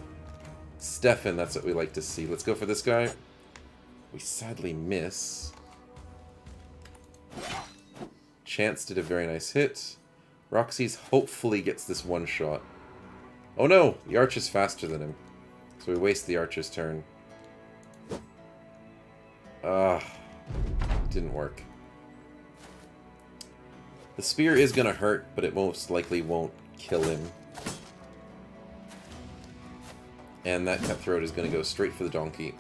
Stefan, that's what we like to see. Let's go for this guy. We sadly miss. Chance did a very nice hit. Roxy's hopefully gets this one shot. Oh no! The archer's faster than him. So we waste the archer's turn. Didn't work. The spear is gonna hurt, but it most likely won't kill him. And that Cutthroat is gonna go straight for the donkey.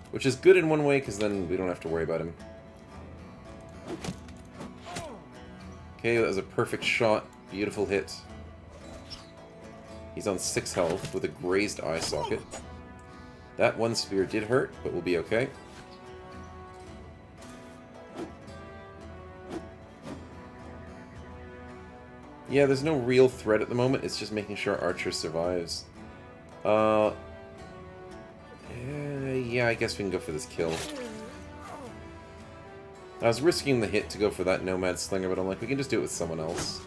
Which is good in one way, because then we don't have to worry about him. Okay, that was a perfect shot. Beautiful hit. He's on 6 health with a grazed eye socket. That one spear did hurt, but we'll be okay. Yeah, there's no real threat at the moment. It's just making sure Archer survives. Yeah, I guess we can go for this kill. I was risking the hit to go for that Nomad Slinger, but I'm like, we can just do it with someone else.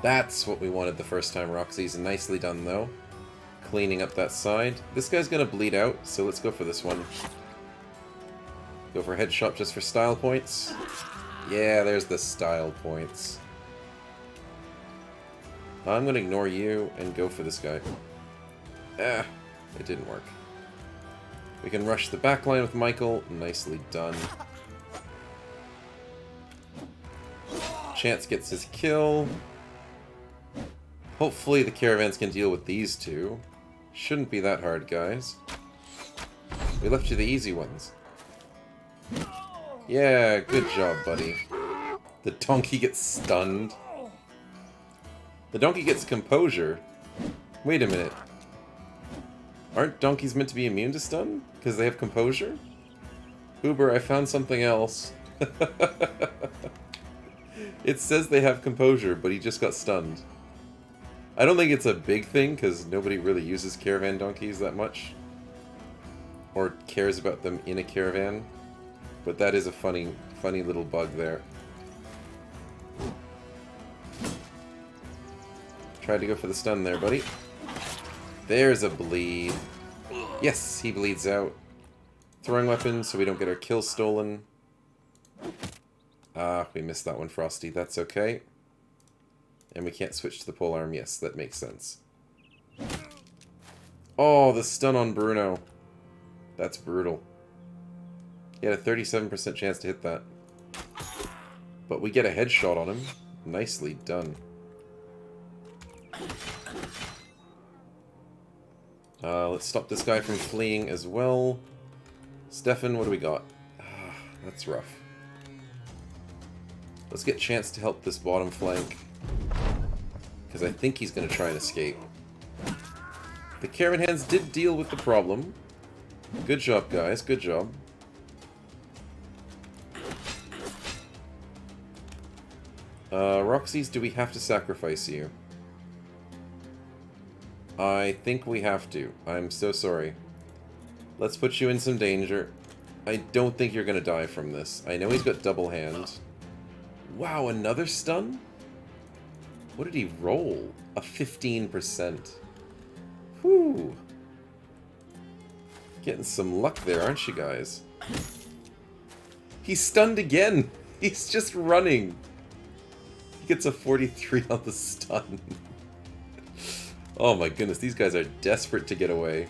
That's what we wanted the first time, Roxy's. Nicely done, though. Cleaning up that side. This guy's gonna bleed out, so let's go for this one. Go for a headshot just for style points. Yeah, there's the style points. I'm gonna ignore you and go for this guy. It didn't work. We can rush the backline with Michael. Nicely done. Chance gets his kill. Hopefully the caravans can deal with these two. Shouldn't be that hard, guys. We left you the easy ones. Yeah, good job, buddy. The donkey gets stunned. The donkey gets composure. Wait a minute. Aren't donkeys meant to be immune to stun? Because they have composure? Uber, I found something else. It says they have composure, but he just got stunned. I don't think it's a big thing, because nobody really uses caravan donkeys that much. Or cares about them in a caravan. But that is a funny little bug there. Tried to go for the stun there, buddy. There's a bleed. Yes, he bleeds out. Throwing weapons so we don't get our kill stolen. We missed that one, Frosty. That's okay. And we can't switch to the polearm. Yes, that makes sense. Oh, the stun on Bruno. That's brutal. He had a 37% chance to hit that. But we get a headshot on him. Nicely done. Let's stop this guy from fleeing as well. Stefan, what do we got? That's rough. Let's get Chance to help this bottom flank. Because I think he's going to try and escape. The Caravan Hands did deal with the problem. Good job, guys. Good job. Roxy's, do we have to sacrifice you? I think we have to. I'm so sorry. Let's put you in some danger. I don't think you're going to die from this. I know he's got double hand. Wow, another stun? What did he roll? A 15%. Whew. Getting some luck there, aren't you guys? He's stunned again! He's just running! He gets a 43 on the stun. Oh my goodness, these guys are desperate to get away.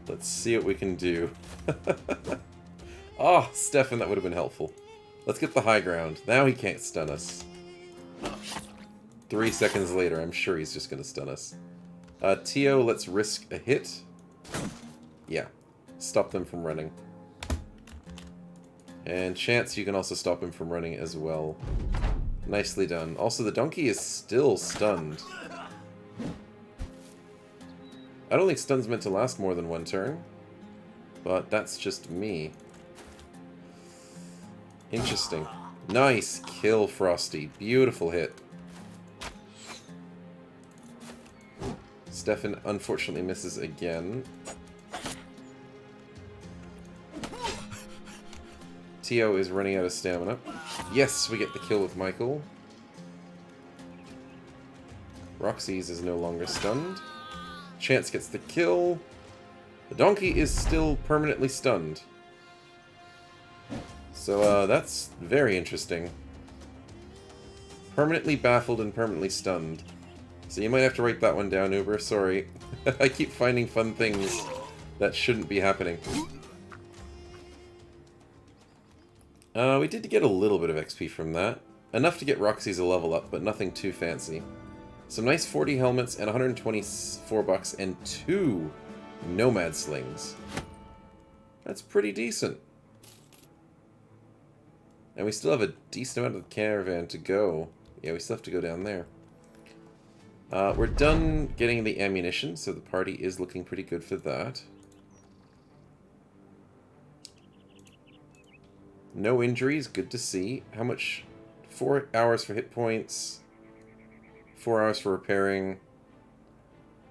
Let's see what we can do. Oh, Stefan, that would have been helpful. Let's get the high ground. Now he can't stun us. 3 seconds later, I'm sure he's just going to stun us. Tio, let's risk a hit. Yeah. Stop them from running. And Chance, you can also stop him from running as well. Nicely done. Also, the donkey is still stunned. I don't think stun's meant to last more than one turn. But that's just me. Interesting. Nice kill, Frosty. Beautiful hit. Stefan unfortunately misses again. Tio is running out of stamina. Yes, we get the kill with Michael. Roxy's is no longer stunned. Chance gets the kill. The donkey is still permanently stunned. So, that's very interesting. Permanently baffled and permanently stunned. So you might have to write that one down, Uber. Sorry. I keep finding fun things that shouldn't be happening. We did get a little bit of XP from that. Enough to get Roxy's a level up, but nothing too fancy. Some nice 40 helmets and 124 bucks and 2 Nomad Slings. That's pretty decent. And we still have a decent amount of the caravan to go. Yeah, we still have to go down there. We're done getting the ammunition, so the party is looking pretty good for that. No injuries, good to see. How much? 4 hours for hit points. 4 hours for repairing.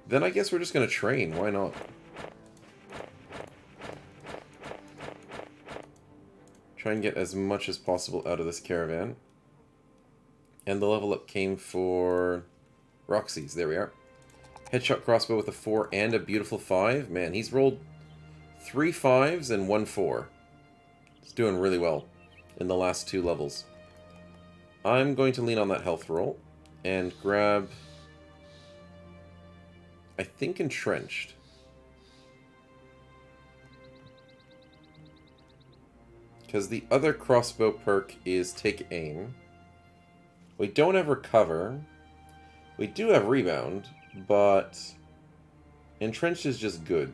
Then I guess we're just going to train, why not? Try and get as much as possible out of this caravan. And the level up came for Roxy's, there we are. Headshot crossbow with a 4 and a beautiful 5. Man, he's rolled 3 5s and 1 4. He's doing really well in the last 2 levels. I'm going to lean on that health roll and grab, I think, Entrenched. Because the other crossbow perk is Take Aim. We don't have Recover. We do have Rebound, but Entrenched is just good.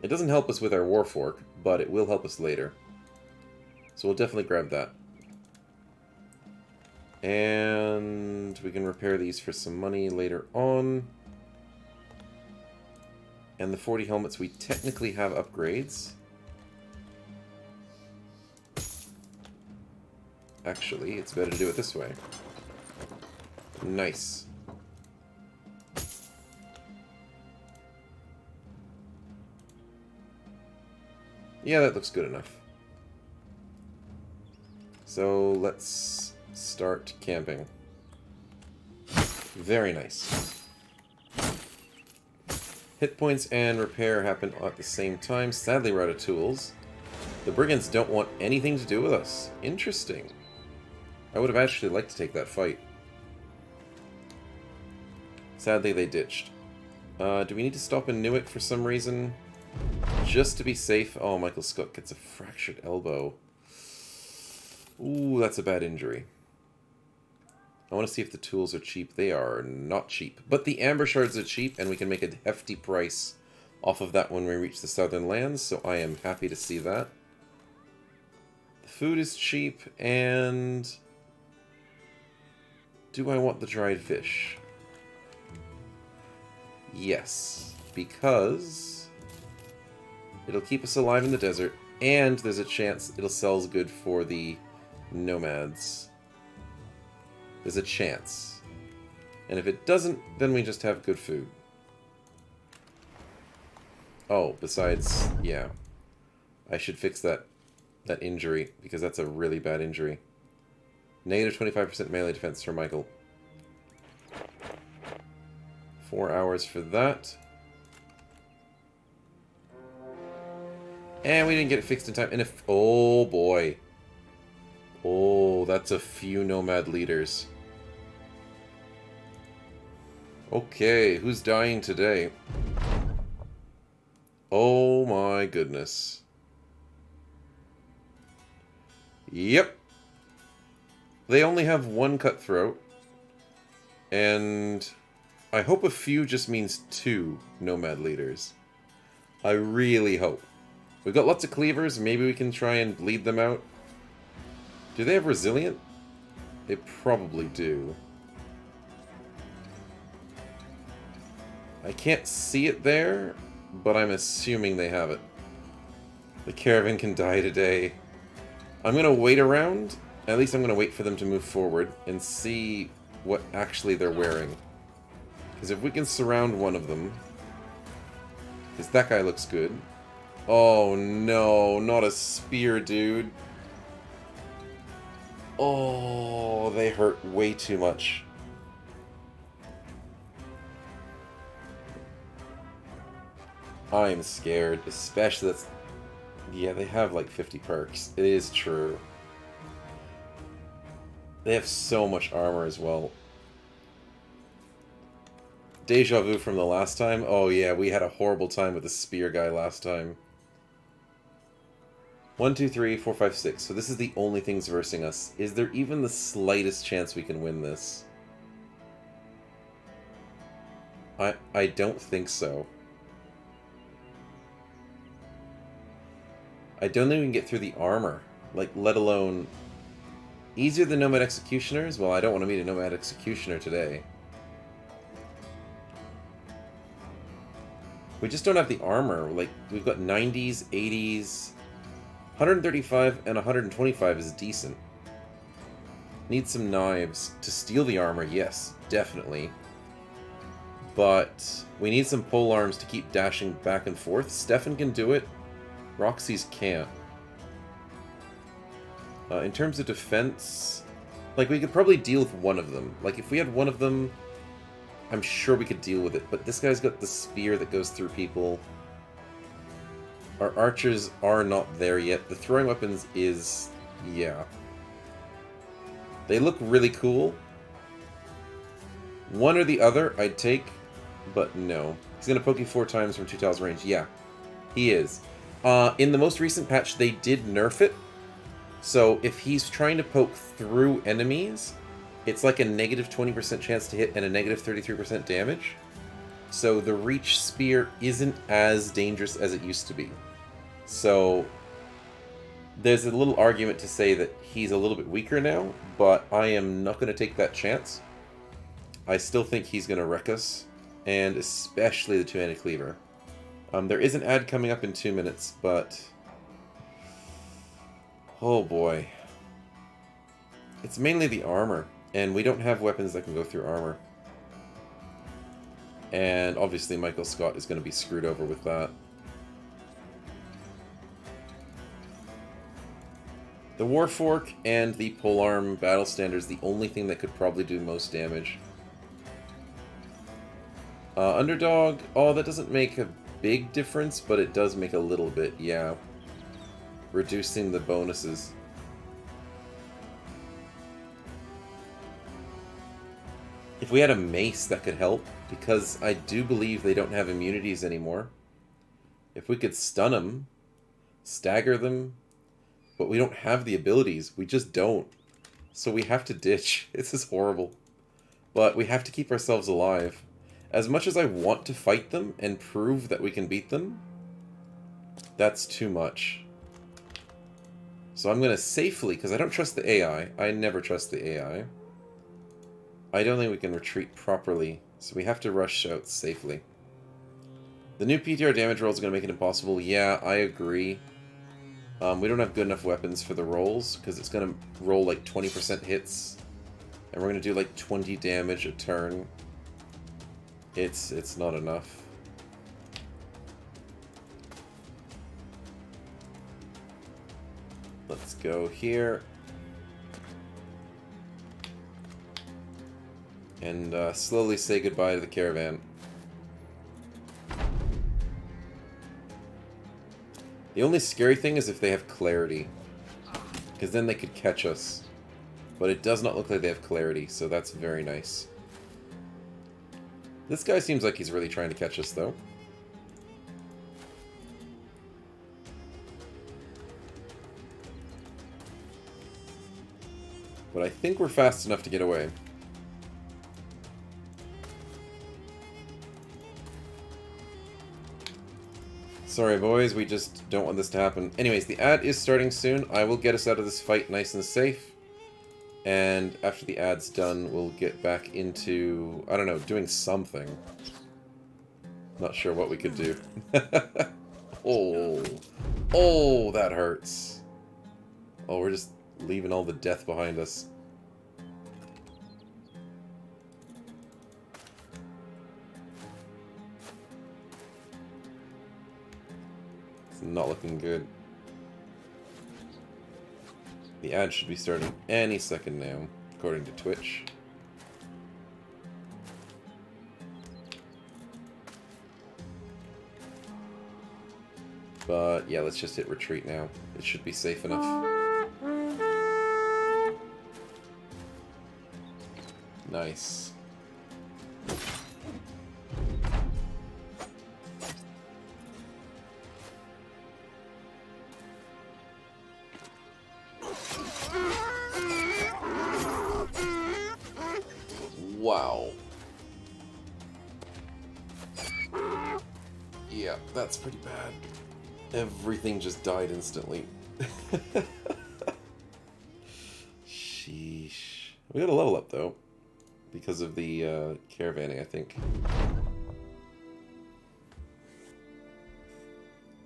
It doesn't help us with our Warfork, but it will help us later. So we'll definitely grab that. And we can repair these for some money later on. And the 40 helmets, we technically have upgrades. Actually, it's better to do it this way. Nice. Yeah, that looks good enough. So let's start camping. Very nice. Hit points and repair happen at the same time. Sadly, we're out of tools. The brigands don't want anything to do with us. Interesting. I would have actually liked to take that fight. Sadly, they ditched. Do we need to stop in Newick for some reason? Just to be safe. Oh, Michael Scott gets a fractured elbow. Ooh, that's a bad injury. I want to see if the tools are cheap. They are not cheap. But the amber shards are cheap, and we can make a hefty price off of that when we reach the southern lands, so I am happy to see that. The food is cheap, and... do I want the dried fish? Yes, because it'll keep us alive in the desert, and there's a chance it'll sell good for the nomads. There's a chance. And if it doesn't, then we just have good food. Oh, besides, yeah. I should fix that injury, because that's a really bad injury. Negative 25% melee defense for Michael. 4 hours for that. And we didn't get it fixed in time. And if... oh, boy. Oh, that's a few nomad leaders. Okay, who's dying today? Oh my goodness. Yep. They only have one cutthroat. And I hope a few just means 2 nomad leaders. I really hope. We've got lots of cleavers. Maybe we can try and bleed them out. Do they have resilient? They probably do. I can't see it there, but I'm assuming they have it. The caravan can die today. I'm going to wait around. At least I'm going to wait for them to move forward and see what actually they're wearing. Because if we can surround one of them... because that guy looks good. Oh no, not a spear, dude. Oh, they hurt way too much. I'm scared, especially that's... yeah, they have like 50 perks. It is true. They have so much armor as well. Deja vu from the last time. Oh yeah, we had a horrible time with the spear guy last time. 1, 2, 3, 4, 5, 6. So this is the only things versing us. Is there even the slightest chance we can win this? I don't think so. I don't think we can get through the armor. Like, let alone... easier than Nomad Executioners? Well, I don't want to meet a Nomad Executioner today. We just don't have the armor. Like, we've got 90s, 80s... 135 and 125 is decent. Need some knives. To steal the armor, yes, definitely. But we need some pole arms to keep dashing back and forth. Stefan can do it. Roxy's can't. In terms of defense, like, we could probably deal with one of them. Like, if we had one of them, I'm sure we could deal with it. But this guy's got the spear that goes through people. Our archers are not there yet. The throwing weapons is... yeah. They look really cool. One or the other I'd take, but no. He's going to poke you 4 times from 2 tiles range. Yeah, he is. In the most recent patch, they did nerf it. So if he's trying to poke through enemies, it's like a negative 20% chance to hit and a negative 33% damage. So the reach spear isn't as dangerous as it used to be. So there's a little argument to say that he's a little bit weaker now, but I am not going to take that chance. I still think he's going to wreck us, and especially the two-handed cleaver. There is an ad coming up in 2 minutes, but... oh boy. It's mainly the armor, and we don't have weapons that can go through armor. And obviously Michael Scott is going to be screwed over with that. The Warfork and the Polearm Battle Standard is the only thing that could probably do most damage. Underdog, oh, that doesn't make a big difference, but it does make a little bit, yeah. reducing the bonuses. If we had a mace, that could help, because I do believe they don't have immunities anymore. If we could stun them, stagger them, but we don't have the abilities. We just don't. So we have to ditch. This is horrible. But we have to keep ourselves alive. As much as I want to fight them and prove that we can beat them, that's too much. So I'm going to safely, because I don't trust the AI. I never trust the AI. I don't think we can retreat properly, so we have to rush out safely. The new PTR damage roll is going to make it impossible. Yeah, I agree. We don't have good enough weapons for the rolls, because it's going to roll like 20% hits. And we're going to do like 20 damage a turn. It's not enough. Let's go here. And slowly say goodbye to the caravan. The only scary thing is if they have clarity. Because then they could catch us. But it does not look like they have clarity, so that's very nice. This guy seems like he's really trying to catch us, though. But I think we're fast enough to get away. Sorry, boys, we just don't want this to happen. Anyways, the ad is starting soon. I will get us out of this fight nice and safe. And after the ad's done, we'll get back into, I don't know, doing something. Not sure what we could do. Oh. Oh, that hurts. Oh, we're just leaving all the death behind us. It's not looking good. The ad should be starting any second now, according to Twitch. But yeah, let's just hit retreat now. It should be safe enough. Nice. Wow. Yeah, that's pretty bad. Everything just died instantly. Sheesh. We got a level up, though. Because of the caravanning, I think.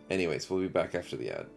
Anyways, we'll be back after the ad.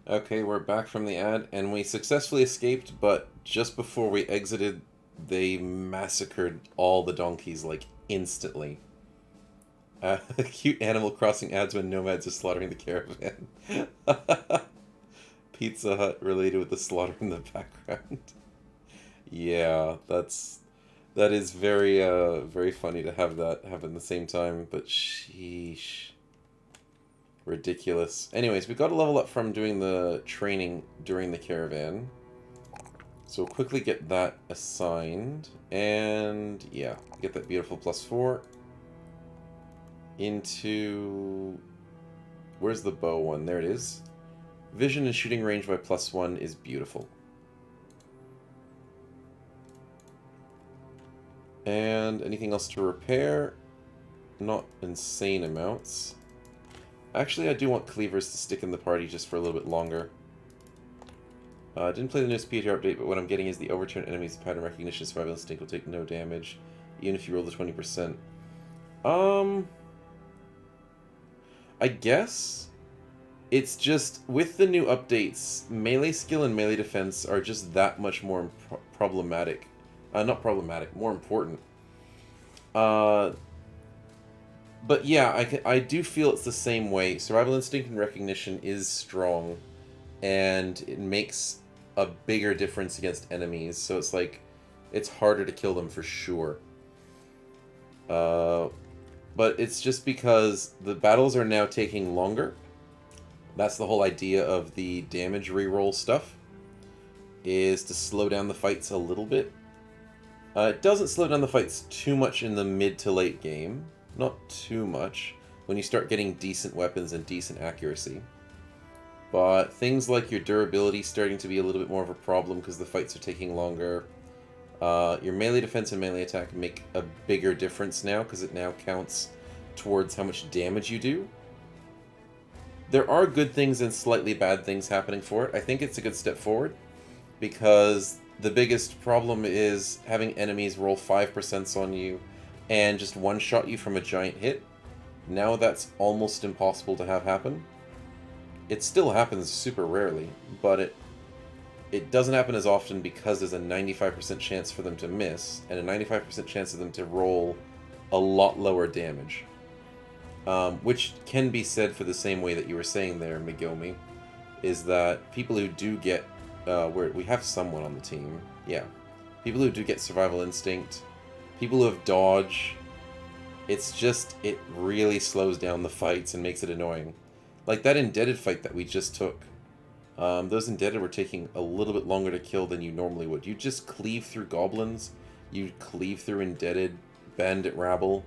Okay, we're back from the ad, and we successfully escaped, but just before we exited, they massacred all the donkeys, like, instantly. Cute Animal Crossing ads when nomads are slaughtering the caravan. Pizza Hut related with the slaughter in the background. Yeah, that is very, very funny to have that happen at the same time, but sheesh. Ridiculous. Anyways, we got a level up from doing the training during the caravan. So we'll quickly get that assigned. And yeah, get that beautiful +4. Into... Where's the bow one? There it is. Vision and shooting range by +1 is beautiful. And anything else to repair? Not insane amounts. Actually, I do want cleavers to stick in the party just for a little bit longer. I didn't play the newest PTR update, but what I'm getting is the overturn enemies pattern recognition survival instinct will take no damage, even if you roll the 20%. I guess it's just with the new updates, melee skill and melee defense are just that much more problematic. Not problematic, more important. But yeah, I do feel it's the same way. Survival instinct and recognition is strong, and it makes a bigger difference against enemies. So it's like, it's harder to kill them for sure. But it's just because the battles are now taking longer. That's the whole idea of the damage reroll stuff, is to slow down the fights a little bit. It doesn't slow down the fights too much in the mid to late game. Not too much. When you start getting decent weapons and decent accuracy. But things like your durability starting to be a little bit more of a problem because the fights are taking longer. Your melee defense and melee attack make a bigger difference now because it now counts towards how much damage you do. There are good things and slightly bad things happening for it. I think it's a good step forward because the biggest problem is having enemies roll 5% on you and just one-shot you from a giant hit. Now that's almost impossible to have happen. It still happens super rarely, but it doesn't happen as often because there's a 95% chance for them to miss, and a 95% chance of them to roll a lot lower damage. Which can be said for the same way that you were saying there, Migomi, is that people who do get... we have someone on the team, yeah. People who do get survival instinct, people who have dodge, it's just, it really slows down the fights and makes it annoying. Like that Indebted fight that we just took. Those Indebted were taking a little bit longer to kill than you normally would. You just cleave through goblins, you cleave through Indebted, bandit rabble,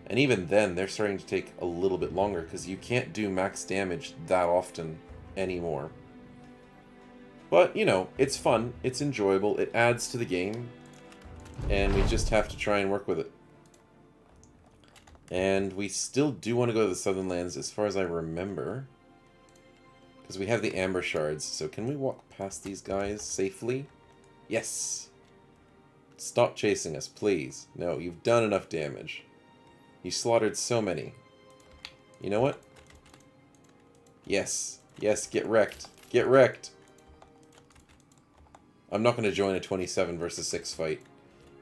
and even then they're starting to take a little bit longer because you can't do max damage that often anymore. But, you know, it's fun, it's enjoyable, it adds to the game, and we just have to try and work with it. And we still do want to go to the Southern Lands as far as I remember. Because we have the Amber Shards. So can we walk past these guys safely? Yes! Stop chasing us, please. No, you've done enough damage. You slaughtered so many. You know what? Yes. Yes, get wrecked. Get wrecked! I'm not going to join a 27 versus 6 fight.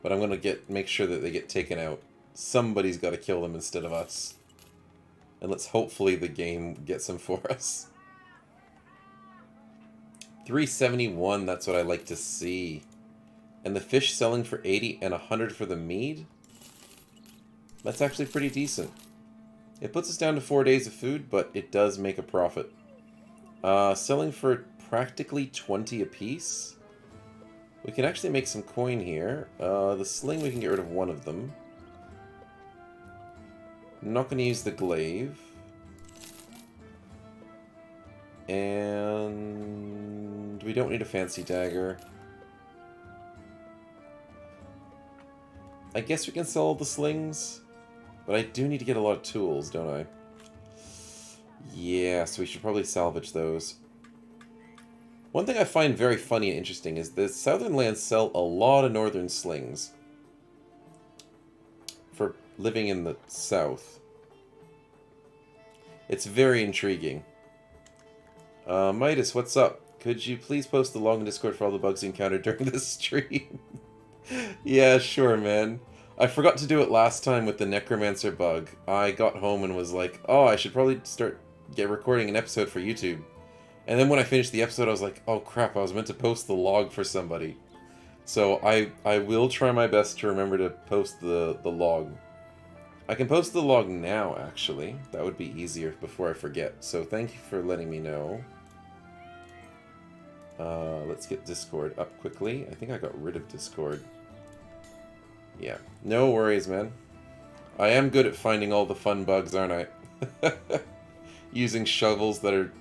But I'm going to make sure that they get taken out. Somebody's got to kill them instead of us. And let's hopefully the game gets them for us. 371, that's what I like to see. And the fish selling for 80 and 100 for the mead? That's actually pretty decent. It puts us down to 4 days of food, but it does make a profit. Selling for practically 20 apiece. We can actually make some coin here. The sling, we can get rid of one of them. I'm not going to use the glaive. And we don't need a fancy dagger. I guess we can sell all the slings, but I do need to get a lot of tools, don't I? Yeah, so we should probably salvage those. One thing I find very funny and interesting is the Southern Lands sell a lot of northern slings for living in the south. It's very intriguing. Midas, what's up? Could you please post the log in Discord for all the bugs you encountered during this stream? Yeah, sure, man. I forgot to do it last time with the Necromancer bug. I got home and was like, oh, I should probably get recording an episode for YouTube. And then when I finished the episode, I was like, oh crap, I was meant to post the log for somebody. So I will try my best to remember to post the log. I can post the log now, actually. That would be easier before I forget. So thank you for letting me know. Let's get Discord up quickly. I think I got rid of Discord. Yeah, no worries, man. I am good at finding all the fun bugs, aren't I? Using shovels that are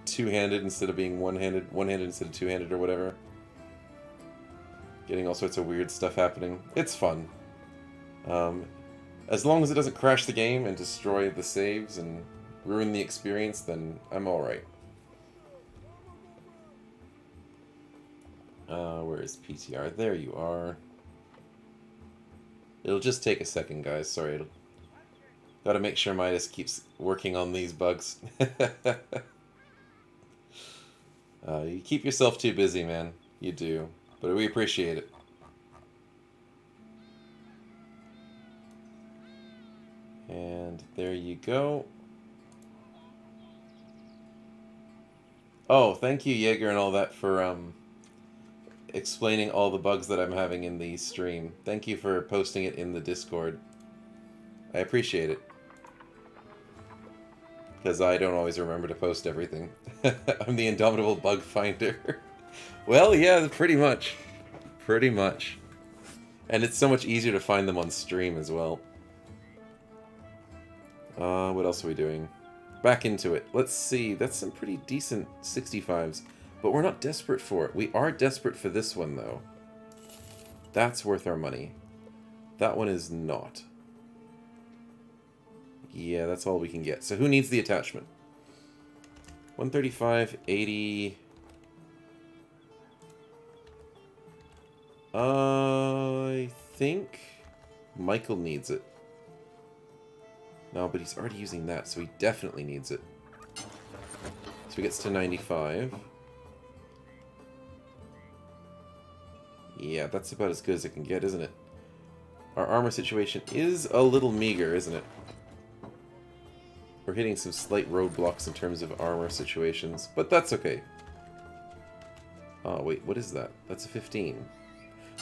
two-handed instead of being one-handed, one-handed instead of two-handed or whatever. Getting all sorts of weird stuff happening. It's fun. As long as it doesn't crash the game and destroy the saves and ruin the experience, then I'm alright. Where is PTR? There you are. It'll just take a second, guys. Sorry. Gotta make sure Midas keeps working on these bugs. You keep yourself too busy, man. You do. But we appreciate it. And there you go. Oh, thank you, Jaeger, and all that for explaining all the bugs that I'm having in the stream. Thank you for posting it in the Discord. I appreciate it. Because I don't always remember to post everything. I'm the indomitable bug finder. Well, yeah, pretty much. Pretty much. And it's so much easier to find them on stream as well. What else are we doing? Back into it. Let's see. That's some pretty decent 65s. But we're not desperate for it. We are desperate for this one, though. That's worth our money. That one is not. Yeah, that's all we can get. So who needs the attachment? 135, 80... I think Michael needs it. No, but he's already using that, so he definitely needs it. So he gets to 95. Yeah, that's about as good as it can get, isn't it? Our armor situation is a little meager, isn't it? We're hitting some slight roadblocks in terms of armor situations, but that's okay. Oh, wait, what is that? That's a 15.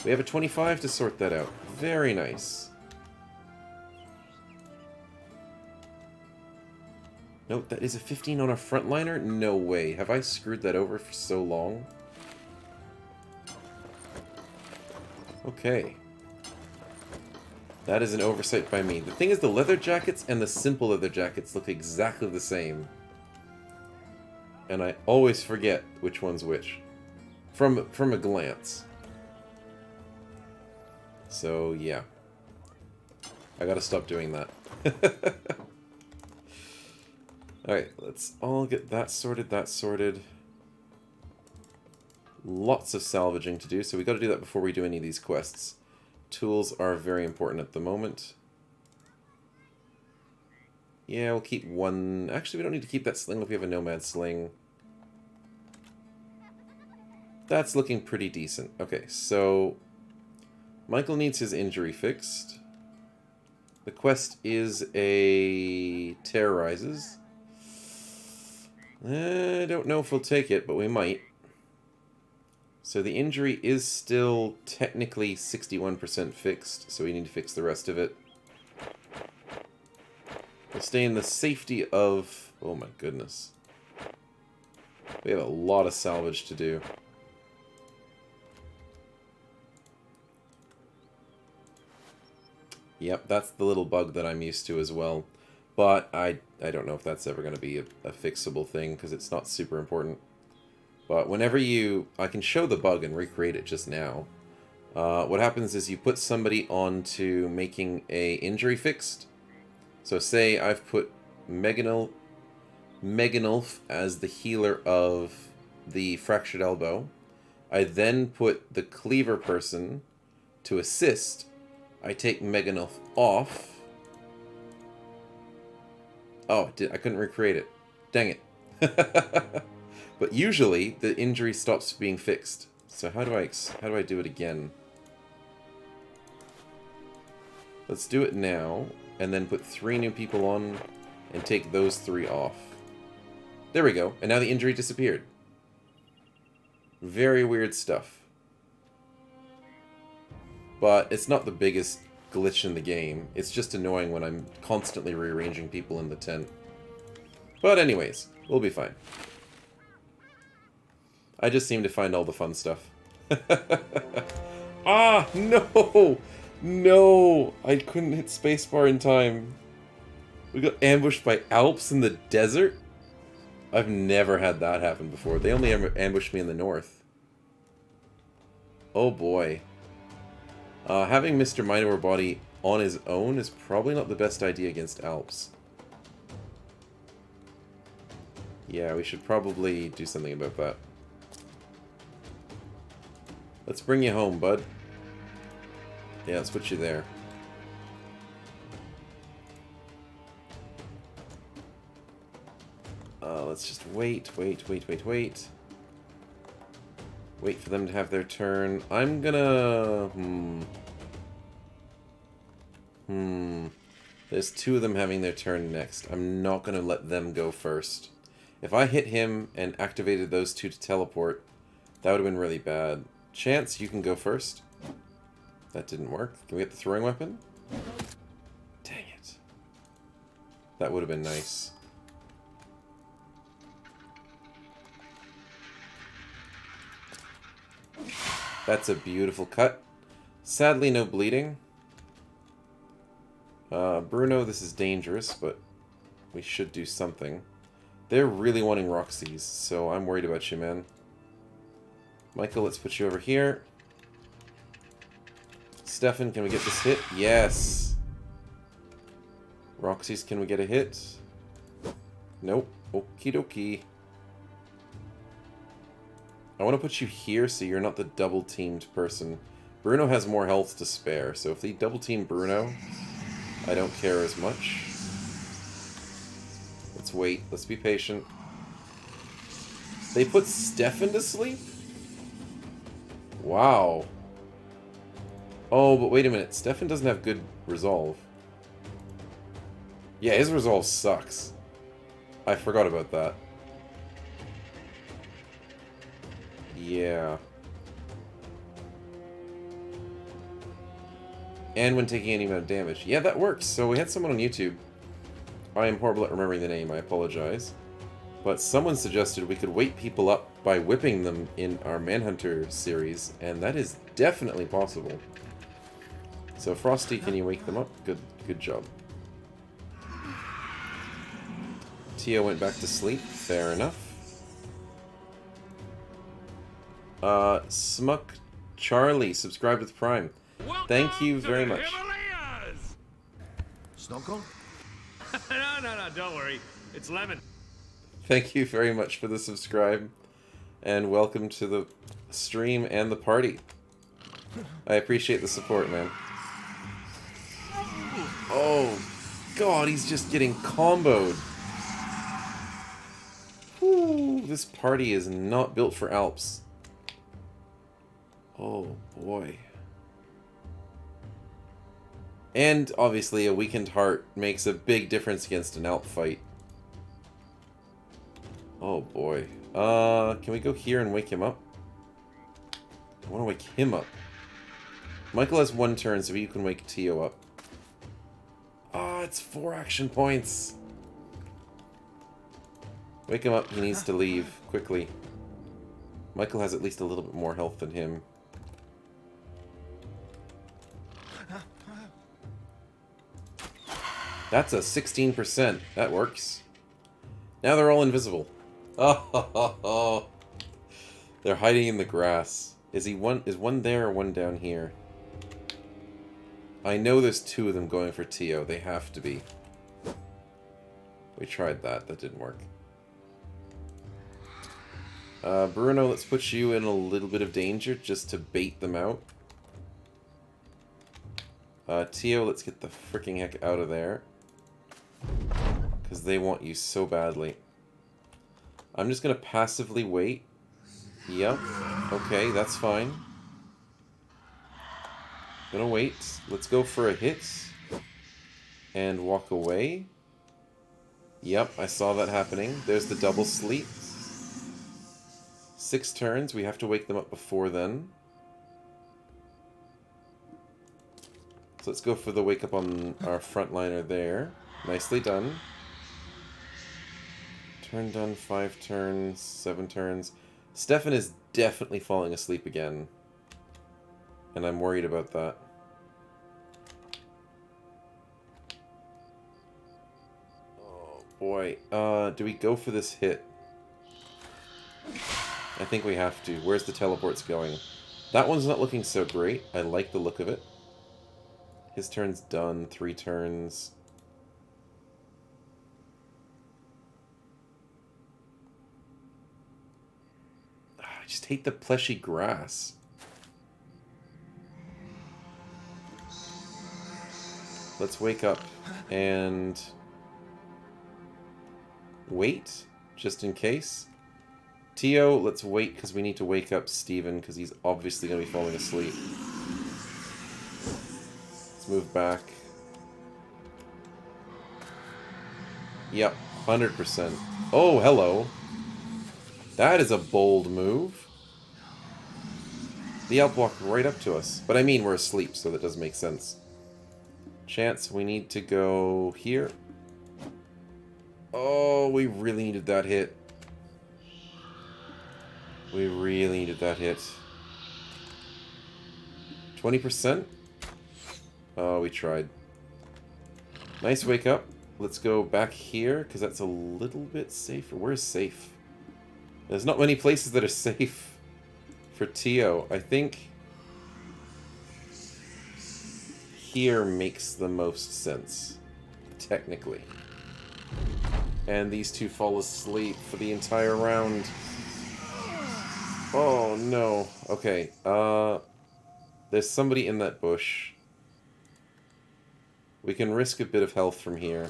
We have a 25 to sort that out. Very nice. No, that is a 15 on a frontliner? No way. Have I screwed that over for so long? Okay. That is an oversight by me. The thing is, the leather jackets and the simple leather jackets look exactly the same. And I always forget which one's which. From a glance. So, yeah. I gotta stop doing that. Alright, let's all get that sorted. Lots of salvaging to do, so we gotta do that before we do any of these quests. Tools are very important at the moment. Yeah, we'll keep one... Actually, we don't need to keep that sling if we have a nomad sling. That's looking pretty decent. Okay, so... Michael needs his injury fixed. The quest is a... Terrorizes. I don't know if we'll take it, but we might. So the injury is still technically 61% fixed, so we need to fix the rest of it. We'll stay in the safety of... Oh my goodness. We have a lot of salvage to do. Yep, that's the little bug that I'm used to as well. But I don't know if that's ever going to be a fixable thing, because it's not super important. But whenever you... I can show the bug and recreate it just now. What happens is you put somebody onto making a injury fixed. So say I've put Meganulf as the healer of the fractured elbow. I then put the cleaver person to assist. I take Meganulf off. Oh, I couldn't recreate it. Dang it. But usually the injury stops being fixed. So how do I do it again? Let's do it now, and then put 3 new people on, and take those 3 off. There we go, and now the injury disappeared. Very weird stuff. But it's not the biggest glitch in the game. It's just annoying when I'm constantly rearranging people in the tent. But anyways, we'll be fine. I just seem to find all the fun stuff. Ah, no! No! I couldn't hit spacebar in time. We got ambushed by Alps in the desert? I've never had that happen before. They only ambushed me in the north. Oh boy. Having Mr. Minotaur Body on his own is probably not the best idea against Alps. Yeah, we should probably do something about that. Let's bring you home, bud. Yeah, let's put you there. Let's just wait. Wait for them to have their turn. I'm gonna... There's two of them having their turn next. I'm not gonna let them go first. If I hit him and activated those two to teleport, that would have been really bad. Chance, you can go first. That didn't work. Can we get the throwing weapon? Dang it. That would have been nice. That's a beautiful cut. Sadly, no bleeding. Bruno, this is dangerous, but we should do something. They're really wanting Roxy's, so I'm worried about you, man. Michael, let's put you over here. Stefan, can we get this hit? Yes! Roxy's, can we get a hit? Nope. Okie dokie. I want to put you here so you're not the double-teamed person. Bruno has more health to spare, so if they double-team Bruno, I don't care as much. Let's wait. Let's be patient. They put Stefan to sleep? Wow. Oh, but wait a minute. Stefan doesn't have good resolve. Yeah, his resolve sucks. I forgot about that. Yeah. And when taking any amount of damage. Yeah, that works. So we had someone on YouTube. I am horrible at remembering the name. I apologize. But someone suggested we could wake people up by whipping them in our Manhunter series. And that is definitely possible. So Frosty, can you wake them up? Good job. Tio went back to sleep. Fair enough. Smuck Charlie subscribed with Prime. Thank you very much. Snowcone? No, don't worry. It's Lemon. Thank you very much for the subscribe. And welcome to the stream and the party. I appreciate the support, man. Oh, God, he's just getting comboed. Whew, this party is not built for Alps. Oh, boy. And, obviously, a weakened heart makes a big difference against an Alp fight. Oh, boy. Can we go here and wake him up? I want to wake him up. Michael has one turn, so you can wake Tio up. Ah, it's 4 action points. Wake him up. He needs to leave quickly. Michael has at least a little bit more health than him. That's a 16%. That works. Now they're all invisible. Oh, they're hiding in the grass. Is one there or one down here? I know there's 2 of them going for Tio. They have to be. We tried that. That didn't work. Bruno, let's put you in a little bit of danger just to bait them out. Tio, let's get the freaking heck out of there. Because they want you so badly. I'm just going to passively wait. Yep. Okay, that's fine. Gonna wait. Let's go for a hit. And walk away. Yep, I saw that happening. There's the double sleep. 6 turns. We have to wake them up before then. So let's go for the wake up on our frontliner there. Nicely done. Turn done, 5 turns, 7 turns. Stefan is definitely falling asleep again. And I'm worried about that. Oh boy. Do we go for this hit? I think we have to. Where's the teleports going? That one's not looking so great. I like the look of it. His turn's done. 3 turns. I just hate the fleshy grass. Let's wake up and wait, just in case. Tio, let's wait because we need to wake up Steven because he's obviously going to be falling asleep. Let's move back. Yep, 100%. Oh, hello. That is a bold move. The Alp walked right up to us. But I mean, we're asleep, so that doesn't make sense. Chance, we need to go here. Oh, we really needed that hit. We really needed that hit. 20%? Oh, we tried. Nice wake up. Let's go back here, because that's a little bit safer. Where's safe? There's not many places that are safe for Tio. I think here makes the most sense, technically. And these two fall asleep for the entire round. Oh, no. Okay, there's somebody in that bush. We can risk a bit of health from here.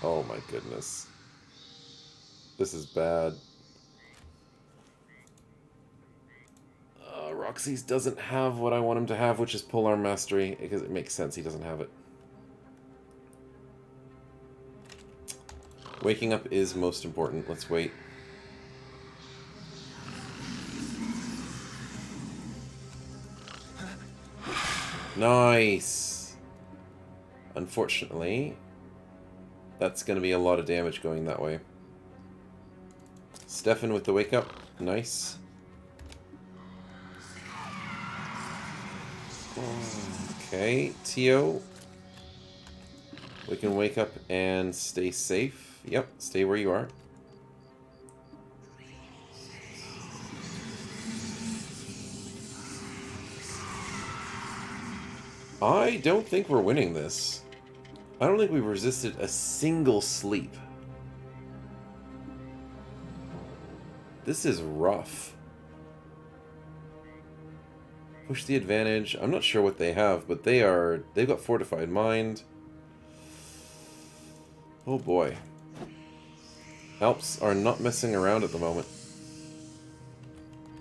Oh my goodness. This is bad. Roxy's doesn't have what I want him to have, which is Polearm Mastery, because it makes sense he doesn't have it. Waking up is most important. Let's wait. Nice! Unfortunately, that's going to be a lot of damage going that way. Stefan with the wake up. Nice. Okay, Tio. We can wake up and stay safe. Yep, stay where you are. I don't think we're winning this. I don't think we've resisted a single sleep. This is rough. Push the advantage. I'm not sure what they have, but they've got Fortified Mind. Oh boy. Alps are not messing around at the moment.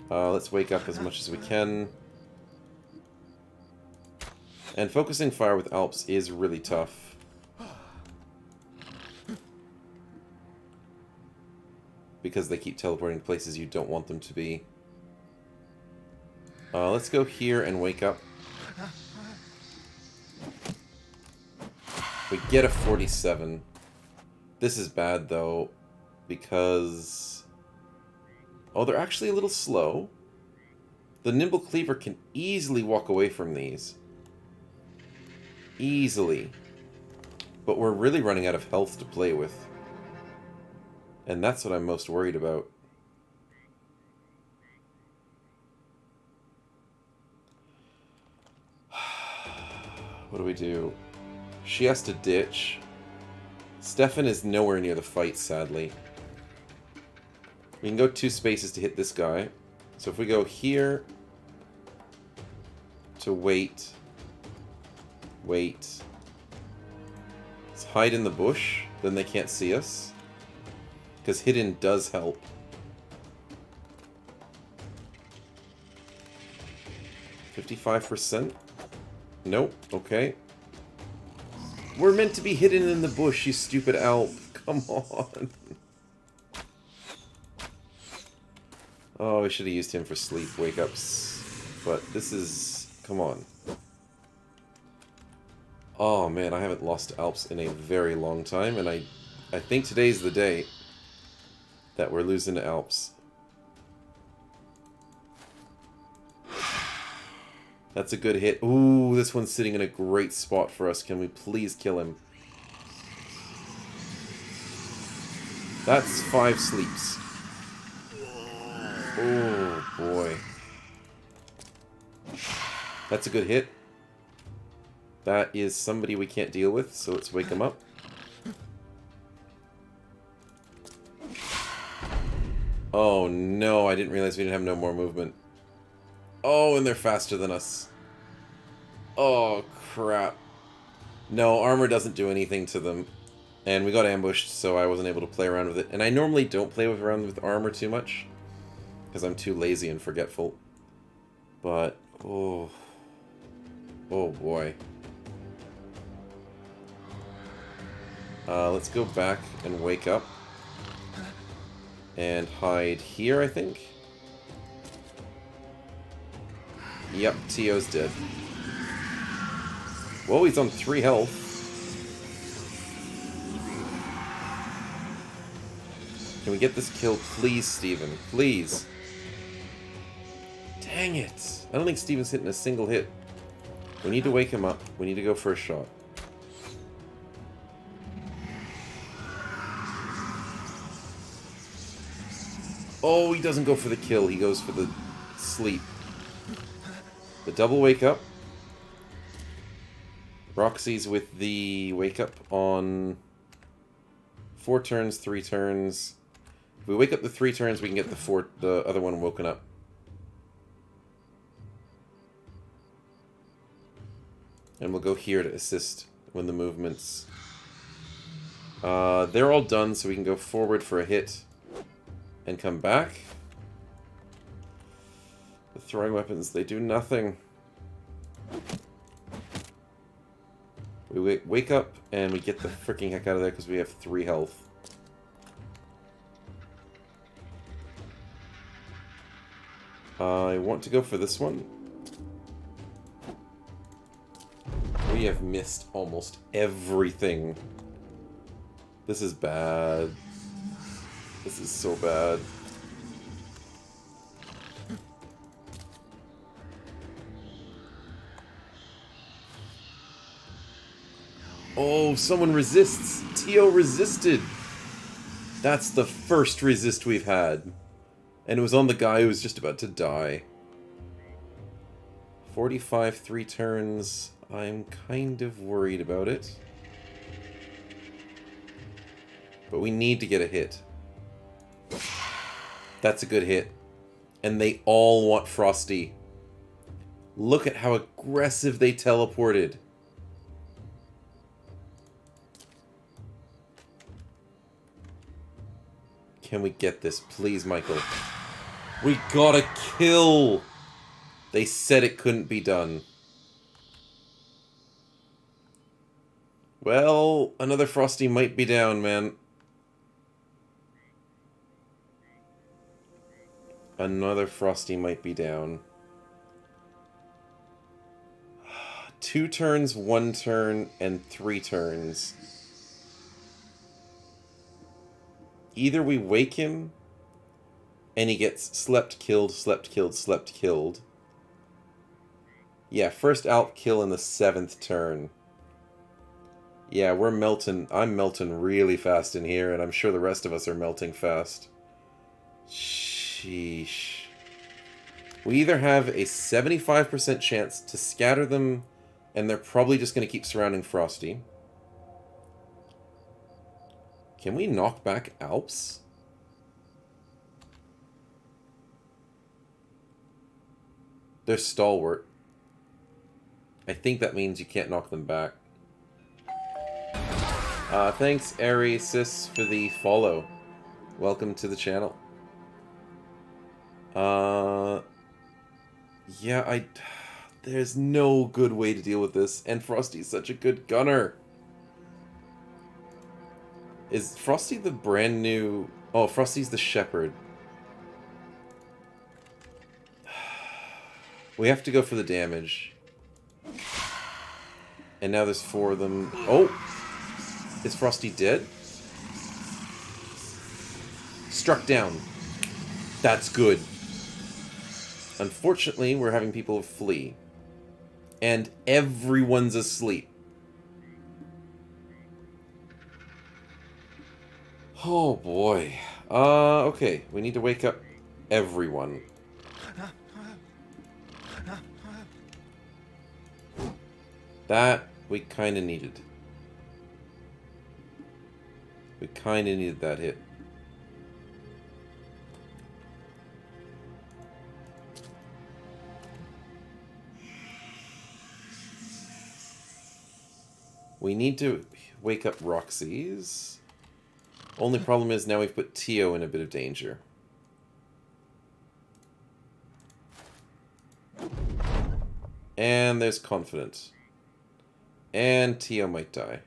Let's wake up as much as we can. And focusing fire with Alps is really tough. Because they keep teleporting to places you don't want them to be. Let's go here and wake up. We get a 47. This is bad, though, because... Oh, they're actually a little slow. The Nimble Cleaver can easily walk away from these. Easily. But we're really running out of health to play with. And that's what I'm most worried about. What do we do? She has to ditch. Stefan is nowhere near the fight, sadly. We can go 2 spaces to hit this guy. So if we go here... to wait... Wait... Let's hide in the bush, then they can't see us. Because hidden does help. %? Nope, okay. We're meant to be hidden in the bush, you stupid Alp. Come on. Oh, we should have used him for sleep wake-ups. But this is... Come on. Oh man, I haven't lost Alps in a very long time, and I think today's the day that we're losing to Alps. That's a good hit. Ooh, this one's sitting in a great spot for us. Can we please kill him? That's 5 sleeps. Oh, boy. That's a good hit. That is somebody we can't deal with, so let's wake him up. Oh, no, I didn't realize we didn't have no more movement. Oh, and they're faster than us. Oh, crap. No, armor doesn't do anything to them. And we got ambushed, so I wasn't able to play around with it. And I normally don't play around with armor too much, because I'm too lazy and forgetful. But, oh boy. Let's go back and wake up. And hide here, I think. Yep, Tio's dead. Whoa, he's on 3 health. Can we get this kill, please, Steven? Please. Dang it. I don't think Steven's hitting a single hit. We need to wake him up. We need to go for a shot. Oh, he doesn't go for the kill. He goes for the sleep. The double wake up. Roxy's with the wake up on 4 turns, 3 turns. If we wake up the 3 turns, we can get the other one woken up. And we'll go here to assist when the movements... they're all done, so we can go forward for a hit and come back. The throwing weapons, they do nothing. We wake up and we get the freaking heck out of there because we have 3 health. I want to go for this one. We have missed almost everything. This is bad. This is so bad. Oh, someone resists. Tio resisted. That's the first resist we've had. And it was on the guy who was just about to die. 45, 3 turns. I'm kind of worried about it. But we need to get a hit. That's a good hit. And they all want Frosty. Look at how aggressive they teleported. Can we get this, please, Michael? We got a kill! They said it couldn't be done. Well, another Frosty might be down, man. Another Frosty might be down. 2 turns, 1 turn, and 3 turns. Either we wake him, and he gets slept, killed, slept, killed, slept, killed. Yeah, first Alp kill in the 7th turn. Yeah, we're melting. I'm melting really fast in here, and I'm sure the rest of us are melting fast. Sheesh. We either have a 75% chance to scatter them, and they're probably just going to keep surrounding Frosty. Can we knock back Alps? They're stalwart. I think that means you can't knock them back. Thanks, Arisis, for the follow. Welcome to the channel. Yeah, there's no good way to deal with this, and Frosty's such a good gunner. Is Frosty the brand new... Oh, Frosty's the shepherd. We have to go for the damage. And now there's 4 of them. Oh! Is Frosty dead? Struck down. That's good. Unfortunately, we're having people flee. And everyone's asleep. Oh boy. Okay. We need to wake up everyone. That we kind of needed. We kind of needed that hit. We need to wake up Roxy's. Only problem is now we've put Tio in a bit of danger. And there's Confident. And Tio might die.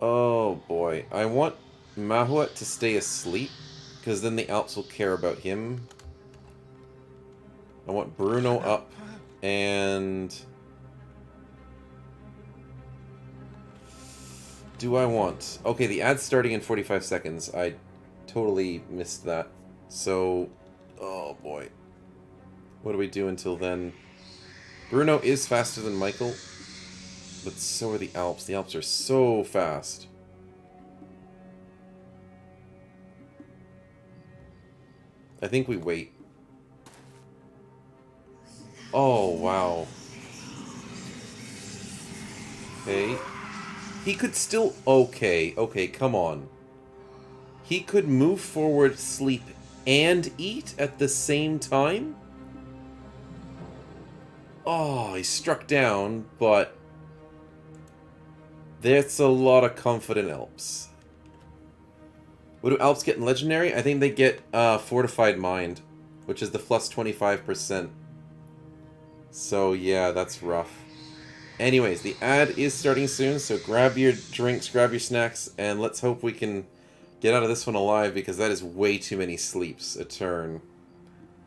Oh boy. I want Mahuat to stay asleep, because then the Alps will care about him. I want Bruno up, and... do I want... okay, the ad's starting in 45 seconds. I totally missed that. So... oh boy. What do we do until then? Bruno is faster than Michael, but so are the Alps. The Alps are so fast. I think we wait. Oh, wow. Okay. He could still... okay, come on. He could move forward, sleep, and eat at the same time? Oh, he struck down, but... that's a lot of Confident Alps. What do Alps get in Legendary? I think they get Fortified Mind, which is the plus 25%. So yeah, that's rough. Anyways, the ad is starting soon, so grab your drinks, grab your snacks, and let's hope we can get out of this one alive, because that is way too many sleeps a turn.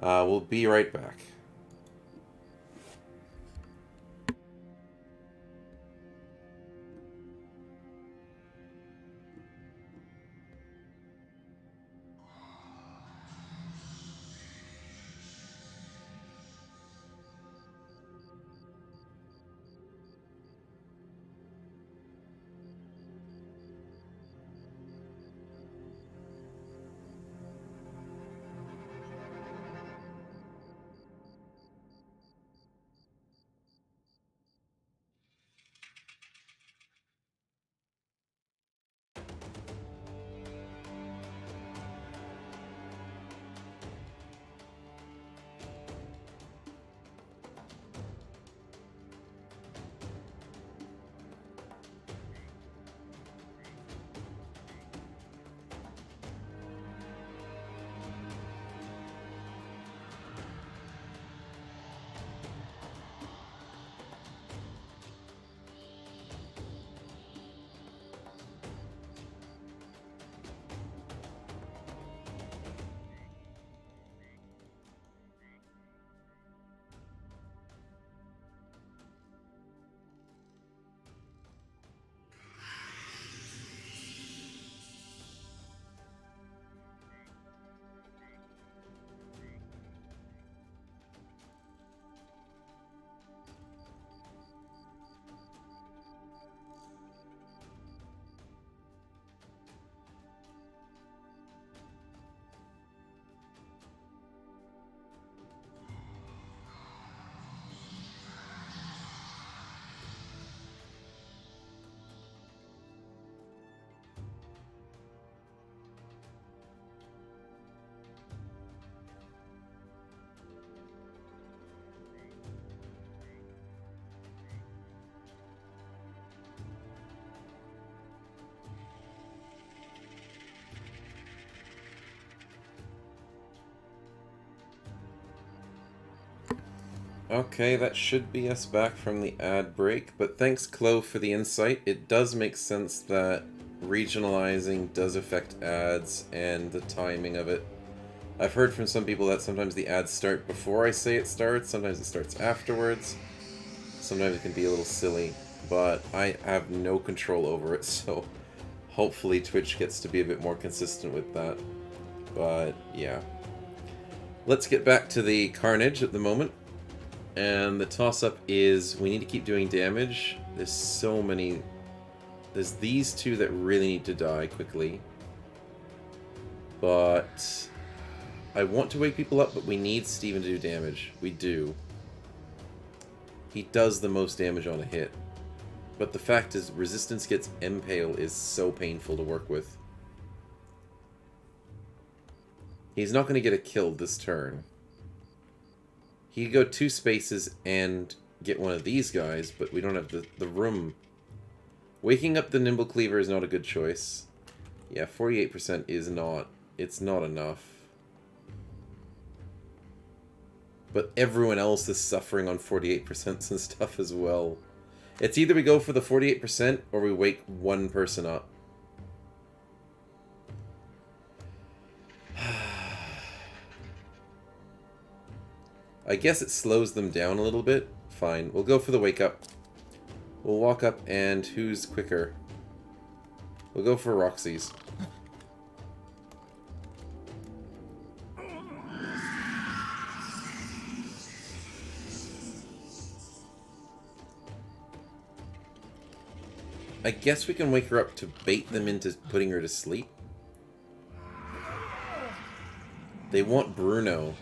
We'll be right back. Okay, that should be us back from the ad break, but thanks Chloe for the insight. It does make sense that regionalizing does affect ads and the timing of it. I've heard from some people that sometimes the ads start before I say it starts, sometimes it starts afterwards. Sometimes it can be a little silly, but I have no control over it, so hopefully Twitch gets to be a bit more consistent with that. But yeah. Let's get back to the carnage at the moment. And the toss-up is we need to keep doing damage. There's so many There's these two that really need to die quickly. But I want to wake people up, but we need Steven to do damage. We do. He does the most damage on a hit. But the fact is, resistance gets Impale is so painful to work with. He's not going to get a kill this turn. He could go 2 spaces and get one of these guys, but we don't have the room. Waking up the Nimble Cleaver is not a good choice. Yeah, 48% is not. It's not enough. But everyone else is suffering on 48% and stuff as well. It's either we go for the 48% or we wake one person up. I guess it slows them down a little bit. Fine, we'll go for the wake up. We'll walk up and who's quicker? We'll go for Roxy's. I guess we can wake her up to bait them into putting her to sleep. They want Bruno.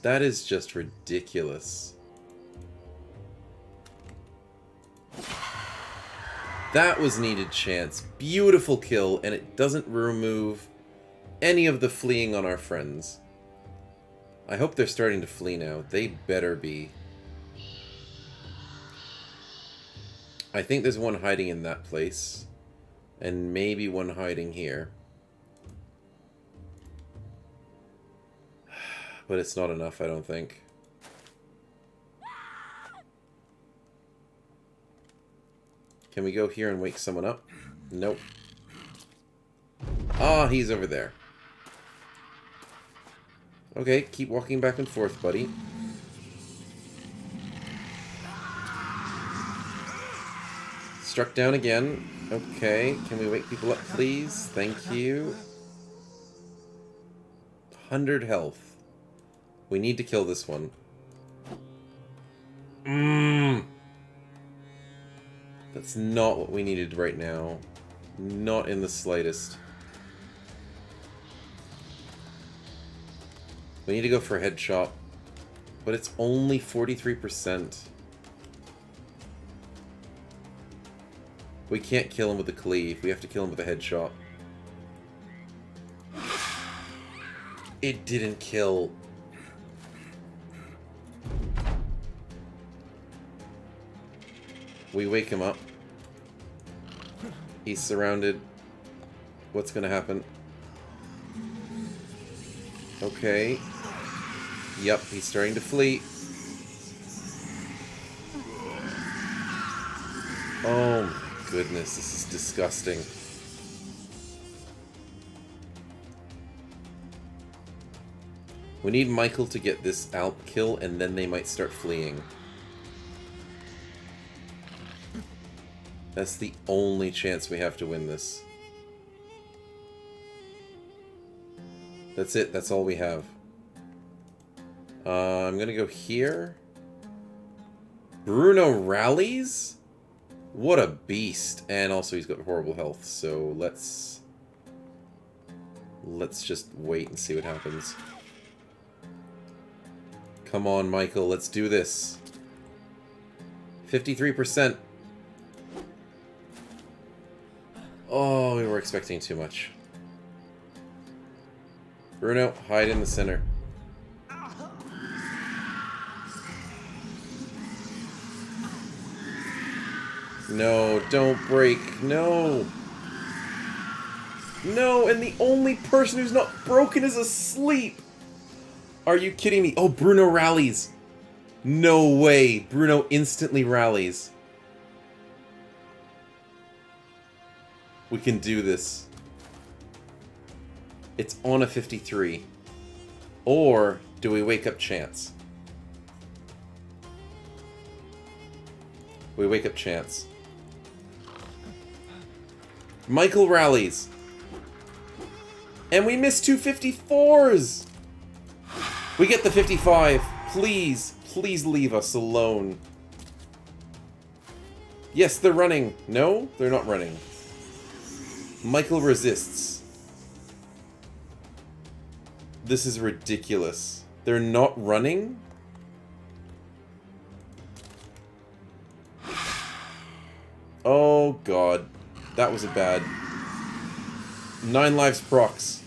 That is just ridiculous. That was needed chance. Beautiful kill, and it doesn't remove any of the fleeing on our friends. I hope they're starting to flee now. They better be. I think there's one hiding in that place. And maybe one hiding here. But it's not enough, I don't think. Can we go here and wake someone up? Nope. Ah, he's over there. Okay, keep walking back and forth, buddy. Struck down again. Okay, can we wake people up, please? Thank you. 100 health. We need to kill this one. That's not what we needed right now. Not in the slightest. We need to go for a headshot. But it's only 43%. We can't kill him with a cleave. We have to kill him with a headshot. It didn't kill. We wake him up. He's surrounded. What's gonna happen? Okay. Yep, he's starting to flee. Oh my goodness, this is disgusting. We need Michael to get this Alp kill, and then they might start fleeing. That's the only chance we have to win this. That's it, that's all we have. I'm gonna go here. Bruno rallies? What a beast. And also he's got horrible health, so let's just wait and see what happens. Come on, Michael, let's do this. 53%. Oh, we were expecting too much. Bruno, hide in the center. No, don't break. No. No, and the only person who's not broken is asleep. Are you kidding me? Oh, Bruno rallies. No way. Bruno instantly rallies. We can do this. It's on a 53. Or do we wake up Chance? We wake up Chance. Michael rallies. And we miss 2 54s. We get the 55. Please, please leave us alone. Yes, they're running. No, they're not running. Michael resists. This is ridiculous. They're not running? Oh god. That was a bad. 9 lives procs.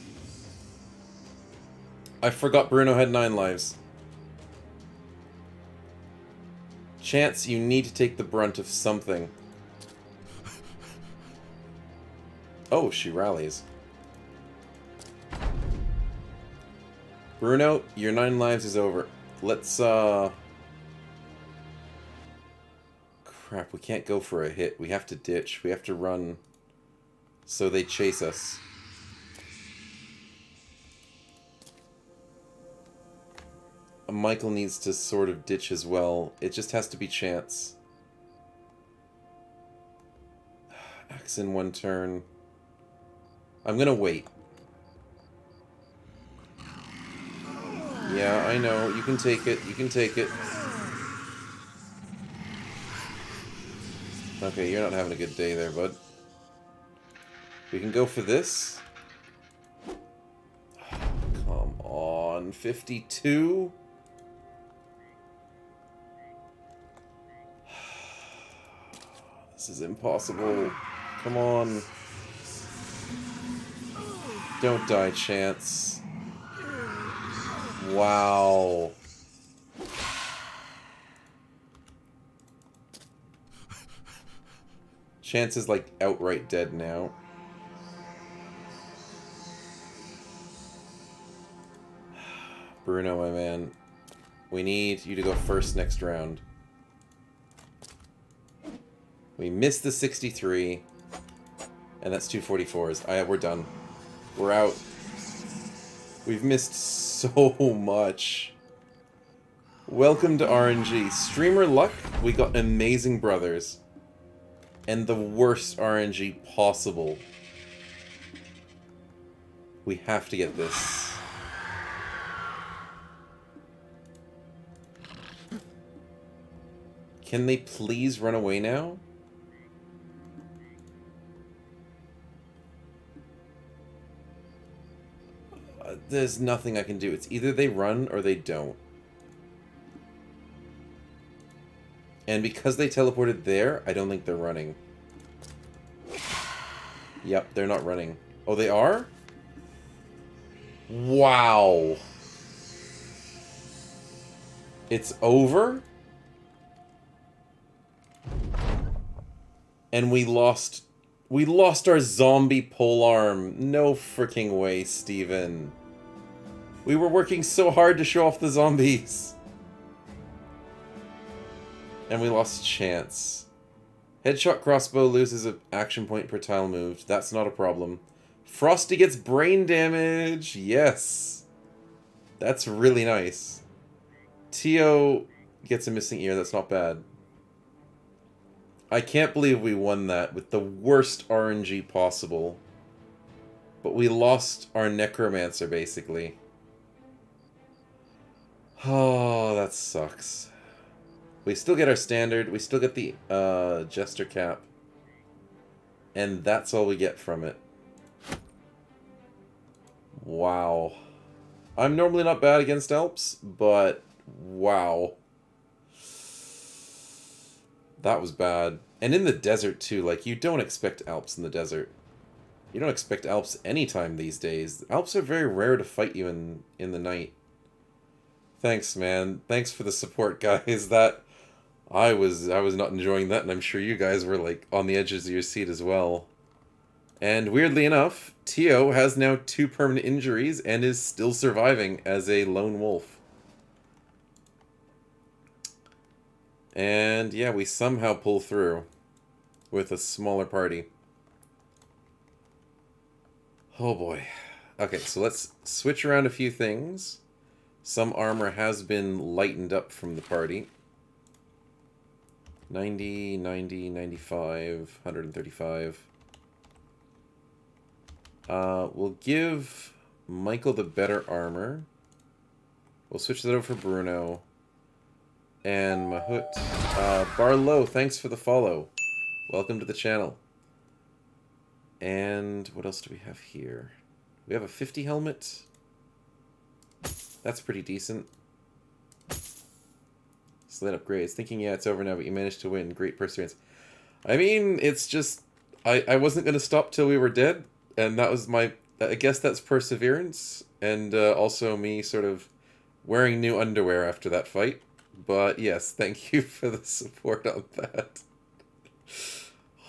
I forgot Bruno had 9 lives. Chance, you need to take the brunt of something. Oh, she rallies. Bruno, your 9 lives is over. Let's, crap, we can't go for a hit. We have to ditch. We have to run so they chase us. Michael needs to sort of ditch as well. It just has to be chance. Axe in 1 turn. I'm gonna wait. Yeah, I know. You can take it. You can take it. Okay, you're not having a good day there, bud. We can go for this. Come on. 52? This is impossible. Come on. Don't die, Chance. Wow. Chance is like outright dead now. Bruno, my man. We need you to go first next round. We missed the 63. And that's 244s. We're done. We're out. We've missed so much. Welcome to RNG. Streamer luck, we got amazing brothers. And the worst RNG possible. We have to get this. Can they please run away now? There's nothing I can do. It's either they run or they don't. And because they teleported there, I don't think they're running. Yep, they're not running. Oh, they are? Wow. It's over? And we lost our zombie polearm. No freaking way, Steven. We were working so hard to show off the zombies. And we lost Chance. Headshot crossbow loses an action point per tile moved. That's not a problem. Frosty gets brain damage. Yes. That's really nice. Tio gets a missing ear. That's not bad. I can't believe we won that with the worst RNG possible. But we lost our Necromancer, basically. Oh, that sucks. We still get our standard. We still get the Jester cap. And that's all we get from it. Wow. I'm normally not bad against Alps, but wow. That was bad. And in the desert, too. Like, you don't expect Alps in the desert. You don't expect Alps anytime these days. Alps are very rare to fight you in the night. Thanks, man. Thanks for the support, guys. That... I was not enjoying that, and I'm sure you guys were, like, on the edges of your seat as well. And weirdly enough, Tio has now 2 permanent injuries and is still surviving as a lone wolf. And yeah, we somehow pull through with a smaller party. Oh boy. Okay, so let's switch around a few things. Some armor has been lightened up from the party. 90, 90, 95, 135. We'll give Michael the better armor. We'll switch that over for Bruno. And Mahout. Barlow, thanks for the follow. Welcome to the channel. And what else do we have here? We have a 50 helmet. That's pretty decent. Slate upgrades. Thinking, yeah, it's over now, but you managed to win. Great perseverance. I mean, it's just... I wasn't going to stop till we were dead, and that was my... I guess that's perseverance, and also me sort of wearing new underwear after that fight. But yes, thank you for the support on that.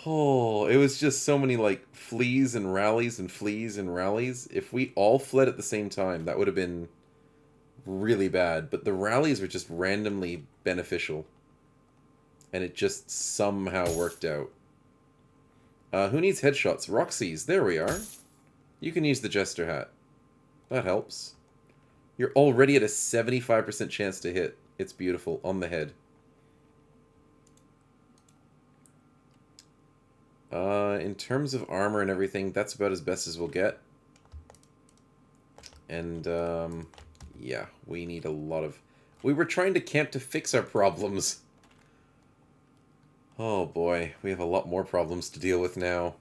Oh, it was just so many, like, fleas and rallies and fleas and rallies. If we all fled at the same time, that would have been really bad. But the rallies were just randomly beneficial. And it just somehow worked out. Who needs headshots? Roxy's. There we are. You can use the Jester hat. That helps. You're already at a 75% chance to hit. It's beautiful. On the head. In terms of armor and everything, that's about as best as we'll get. And, yeah, we need a lot of... We were trying to camp to fix our problems. Oh boy, we have a lot more problems to deal with now.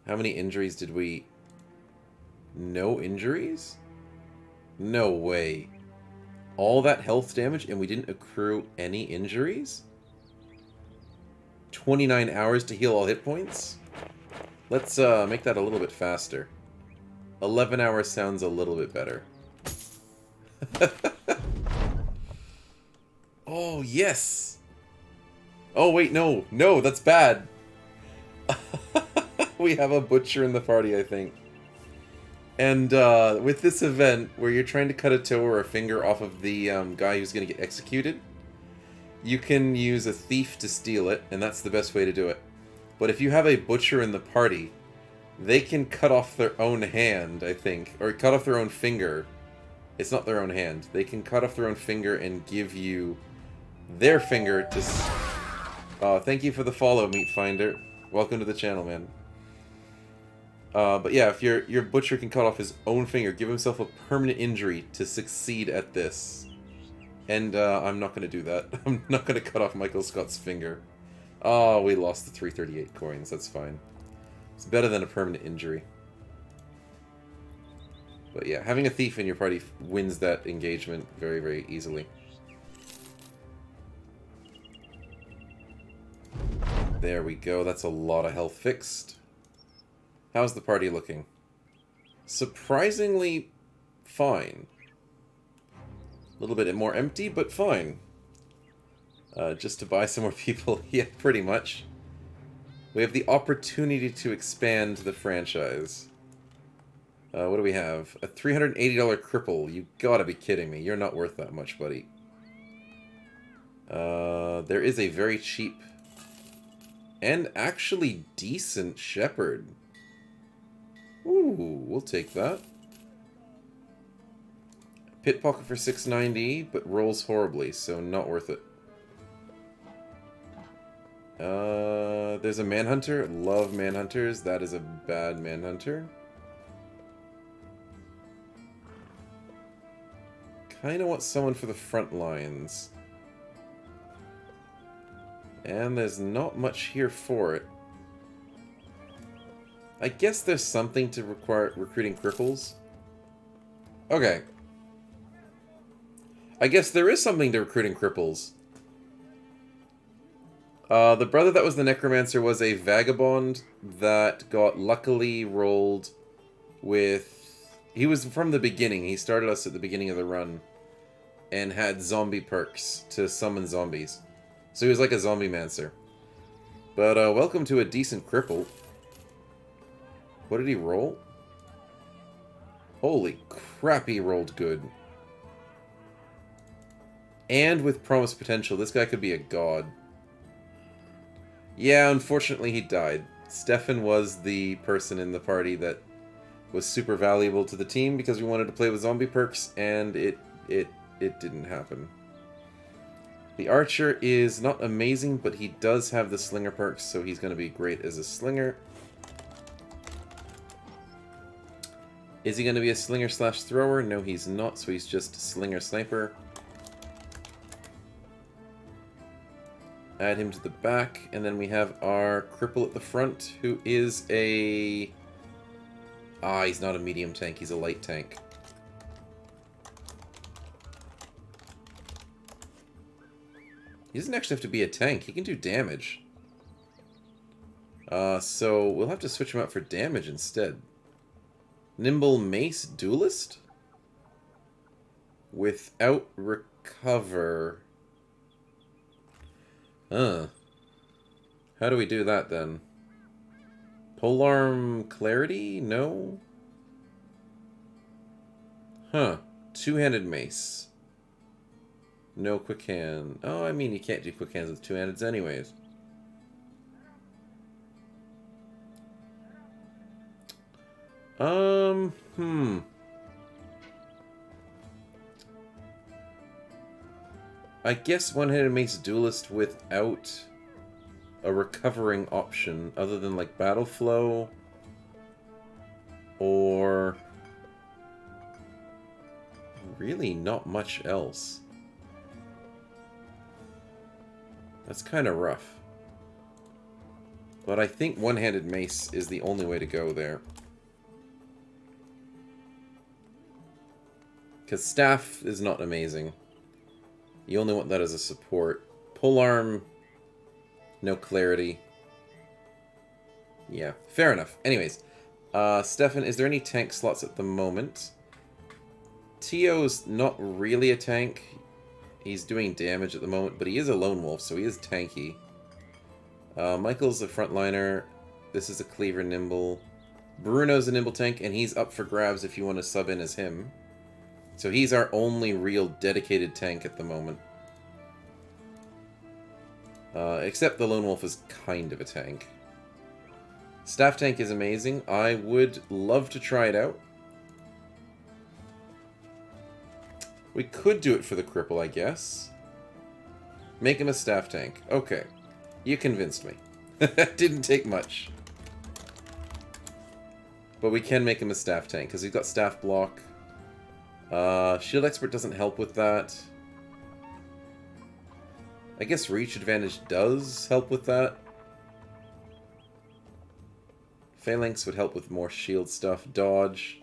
How many injuries did we... No injuries? No way. All that health damage and we didn't accrue any injuries? 29 hours to heal all hit points? Let's make that a little bit faster. 11 hours sounds a little bit better. Oh, yes! Oh, wait, no. No, that's bad. We have a butcher in the party, I think. And with this event, where you're trying to cut a toe or a finger off of the guy who's going to get executed, you can use a thief to steal it, and that's the best way to do it. But if you have a butcher in the party, they can cut off their own hand, I think. Or cut off their own finger. It's not their own hand. They can cut off their own finger and give you their finger to... thank you for the follow, Meat Finder. Welcome to the channel, man. But yeah, if your butcher can cut off his own finger, give himself a permanent injury to succeed at this. And I'm not going to do that. I'm not going to cut off Michael Scott's finger. Oh, we lost the 338 coins. That's fine. It's better than a permanent injury. But yeah, having a thief in your party wins that engagement very, very easily. There we go. That's a lot of health fixed. How's the party looking? Surprisingly fine. A little bit more empty, but fine. Just to buy some more people. Yeah, pretty much. We have the opportunity to expand the franchise. What do we have? A $380 cripple. You gotta be kidding me. You're not worth that much, buddy. There is a very cheap and actually decent shepherd. Ooh, we'll take that. Pit pocket for $690, but rolls horribly, so not worth it. There's a manhunter. Love manhunters. That is a bad manhunter. Kinda want someone for the front lines. And there's not much here for it. I guess there's something to require recruiting cripples. Okay. I guess there is something to recruiting cripples. The brother that was the necromancer was a vagabond that got luckily rolled with... He was from the beginning. He started us at the beginning of the run. And had zombie perks to summon zombies. So he was like a zombie mancer. But welcome to a decent cripple. What did he roll? Holy crap, he rolled good. And with promised potential, this guy could be a god. Yeah, unfortunately he died. Stefan was the person in the party that was super valuable to the team because we wanted to play with zombie perks, and it didn't happen. The archer is not amazing, but he does have the slinger perks, so he's going to be great as a slinger. Is he going to be a slinger slash thrower? No, he's not, so he's just slinger sniper. Add him to the back, and then we have our cripple at the front, who is a... Ah, he's not a medium tank, he's a light tank. He doesn't actually have to be a tank, he can do damage. So we'll have to switch him out for damage instead. Nimble Mace Duelist? Without recover. How do we do that then? Polearm Clarity? No? Huh. Two-handed mace. No quick hand. Oh, I mean, you can't do quick hands with two-handeds anyways. I guess one-handed mace duelist without a recovering option other than like battle flow or really not much else. That's kind of rough. But I think one-handed mace is the only way to go there. Because staff is not amazing. You only want that as a support. Polearm, no clarity. Yeah, fair enough. Anyways, Stefan, is there any tank slots at the moment? Tio's not really a tank. He's doing damage at the moment, but he is a lone wolf, so he is tanky. Michael's a frontliner. This is a cleaver nimble. Bruno's a nimble tank, and he's up for grabs if you want to sub in as him. So he's our only real dedicated tank at the moment. Except the lone wolf is kind of a tank. Staff tank is amazing. I would love to try it out. We could do it for the cripple, I guess. Make him a staff tank. Okay. You convinced me. Didn't take much. But we can make him a staff tank, because he's got staff block. Shield Expert doesn't help with that. I guess Reach Advantage does help with that. Phalanx would help with more shield stuff. Dodge.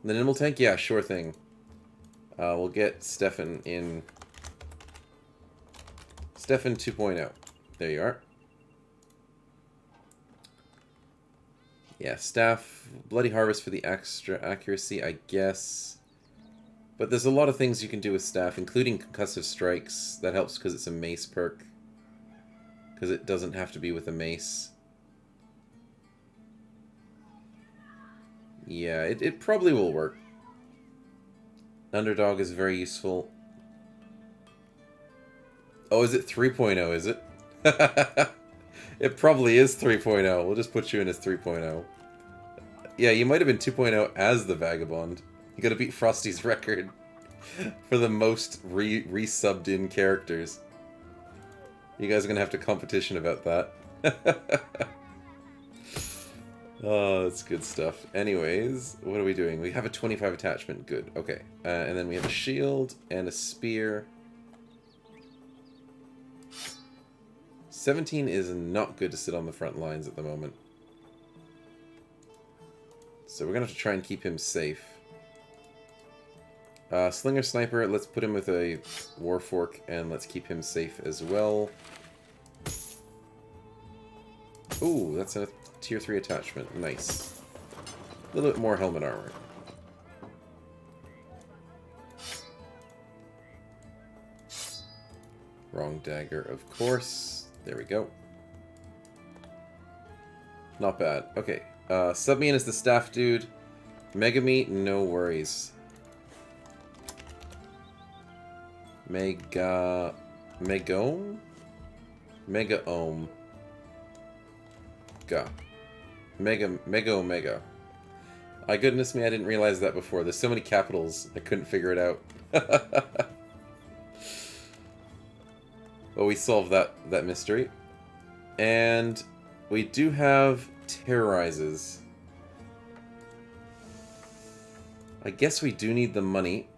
The Nimble Tank? Yeah, sure thing. We'll get Stefan in... Stefan 2.0. There you are. Yeah, Staff, Bloody Harvest for the extra accuracy, I guess. But there's a lot of things you can do with Staff, including Concussive Strikes. That helps because it's a mace perk. Because it doesn't have to be with a mace. Yeah, it probably will work. Underdog is very useful. Oh, is it 3.0, is it? It probably is 3.0. We'll just put you in as 3.0. Yeah, you might have been 2.0 as the Vagabond. You gotta beat Frosty's record for the most re-subbed in characters. You guys are gonna have to competition about that. Oh, that's good stuff. Anyways, what are we doing? We have a 25 attachment. Good. Okay. And then we have a shield and a spear. 17 is not good to sit on the front lines at the moment. So we're going to have to try and keep him safe. Slinger Sniper, let's put him with a Warfork and let's keep him safe as well. Ooh, that's a tier 3 attachment. Nice. A little bit more helmet armor. Wrong dagger, of course. There we go. Not bad. Okay. Sub me in as the staff dude. Mega Meat, no worries. Mega... Megome? Mega Ohm. Ga. Mega Omega. My goodness me, I didn't realize that before. There's so many capitals, I couldn't figure it out. Well, we solved that mystery. And we do have Terrorizes. I guess we do need the money.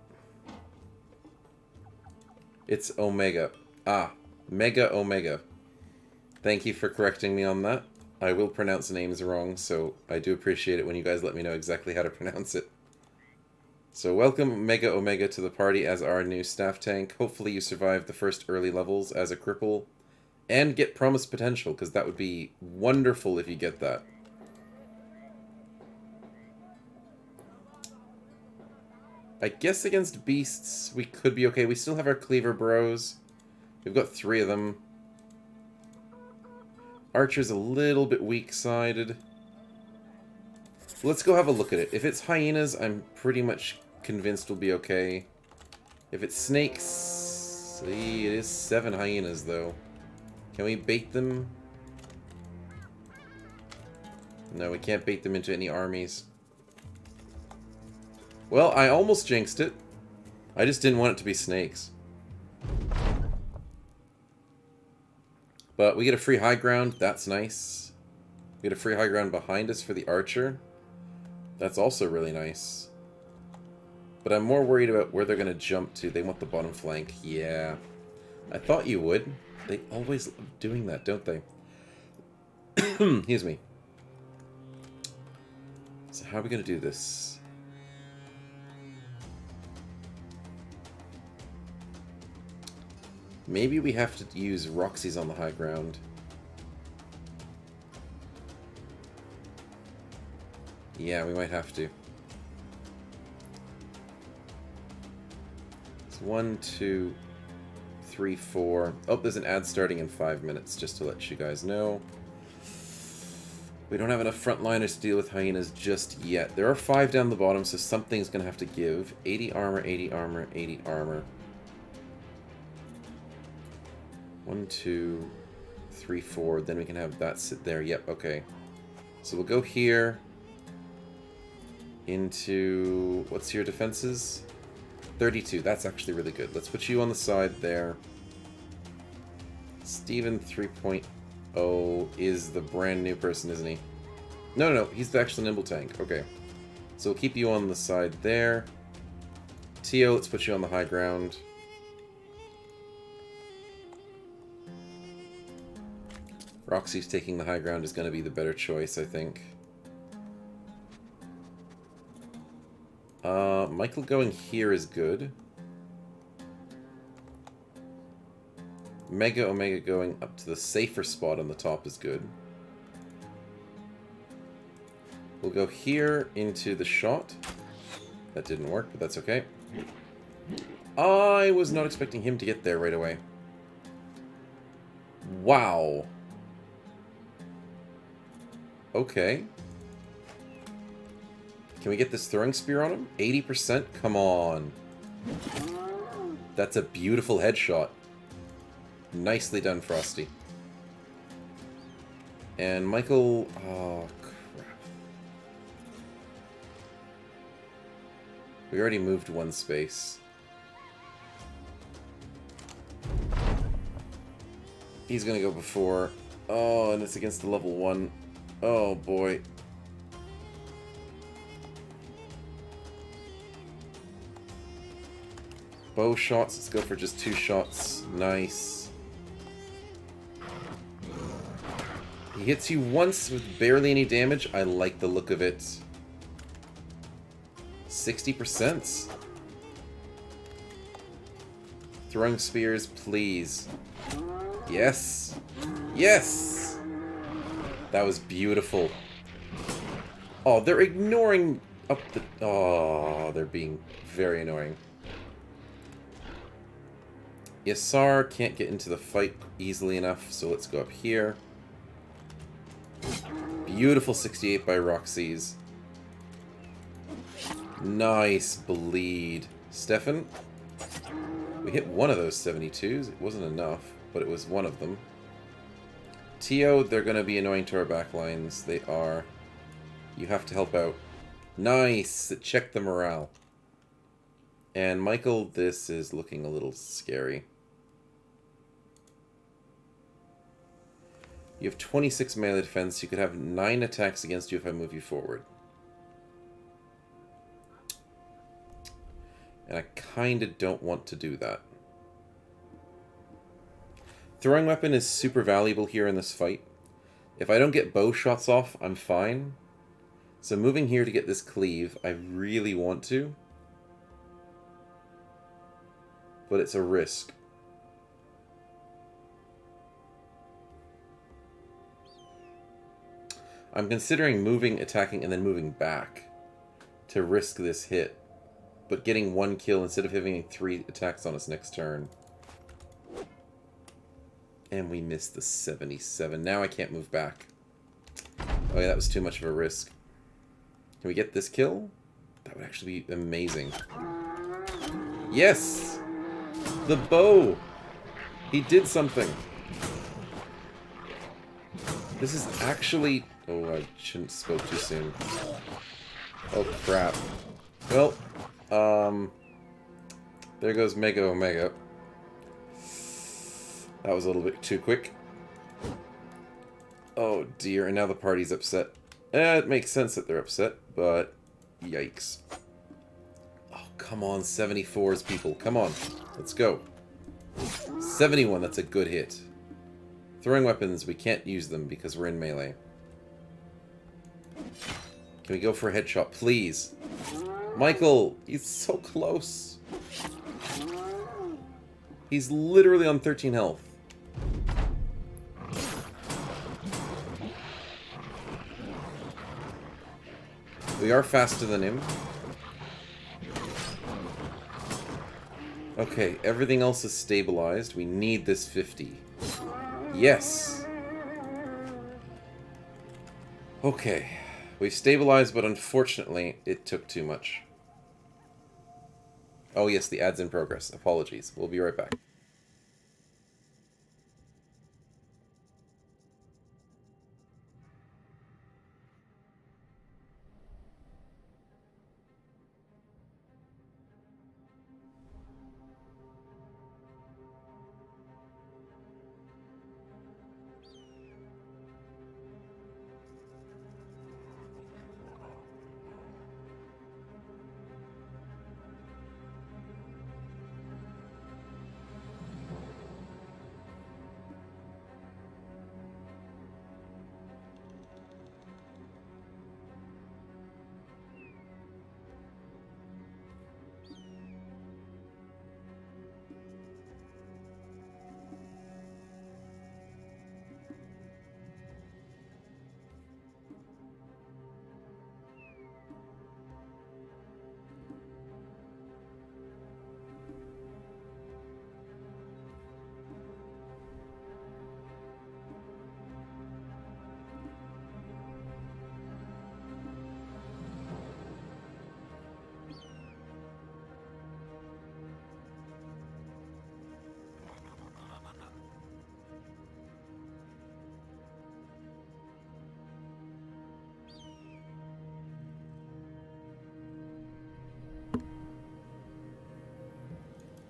It's Omega. Ah, Mega Omega. Thank you for correcting me on that. I will pronounce names wrong, so I do appreciate it when you guys let me know exactly how to pronounce it. So welcome Mega Omega to the party as our new staff tank. Hopefully you survive the first early levels as a cripple and get promised potential, because that would be wonderful if you get that. I guess against beasts we could be okay. We still have our cleaver bros. We've got 3 of them. Archer's a little bit weak-sided. Let's go have a look at it. If it's hyenas, I'm pretty much convinced we'll be okay. If it's snakes... See, it is 7 hyenas, though. Can we bait them? No, we can't bait them into any armies. Well, I almost jinxed it. I just didn't want it to be snakes. But we get a free high ground. That's nice. We get a free high ground behind us for the archer. That's also really nice. But I'm more worried about where they're going to jump to. They want the bottom flank. Yeah. I thought you would. They always love doing that, don't they? Excuse me. So how are we going to do this? Maybe we have to use Roxy's on the high ground. Yeah, we might have to. It's 1, 2, 3, 4. Oh, there's an ad starting in 5 minutes, just to let you guys know. We don't have enough frontliners to deal with hyenas just yet. There are 5 down the bottom, so something's going to have to give. 80 armor, 80 armor, 80 armor. 1, 2, 3, 4. Then we can have that sit there. Yep, okay. So we'll go here. Into... What's your defenses? 32. That's actually really good. Let's put you on the side there. Steven 3.0 is the brand new person, isn't he? No, no, no. He's the actual nimble tank. Okay. So we'll keep you on the side there. Tio, let's put you on the high ground. Roxy's taking the high ground is going to be the better choice, I think. Michael going here is good. Mega Omega going up to the safer spot on the top is good. We'll go here into the shot. That didn't work, but that's okay. I was not expecting him to get there right away. Wow. Okay. Can we get this throwing spear on him? 80%? Come on. That's a beautiful headshot. Nicely done, Frosty. And Michael... Oh, crap. We already moved 1 space. He's gonna go before. Oh, and it's against the level 1. Oh, boy. Bow shots. Let's go for just 2 shots. Nice. He hits you once with barely any damage. I like the look of it. 60%. Throwing spears, please. Yes. Yes! That was beautiful. Oh, they're ignoring up the... Oh, they're being very annoying. Yasar can't get into the fight easily enough, so let's go up here. Beautiful 68 by Roxy's. Nice bleed. Stefan? We hit one of those 72s. It wasn't enough, but it was one of them. Tio, they're going to be annoying to our backlines. They are. You have to help out. Nice! Check the morale. And Michael, this is looking a little scary. You have 26 melee defense. You could have 9 attacks against you if I move you forward. And I kind of don't want to do that. Throwing weapon is super valuable here in this fight. If I don't get bow shots off, I'm fine. So moving here to get this cleave, I really want to. But it's a risk. I'm considering moving, attacking, and then moving back to risk this hit. But getting one kill instead of having 3 attacks on us next turn. And we missed the 77. Now I can't move back. Oh yeah, that was too much of a risk. Can we get this kill? That would actually be amazing. Yes! The bow! He did something. This is actually... Oh, I shouldn't have spoke too soon. Oh, crap. Well, there goes Mega Omega. That was a little bit too quick. Oh dear, and now the party's upset. It makes sense that they're upset, but yikes. Oh, come on, 74s, people. Come on, let's go. 71, that's a good hit. Throwing weapons, we can't use them because we're in melee. Can we go for a headshot, please? Michael, he's so close. He's literally on 13 health. We are faster than him. Okay, everything else is stabilized. We need this 50. Yes! Okay. We've stabilized, but unfortunately, it took too much. Oh yes, the ad's in progress. Apologies. We'll be right back.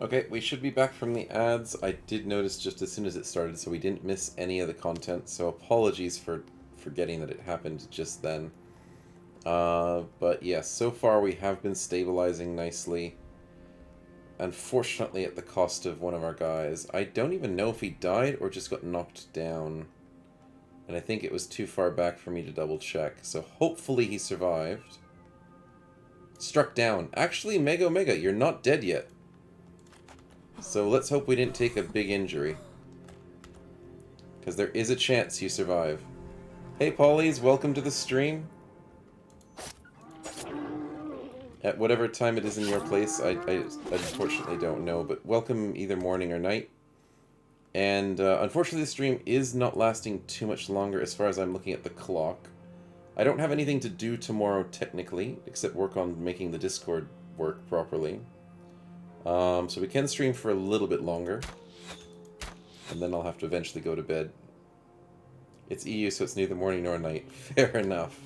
Okay, we should be back from the ads. I did notice just as soon as it started, so we didn't miss any of the content, so apologies for forgetting that it happened just then. But yes, so far we have been stabilizing nicely. Unfortunately at the cost of one of our guys. I don't even know if he died or just got knocked down. And I think it was too far back for me to double check, so hopefully he survived. Struck down. Actually, Mega Omega, you're not dead yet. So let's hope we didn't take a big injury. Because there is a chance you survive. Hey Paulies, welcome to the stream. At whatever time it is in your place, I unfortunately don't know, but welcome either morning or night. And unfortunately the stream is not lasting too much longer as far as I'm looking at the clock. I don't have anything to do tomorrow technically, except work on making the Discord work properly. So we can stream for a little bit longer. And then I'll have to eventually go to bed. It's EU, so it's neither morning nor night. Fair enough.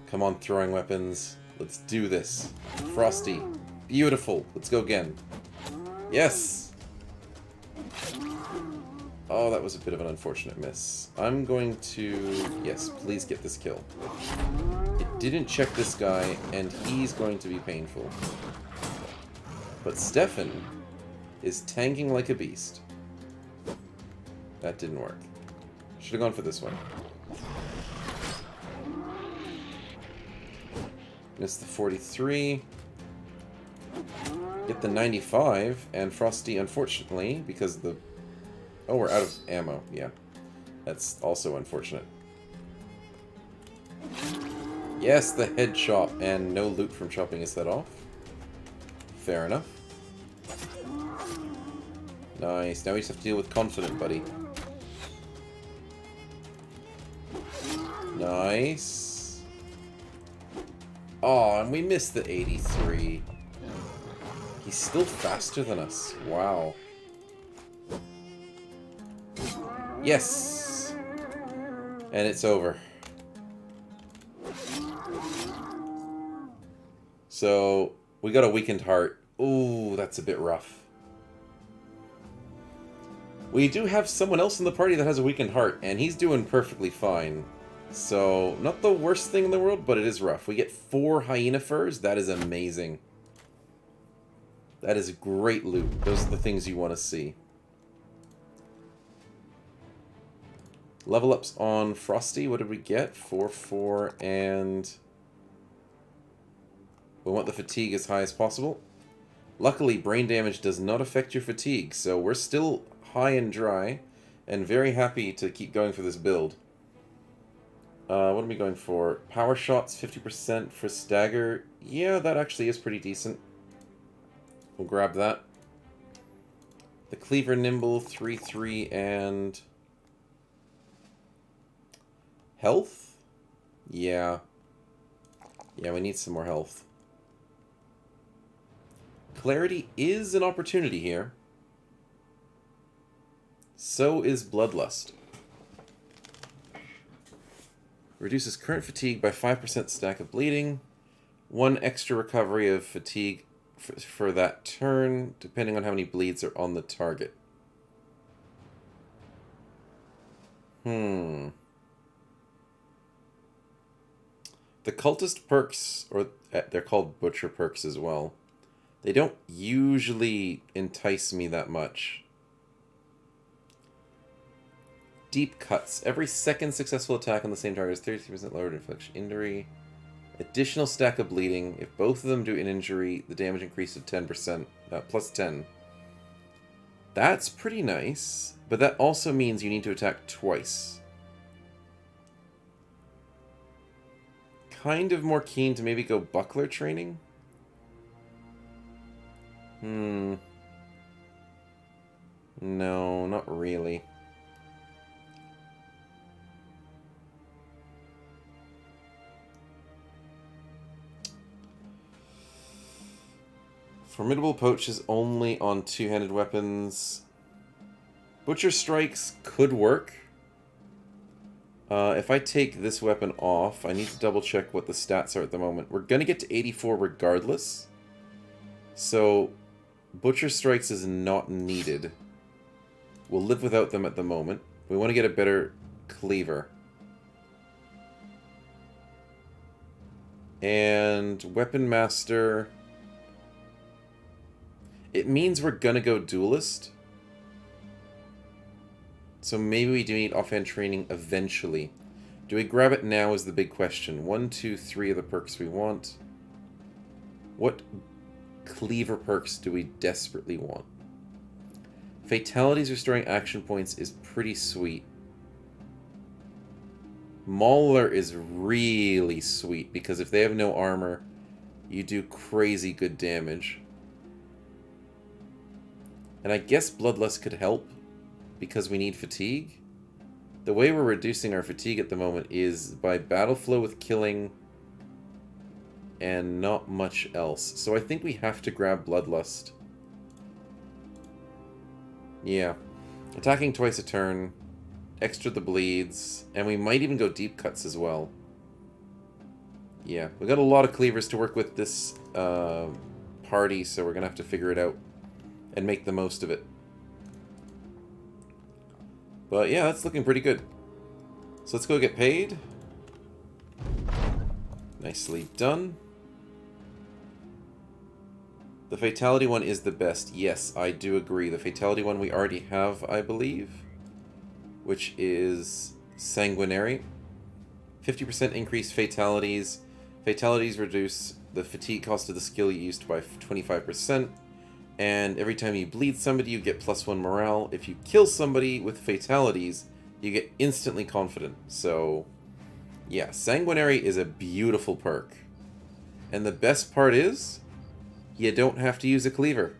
Come on, throwing weapons. Let's do this. Frosty. Beautiful. Let's go again. Yes! Oh, that was a bit of an unfortunate miss. I'm going to... Yes, please get this kill. It didn't check this guy, and he's going to be painful. But Stefan is tanking like a beast. That didn't work. Should have gone for this one. Missed the 43. Get the 95. And Frosty, unfortunately, because the... Oh, we're out of ammo. Yeah. That's also unfortunate. Yes, the head chop. And no loot from chopping his head off. Fair enough. Nice. Now we just have to deal with Confident, buddy. Nice. Oh, and we missed the 83. He's still faster than us. Wow. Yes! And it's over. So, we got a weakened heart. Ooh, that's a bit rough. We do have someone else in the party that has a weakened heart, and he's doing perfectly fine. So, not the worst thing in the world, but it is rough. We get 4 hyena furs. That is amazing. That is great loot. Those are the things you want to see. Level ups on Frosty. What did we get? 4, 4, and... we want the fatigue as high as possible. Luckily, brain damage does not affect your fatigue, so we're still high and dry, and very happy to keep going for this build. What are we going for? Power shots, 50% for stagger. Yeah, that actually is pretty decent. We'll grab that. The cleaver nimble, 3, 3, and... health? Yeah. Yeah, we need some more health. Clarity is an opportunity here. So is Bloodlust. Reduces current fatigue by 5% stack of bleeding. 1 extra recovery of fatigue for that turn, depending on how many bleeds are on the target. The cultist perks, or they're called butcher perks as well, they don't usually entice me that much. Deep cuts. Every second successful attack on the same target is 33% lowered infliction injury. Additional stack of bleeding. If both of them do an injury, the damage increases to 10%. Plus 10. That's pretty nice. But that also means you need to attack twice. Kind of more keen to maybe go buckler training. No, not really. Formidable Poach is only on two-handed weapons. Butcher Strikes could work. If I take this weapon off, I need to double check what the stats are at the moment. We're going to get to 84 regardless. So, Butcher Strikes is not needed. We'll live without them at the moment. We want to get a better cleaver. And Weapon Master... it means we're gonna go duelist. So maybe we do need offhand training eventually. Do we grab it now is the big question. 1, 2, 3 of the perks we want. What cleaver perks do we desperately want? Fatalities restoring action points is pretty sweet. Mauler is really sweet because if they have no armor, you do crazy good damage. And I guess Bloodlust could help because we need fatigue. The way we're reducing our fatigue at the moment is by battle flow with killing and not much else. So I think we have to grab Bloodlust. Yeah. Attacking twice a turn, extra the bleeds, and we might even go deep cuts as well. Yeah, we got a lot of cleavers to work with this party, so we're going to have to figure it out. And make the most of it. But yeah, that's looking pretty good. So let's go get paid. Nicely done. The Fatality one is the best. Yes, I do agree. The Fatality one we already have, I believe, which is Sanguinary. 50% increased fatalities. Fatalities reduce the fatigue cost of the skill you used by 25%. And every time you bleed somebody, you get +1 morale. If you kill somebody with fatalities, you get instantly confident. So, yeah, Sanguinary is a beautiful perk. And the best part is, you don't have to use a cleaver.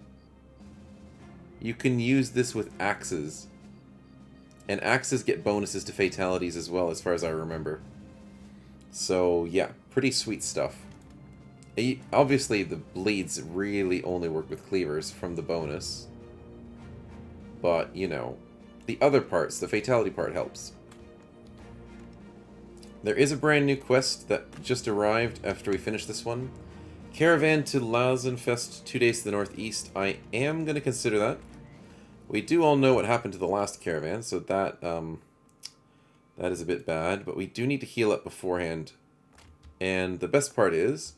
You can use this with axes. And axes get bonuses to fatalities as well, as far as I remember. So, yeah, pretty sweet stuff. Obviously, the bleeds really only work with cleavers from the bonus. But, you know, the other parts, the fatality part helps. There is a brand new quest that just arrived after we finish this one. Caravan to Lauzenfest, 2 days to the northeast. I am going to consider that. We do all know what happened to the last caravan, so that that is a bit bad. But we do need to heal up beforehand. And the best part is,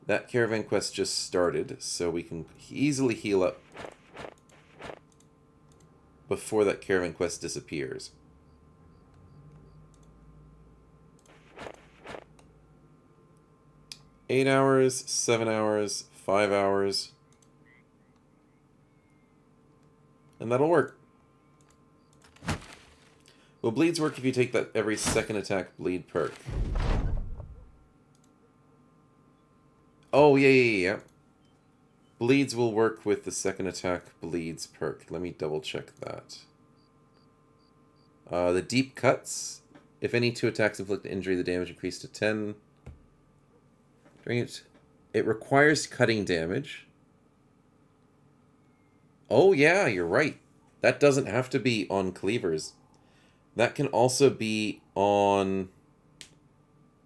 that caravan quest just started, so we can easily heal up before that caravan quest disappears. $8 hours, 7 hours, 5 hours. And that'll work. Will bleeds work if you take that every second attack bleed perk? Oh, yeah. Bleeds will work with the second attack bleeds perk. Let me double check that. The deep cuts. If any 2 attacks inflict injury, the damage increased to 10. It requires cutting damage. Oh yeah, you're right. That doesn't have to be on cleavers. That can also be on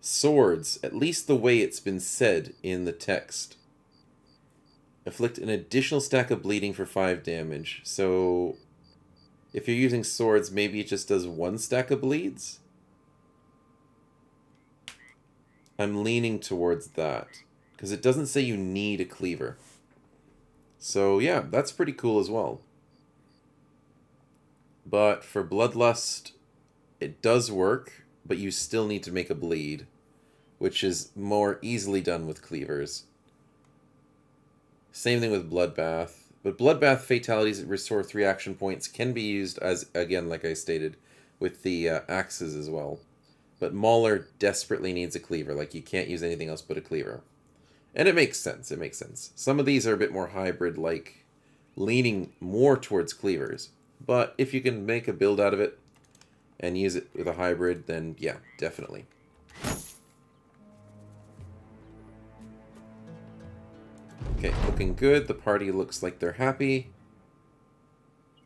swords, at least the way it's been said in the text. Inflict an additional stack of bleeding for 5 damage. So, if you're using swords, maybe it just does 1 stack of bleeds? I'm leaning towards that, because it doesn't say you need a cleaver. So yeah, that's pretty cool as well. But for Bloodlust, it does work, but you still need to make a bleed, which is more easily done with cleavers. Same thing with Bloodbath. But Bloodbath fatalities that restore 3 action points can be used as, again, like I stated, with the axes as well. But Mauler desperately needs a cleaver. Like, you can't use anything else but a cleaver. And it makes sense. It makes sense. Some of these are a bit more hybrid-like, leaning more towards cleavers. But if you can make a build out of it and use it with a hybrid, then yeah, definitely. Okay, looking good. The party looks like they're happy.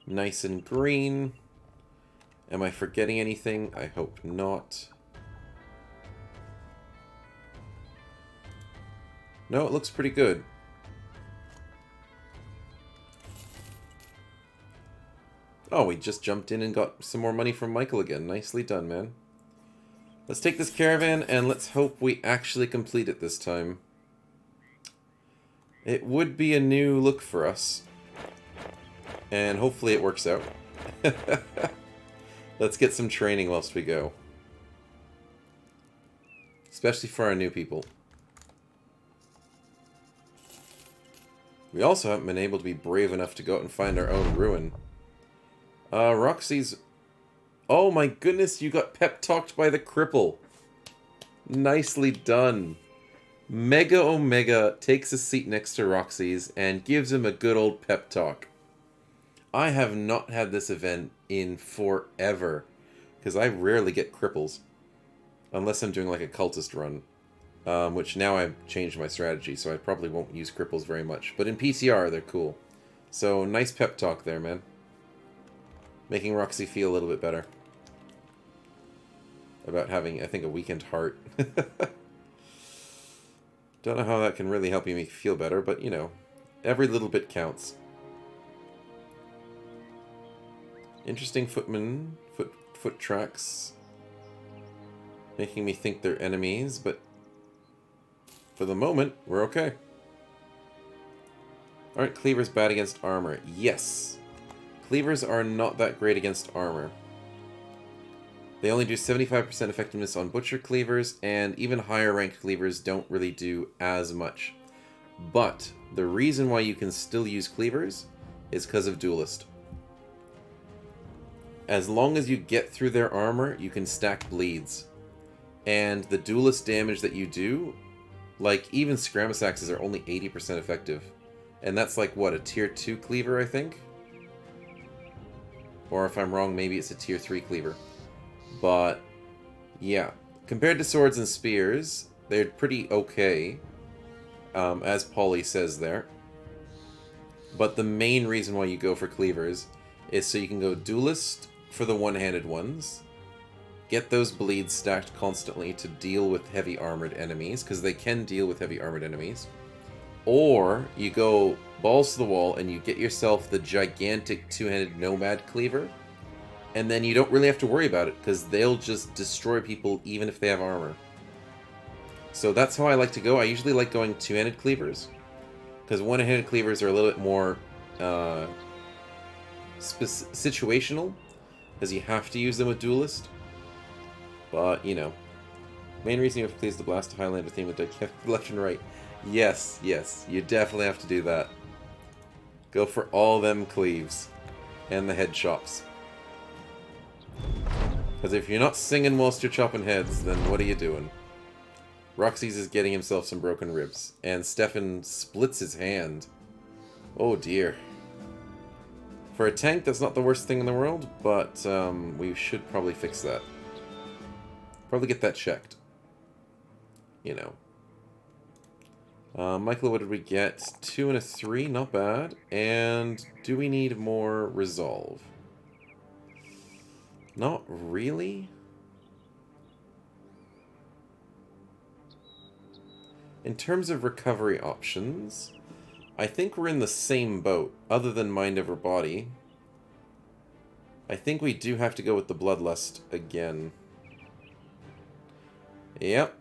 Nice and green. Am I forgetting anything? I hope not. No, it looks pretty good. Oh, we just jumped in and got some more money from Michael again. Nicely done, man. Let's take this caravan and let's hope we actually complete it this time. It would be a new look for us. And hopefully it works out. Let's get some training whilst we go. Especially for our new people. We also haven't been able to be brave enough to go out and find our own ruin. Roxy's... Oh my goodness, you got pep-talked by the cripple. Nicely done. Mega Omega takes a seat next to Roxy's and gives him a good old pep talk. I have not had this event in forever, because I rarely get cripples. Unless I'm doing like a cultist run. Which now I've changed my strategy, so I probably won't use cripples very much. But in PTR, they're cool. So, nice pep talk there, man. Making Roxy feel a little bit better. About having, I think, a weakened heart. Don't know how that can really help you make you feel better, but, you know, every little bit counts. Interesting footmen, foot tracks. Making me think they're enemies, but... for the moment, we're okay. Aren't cleavers bad against armor? Yes. Cleavers are not that great against armor. They only do 75% effectiveness on butcher cleavers, and even higher ranked cleavers don't really do as much. But the reason why you can still use cleavers is because of Duelist. As long as you get through their armor, you can stack bleeds. And the Duelist damage that you do, like even Scramus Axes are only 80% effective. And that's like, what, a tier 2 cleaver, I think? Or if I'm wrong, maybe it's a tier 3 cleaver. But, yeah. Compared to swords and spears, they're pretty okay. As Polly says there. But the main reason why you go for cleavers is so you can go Duelist for the one-handed ones. Get those bleeds stacked constantly to deal with heavy armored enemies, because they can deal with heavy armored enemies. Or you go balls to the wall and you get yourself the gigantic two-handed Nomad Cleaver, and then you don't really have to worry about it, because they'll just destroy people even if they have armor. So that's how I like to go. I usually like going two-handed cleavers, because one-handed cleavers are a little bit more situational, because you have to use them with Duelist. But, you know. Main reason you have to please the Blast Highlander theme with deck left and right. Yes, yes, you definitely have to do that. Go for all them cleaves. And the head chops. Because if you're not singing whilst you're chopping heads, then what are you doing? Roxy's is getting himself some broken ribs. And Stefan splits his hand. Oh dear. For a tank, that's not the worst thing in the world, but we should probably fix that. Probably get that checked. You know. Michael, what did we get? 2 and a 3, not bad. And do we need more resolve? Not really. In terms of recovery options, I think we're in the same boat, other than Mind Over Body. I think we do have to go with the Bloodlust again. Yep.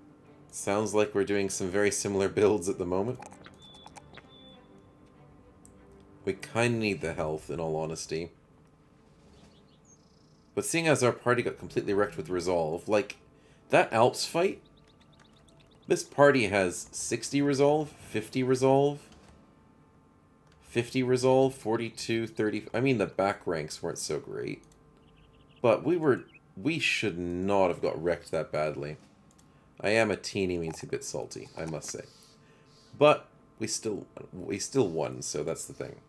Sounds like we're doing some very similar builds at the moment. We kind of need the health, in all honesty. But seeing as our party got completely wrecked with Resolve, like, that Alps fight, this party has 60 Resolve, 50 Resolve, 50 Resolve, 42, 30... I mean, the back ranks weren't so great. But we should not have got wrecked that badly. I am a teeny weensy bit salty, I must say. But we still won, so that's the thing.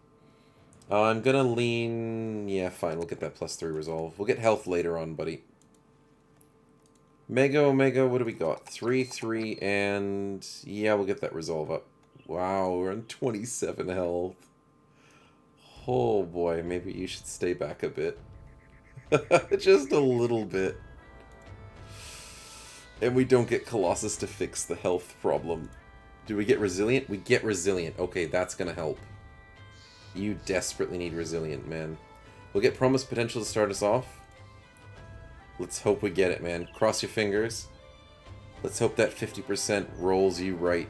I'm gonna lean... Yeah, fine, we'll get that +3 resolve. We'll get health later on, buddy. Omega, what do we got? 3, 3, and... Yeah, we'll get that resolve up. Wow, we're on 27 health. Oh boy, maybe you should stay back a bit. Just a little bit. And we don't get Colossus to fix the health problem. Do we get Resilient? We get Resilient. Okay, that's gonna help. You desperately need Resilient, man. We'll get Promised Potential to start us off. Let's hope we get it, man. Cross your fingers. Let's hope that 50% rolls you right.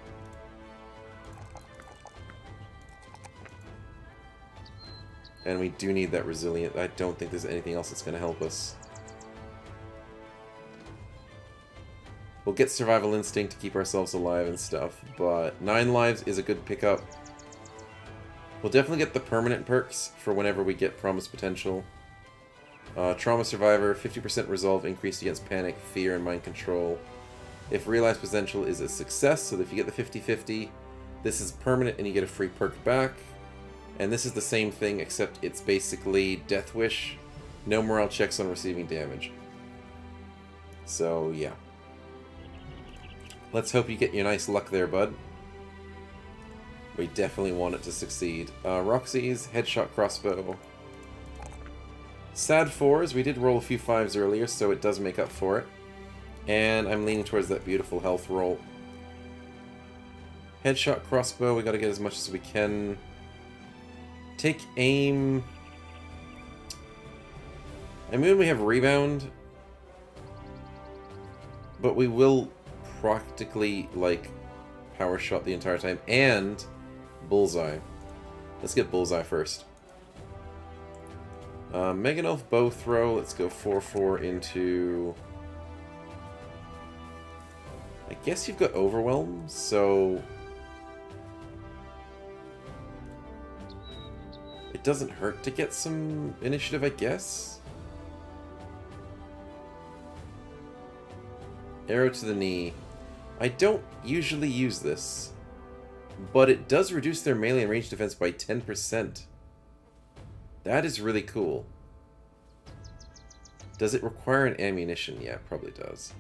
And we do need that Resilient. I don't think there's anything else that's gonna help us. We'll get Survival Instinct to keep ourselves alive and stuff, but 9 lives is a good pickup. We'll definitely get the permanent perks for whenever we get Promised Potential. Trauma Survivor, 50% resolve increased against panic, fear, and mind control. If Realized Potential is a success, so if you get the 50-50, this is permanent and you get a free perk back. And this is the same thing, except it's basically Death Wish, no morale checks on receiving damage. So, yeah. Let's hope you get your nice luck there, bud. We definitely want it to succeed. Roxy's Headshot Crossbow. Sad 4s. We did roll a few 5s earlier, so it does make up for it. And I'm leaning towards that beautiful health roll. Headshot Crossbow. We gotta get as much as we can. Take aim. I mean, we have Rebound. But we will practically, like, power shot the entire time, and bullseye. Let's get Bullseye first. Megan Elf Bow Throw. Let's go 4-4 into... I guess you've got Overwhelm, so... it doesn't hurt to get some initiative, I guess? Arrow to the knee. I don't usually use this, but it does reduce their melee and range defense by 10%. That is really cool. Does it require an ammunition? Yeah, it probably does.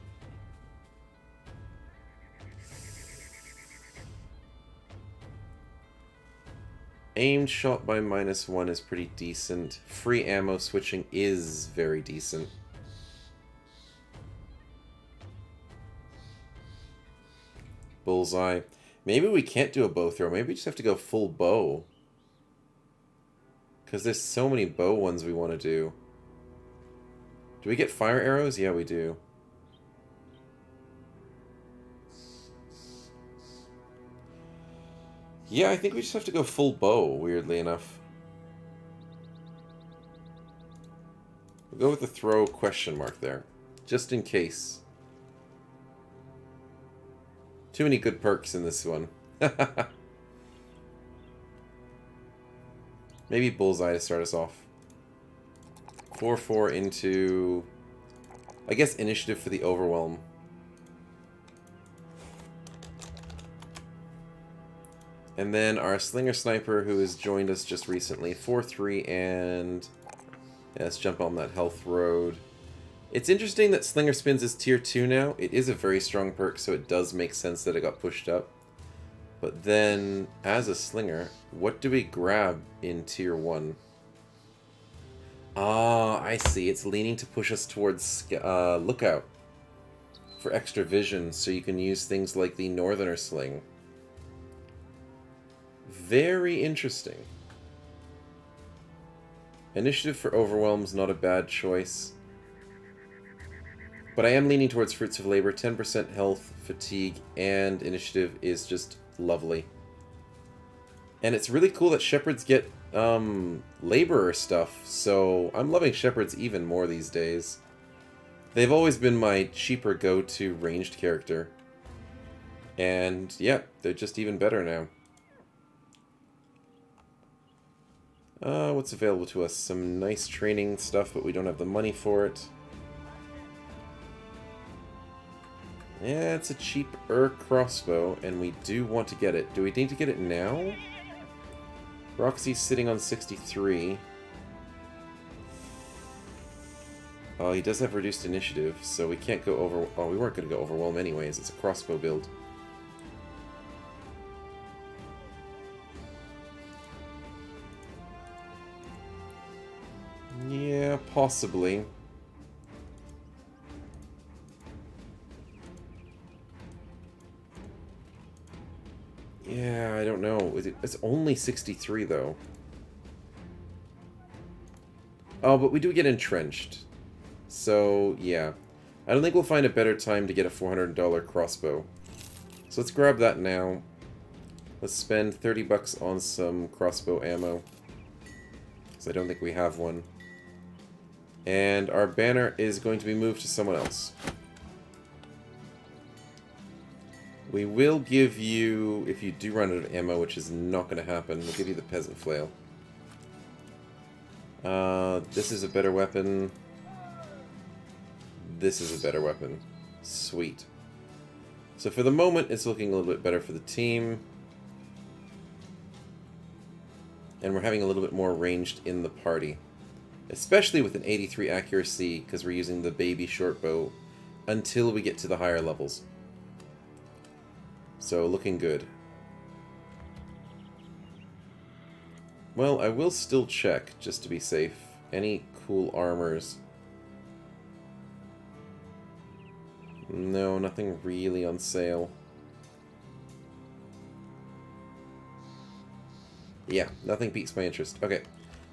Aimed shot by -1 is pretty decent. Free ammo switching is very decent. Bullseye. Maybe we can't do a bow throw. Maybe we just have to go full bow. Because there's so many bow ones we want to do. Do we get fire arrows? Yeah, we do. Yeah, I think we just have to go full bow, weirdly enough. We'll go with the throw question mark there. Just in case. Too many good perks in this one. Maybe Bullseye to start us off. 4-4 into... I guess initiative for the Overwhelm. And then our Slinger Sniper, who has joined us just recently. 4-3 and... yeah, let's jump on that health road. It's interesting that Slinger Spins is tier 2 now. It is a very strong perk, so it does make sense that it got pushed up. But then, as a Slinger, what do we grab in tier 1? Ah, I see. It's leaning to push us towards Lookout. For extra vision, so you can use things like the Northerner Sling. Very interesting. Initiative for Overwhelm's not a bad choice. But I am leaning towards Fruits of Labor. 10% health, fatigue, and initiative is just lovely. And it's really cool that Shepherds get laborer stuff, so I'm loving Shepherds even more these days. They've always been my cheaper go-to ranged character. And yeah, they're just even better now. What's available to us? Some nice training stuff, but we don't have the money for it. Yeah, it's a cheaper crossbow, and we do want to get it. Do we need to get it now? Roxy's sitting on 63. Oh, he does have reduced initiative, so we can't go over... oh, we weren't going to go Overwhelm anyways. It's a crossbow build. Yeah, possibly. Yeah, I don't know. It's only 63, though. Oh, but we do get entrenched. So, yeah. I don't think we'll find a better time to get a $400 crossbow. So let's grab that now. Let's spend 30 bucks on some crossbow ammo. Because I don't think we have one. And our banner is going to be moved to someone else. We will give you, if you do run out of ammo, which is not going to happen, we'll give you the Peasant Flail. This is a better weapon. This is a better weapon. Sweet. So for the moment, it's looking a little bit better for the team. And we're having a little bit more ranged in the party. Especially with an 83 accuracy, because we're using the baby short bow until we get to the higher levels. So, looking good. Well, I will still check, just to be safe. Any cool armors? No, nothing really on sale. Yeah, nothing piques my interest. Okay,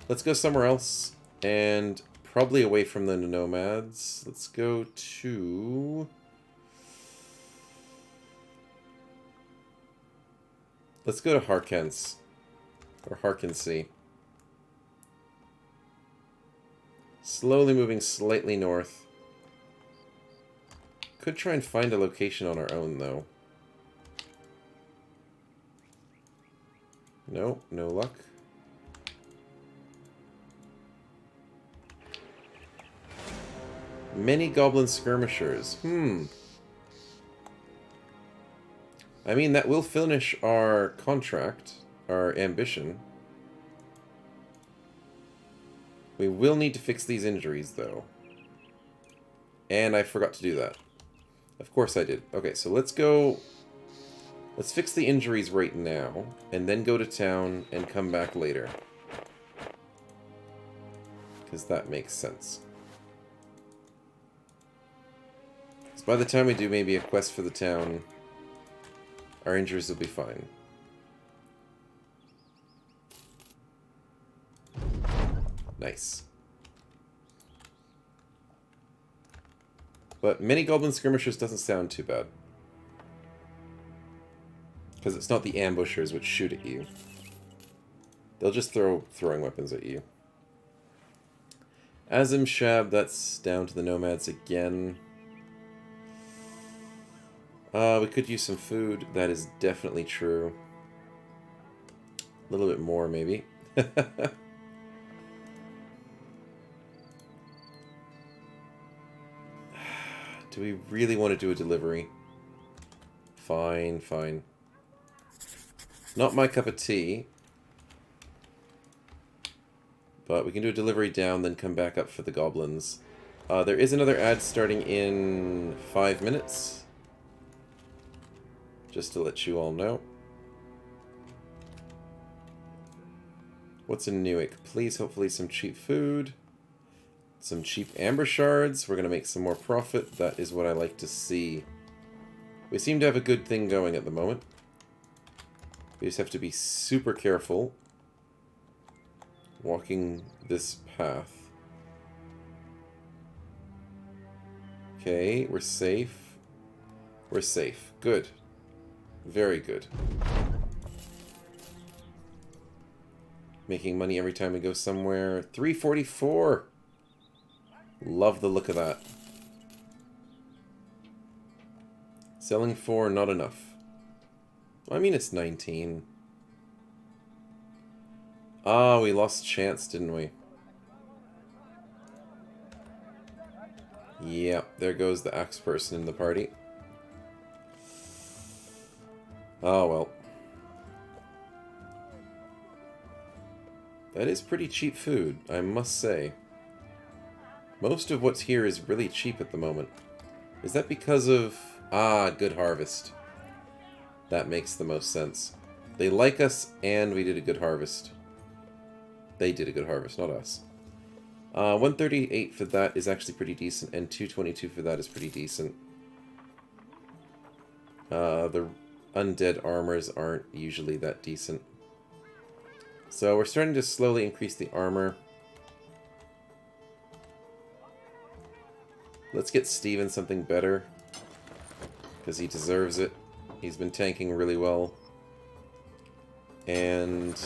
let's go somewhere else. And probably away from the nomads. Let's go to... let's go to Harkens. Or Harkensea. Slowly moving slightly north. Could try and find a location on our own, though. No, no luck. Many goblin skirmishers. I mean, that will finish our contract, our ambition. We will need to fix these injuries, though. And I forgot to do that. Of course I did. Okay, so let's go... Let's fix the injuries right now, and then go to town and come back later. Because that makes sense. Because by the time we do maybe a quest for the town, our injuries will be fine. Nice. But many goblin skirmishers doesn't sound too bad. Because it's not the ambushers which shoot at you. They'll just throw throwing weapons at you. Azim Shab, that's down to the nomads again. We could use some food. That is definitely true. A little bit more, maybe. Do we really want to do a delivery? Fine, fine. Not my cup of tea. But we can do a delivery down, then come back up for the goblins. There is another ad starting in 5 minutes. Just to let you all know. What's in Newick? Please, hopefully some cheap food. Some cheap amber shards. We're going to make some more profit. That is what I like to see. We seem to have a good thing going at the moment. We just have to be super careful walking this path. Okay, we're safe. We're safe. Good. Very good. Making money every time we go somewhere. 344! Love the look of that. Selling 4, not enough. I mean, it's 19. Ah, we lost chance, didn't we? Yep, there goes the axe person in the party. Oh, well. That is pretty cheap food, I must say. Most of what's here is really cheap at the moment. Is that because of... Ah, good harvest. That makes the most sense. They like us, and we did a good harvest. They did a good harvest, not us. 138 for that is actually pretty decent, and 222 for that is pretty decent. The undead armors aren't usually that decent. So we're starting to slowly increase the armor. Let's get Steven something better, because he deserves it. He's been tanking really well. And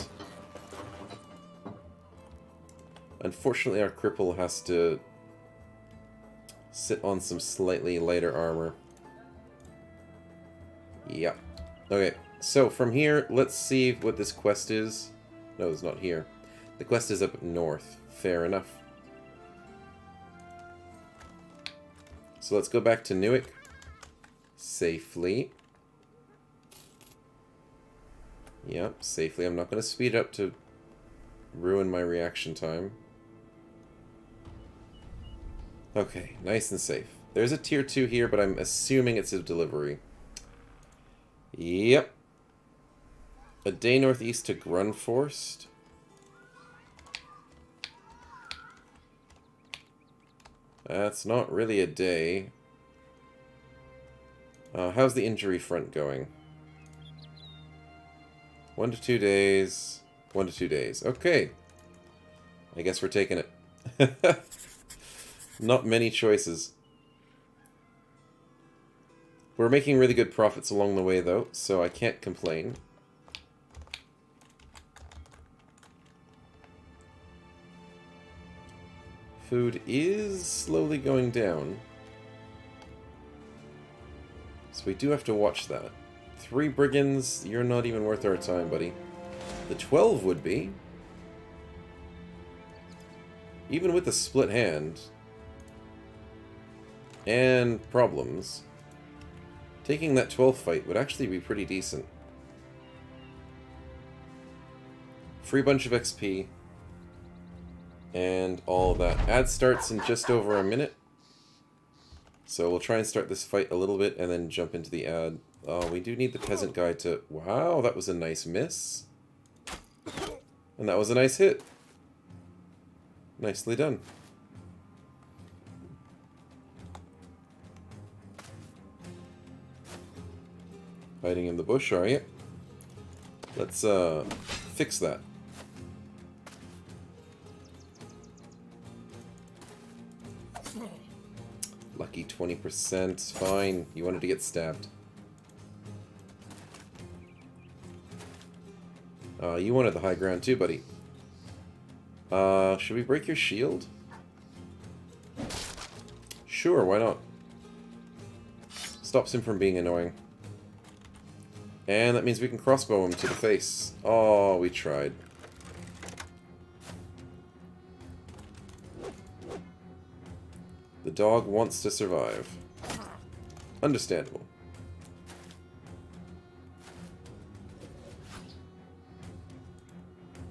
unfortunately our cripple has to sit on some slightly lighter armor. Yeah. Okay, so from here, let's see what this quest is. No, it's not here. The quest is up north. Fair enough. So let's go back to Newick. Safely. Yep, safely. I'm not going to speed up to ruin my reaction time. Okay, nice and safe. There's a tier 2 here, but I'm assuming it's a delivery. Yep. A day northeast to Grunforst. That's not really a day. How's the injury front going? 1 to 2 days. 1 to 2 days. Okay. I guess we're taking it. Not many choices. We're making really good profits along the way, though, so I can't complain. Food is slowly going down. So we do have to watch that. 3 brigands, you're not even worth our time, buddy. The 12 would be. Even with the split hand and problems, taking that 12 fight would actually be pretty decent. Free bunch of XP and all of that. Ad starts in just over a minute. So we'll try and start this fight a little bit and then jump into the ad. Oh, we do need the peasant guy to... Wow, that was a nice miss. And that was a nice hit. Nicely done. Hiding in the bush, are you? Let's fix that. Lucky 20%. Fine. You wanted to get stabbed. You wanted the high ground too, buddy. Should we break your shield? Sure, why not? Stops him from being annoying. And that means we can crossbow him to the face. Oh, we tried. The dog wants to survive. Understandable.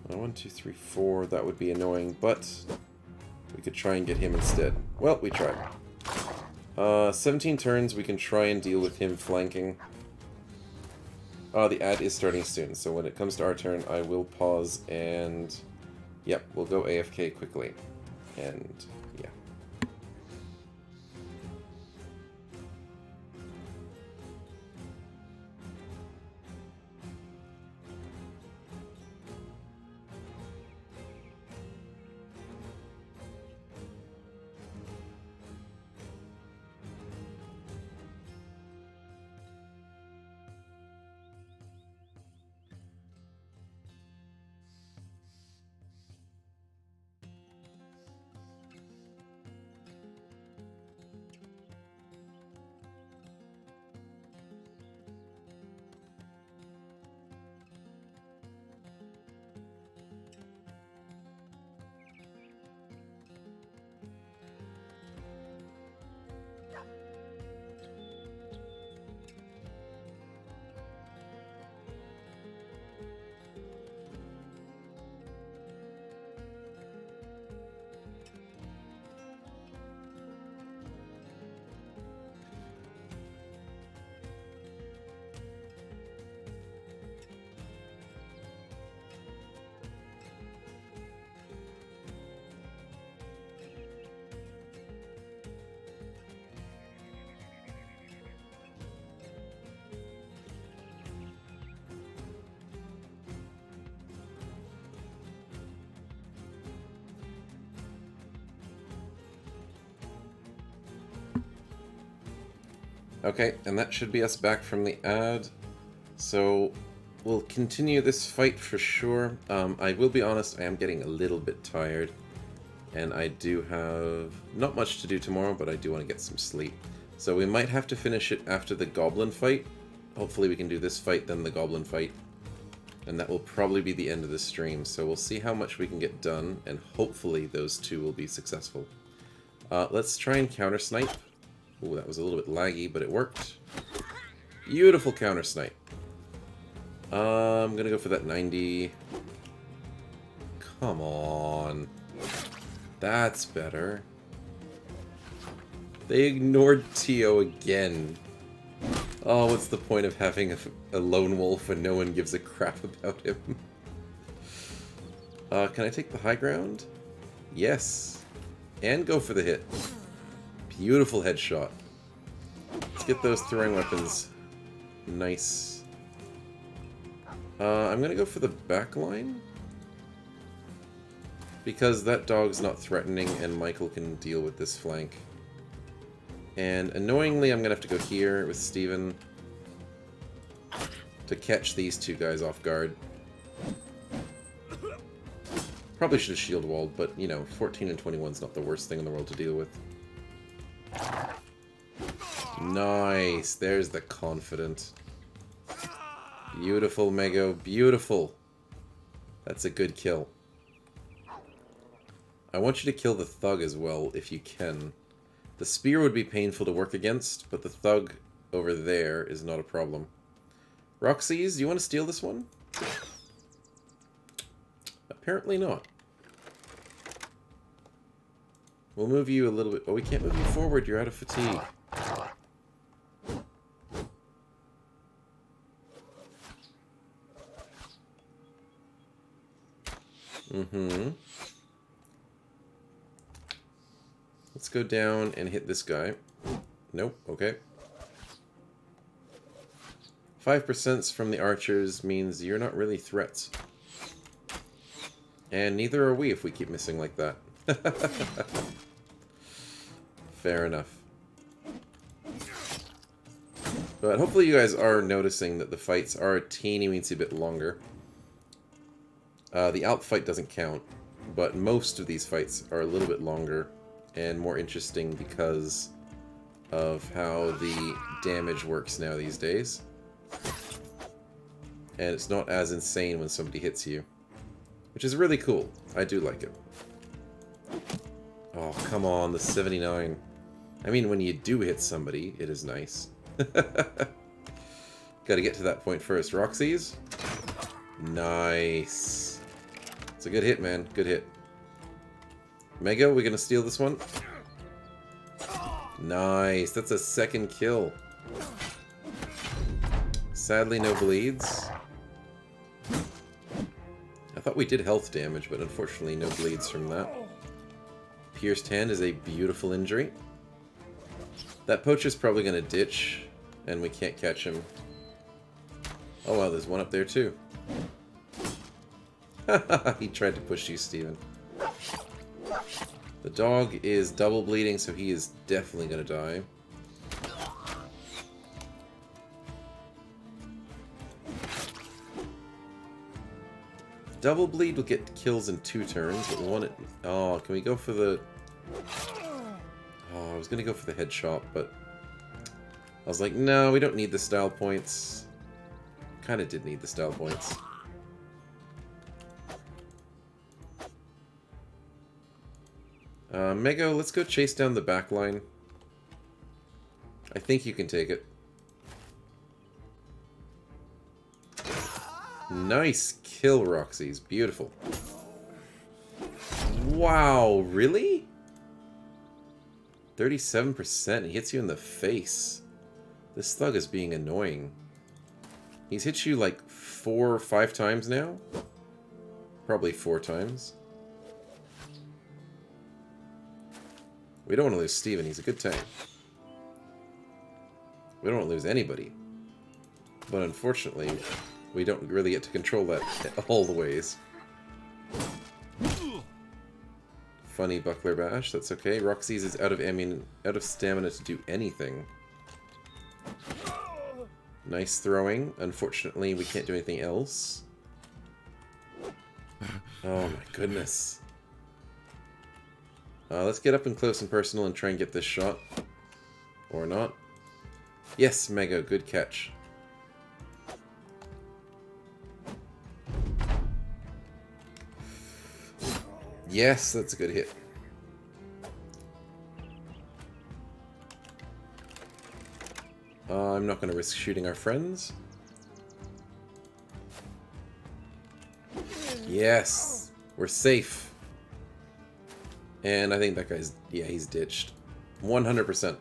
One, two, three, four. That would be annoying, but we could try and get him instead. Well, we tried. 17 turns, we can try and deal with him flanking. The ad is starting soon, so when it comes to our turn, I will pause and... Yep, we'll go AFK quickly. And... yeah. Okay, and that should be us back from the ad. So we'll continue this fight for sure. I will be honest, I am getting a little bit tired. And I do have not much to do tomorrow, but I do want to get some sleep. So we might have to finish it after the goblin fight. Hopefully we can do this fight, then the goblin fight. And that will probably be the end of the stream. So we'll see how much we can get done, and hopefully those two will be successful. Let's try and counter snipe. Ooh, that was a little bit laggy, but it worked. Beautiful counter snipe. I'm gonna go for that 90. Come on. That's better. They ignored Tio again. Oh, what's the point of having a lone wolf when no one gives a crap about him? Can I take the high ground? Yes. And go for the hit. Beautiful headshot. Let's get those throwing weapons. Nice. I'm gonna go for the back line. Because that dog's not threatening and Michael can deal with this flank. And annoyingly, I'm gonna have to go here with Steven to catch these two guys off guard. Probably should have shield walled, but, you know, 14 and 21 is not the worst thing in the world to deal with. Nice. There's the confident. Beautiful, Mego. Beautiful. That's a good kill. I want you to kill the thug as well, if you can. The spear would be painful to work against, but the thug over there is not a problem. Roxy's, do you want to steal this one? Apparently not. We'll move you a little bit. Oh, we can't move you forward. You're out of fatigue. Mm-hmm. Let's go down and hit this guy. Nope, okay. 5% from the archers means you're not really threats. And neither are we if we keep missing like that. Fair enough. But hopefully you guys are noticing that the fights are a teeny-weensy bit longer. The Alp fight doesn't count, but most of these fights are a little bit longer and more interesting because of how the damage works now these days. And it's not as insane when somebody hits you, which is really cool. I do like it. Oh, come on, the 79. I mean, when you do hit somebody, it is nice. Gotta get to that point first. Roxy's? Nice. It's a good hit, man. Good hit. Mega, we're gonna steal this one. Nice. That's a second kill. Sadly, no bleeds. I thought we did health damage, but unfortunately no bleeds from that. Pierced hand is a beautiful injury. That poacher's probably gonna ditch, and we can't catch him. Oh wow, there's one up there too. He tried to push you, Steven. The dog is double bleeding, so he is definitely gonna die. Double bleed will get kills in 2 turns, but we want it... Oh, can we go for the... Oh, I was gonna go for the headshot, but... I was like, no, we don't need the style points. Kinda did need the style points. Mego, let's go chase down the back line. I think you can take it. Nice kill, Roxy's. Beautiful. Wow, really? 37%. He hits you in the face. This thug is being annoying. He's hit you like 4 or 5 times now? Probably 4 times. We don't want to lose Steven. He's a good tank. We don't want to lose anybody. But unfortunately, we don't really get to control that all the ways. Funny buckler bash. That's okay. Roxy's is out of stamina to do anything. Nice throwing. Unfortunately, we can't do anything else. Oh my goodness. Let's get up and close and personal and try and get this shot. Or not. Yes, Mega. Good catch. Yes, that's a good hit. I'm not going to risk shooting our friends. Yes, we're safe. And I think that guy's... Yeah, he's ditched. 100%.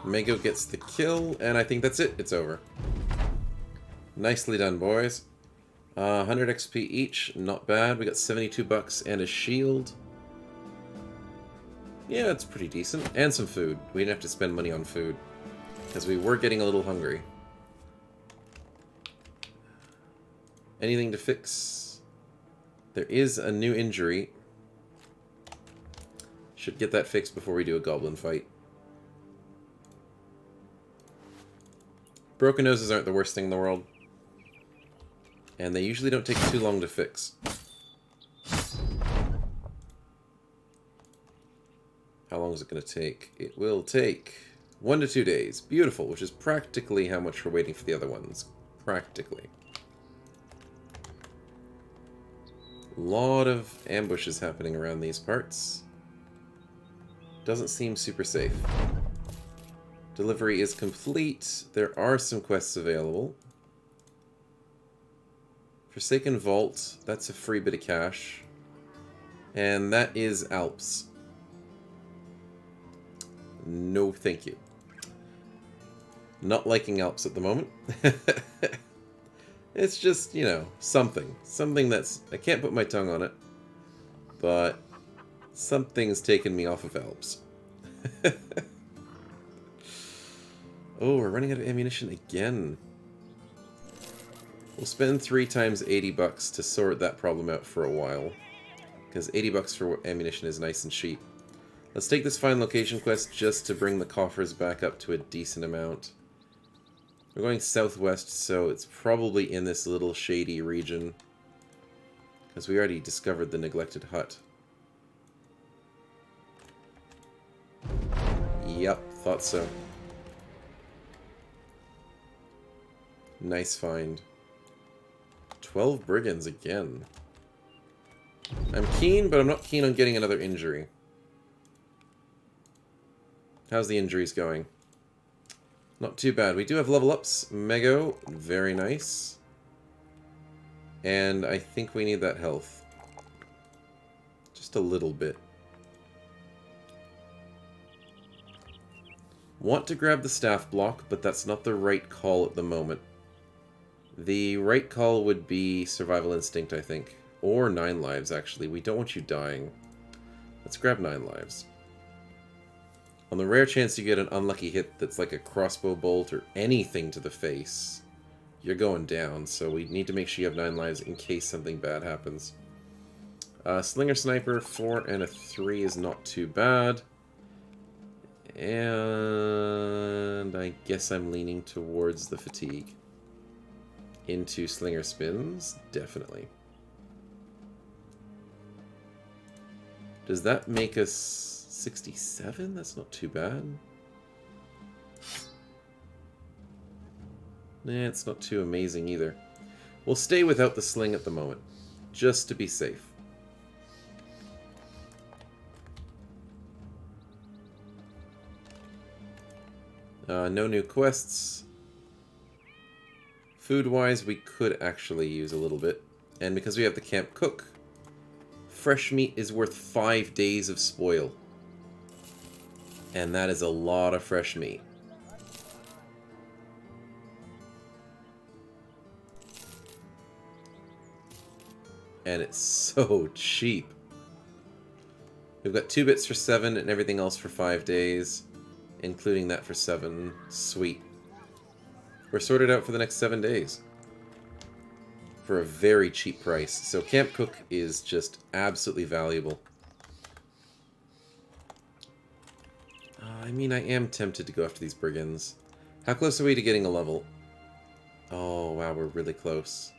Mego gets the kill, and I think that's it. It's over. Nicely done, boys. 100 XP each. Not bad. We got 72 bucks and a shield. Yeah, it's pretty decent. And some food. We didn't have to spend money on food, because we were getting a little hungry. Anything to fix? There is a new injury. Should get that fixed before we do a goblin fight. Broken noses aren't the worst thing in the world. And they usually don't take too long to fix. How long is it going to take? It will take 1 to 2 days. Beautiful, which is practically how much we're waiting for the other ones. Practically. A lot of ambushes happening around these parts. Doesn't seem super safe. Delivery is complete. There are some quests available. Forsaken Vault, that's a free bit of cash. And that is Alps. No, thank you. Not liking Alps at the moment. It's just, you know, something. Something that's... I can't put my tongue on it. But something's taken me off of Alps. Oh, we're running out of ammunition again. We'll spend 3 times 80 bucks to sort that problem out for a while. Because 80 bucks for ammunition is nice and cheap. Let's take this Find Location quest just to bring the coffers back up to a decent amount. We're going southwest, so it's probably in this little shady region. Because we already discovered the neglected hut. Yep, thought so. Nice find. 12 brigands again. I'm keen, but I'm not keen on getting another injury. How's the injuries going? Not too bad. We do have level ups. Mego, very nice. And I think we need that health. Just a little bit. Want to grab the staff block, but that's not the right call at the moment. The right call would be Survival Instinct, I think. Or 9 lives, actually. We don't want you dying. Let's grab 9 lives. On the rare chance you get an unlucky hit that's like a crossbow bolt or anything to the face, you're going down, so we need to make sure you have 9 lives in case something bad happens. Slinger Sniper, 4 and a 3 is not too bad. And I guess I'm leaning towards the fatigue. Into Slinger Spins, definitely. Does that make us 67? That's not too bad. Nah, it's not too amazing either. We'll stay without the sling at the moment, just to be safe. No new quests. Food-wise, we could actually use a little bit. And because we have the camp cook, fresh meat is worth 5 days of spoil. And that is a lot of fresh meat. And it's so cheap. We've got 2 bits for 7 and everything else for 5 days. Including that for 7. Sweet. We're sorted out for the next 7 days. For a very cheap price. So Camp Cook is just absolutely valuable. I mean, I am tempted to go after these brigands. How close are we to getting a level? Oh, wow, we're really close.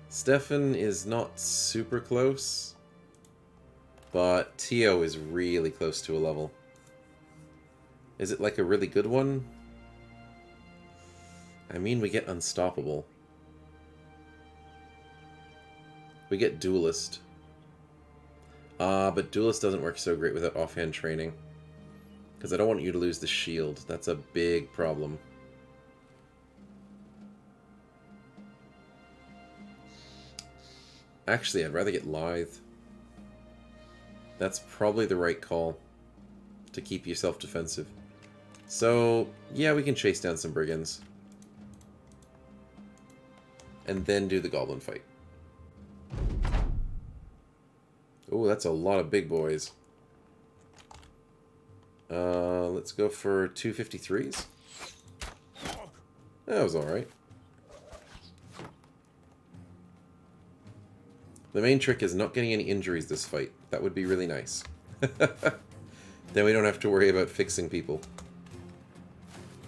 Stefan is not super close, but Tio is really close to a level. Is it like a really good one? I mean, we get Unstoppable. We get Duelist. But Duelist doesn't work so great without offhand training. Because I don't want you to lose the shield. That's a big problem. Actually, I'd rather get Lithe. That's probably the right call to keep you self-defensive. So, yeah, we can chase down some brigands. And then do the goblin fight. Oh, that's a lot of big boys. Let's go for 253s. That was alright. The main trick is not getting any injuries this fight. That would be really nice. Then we don't have to worry about fixing people.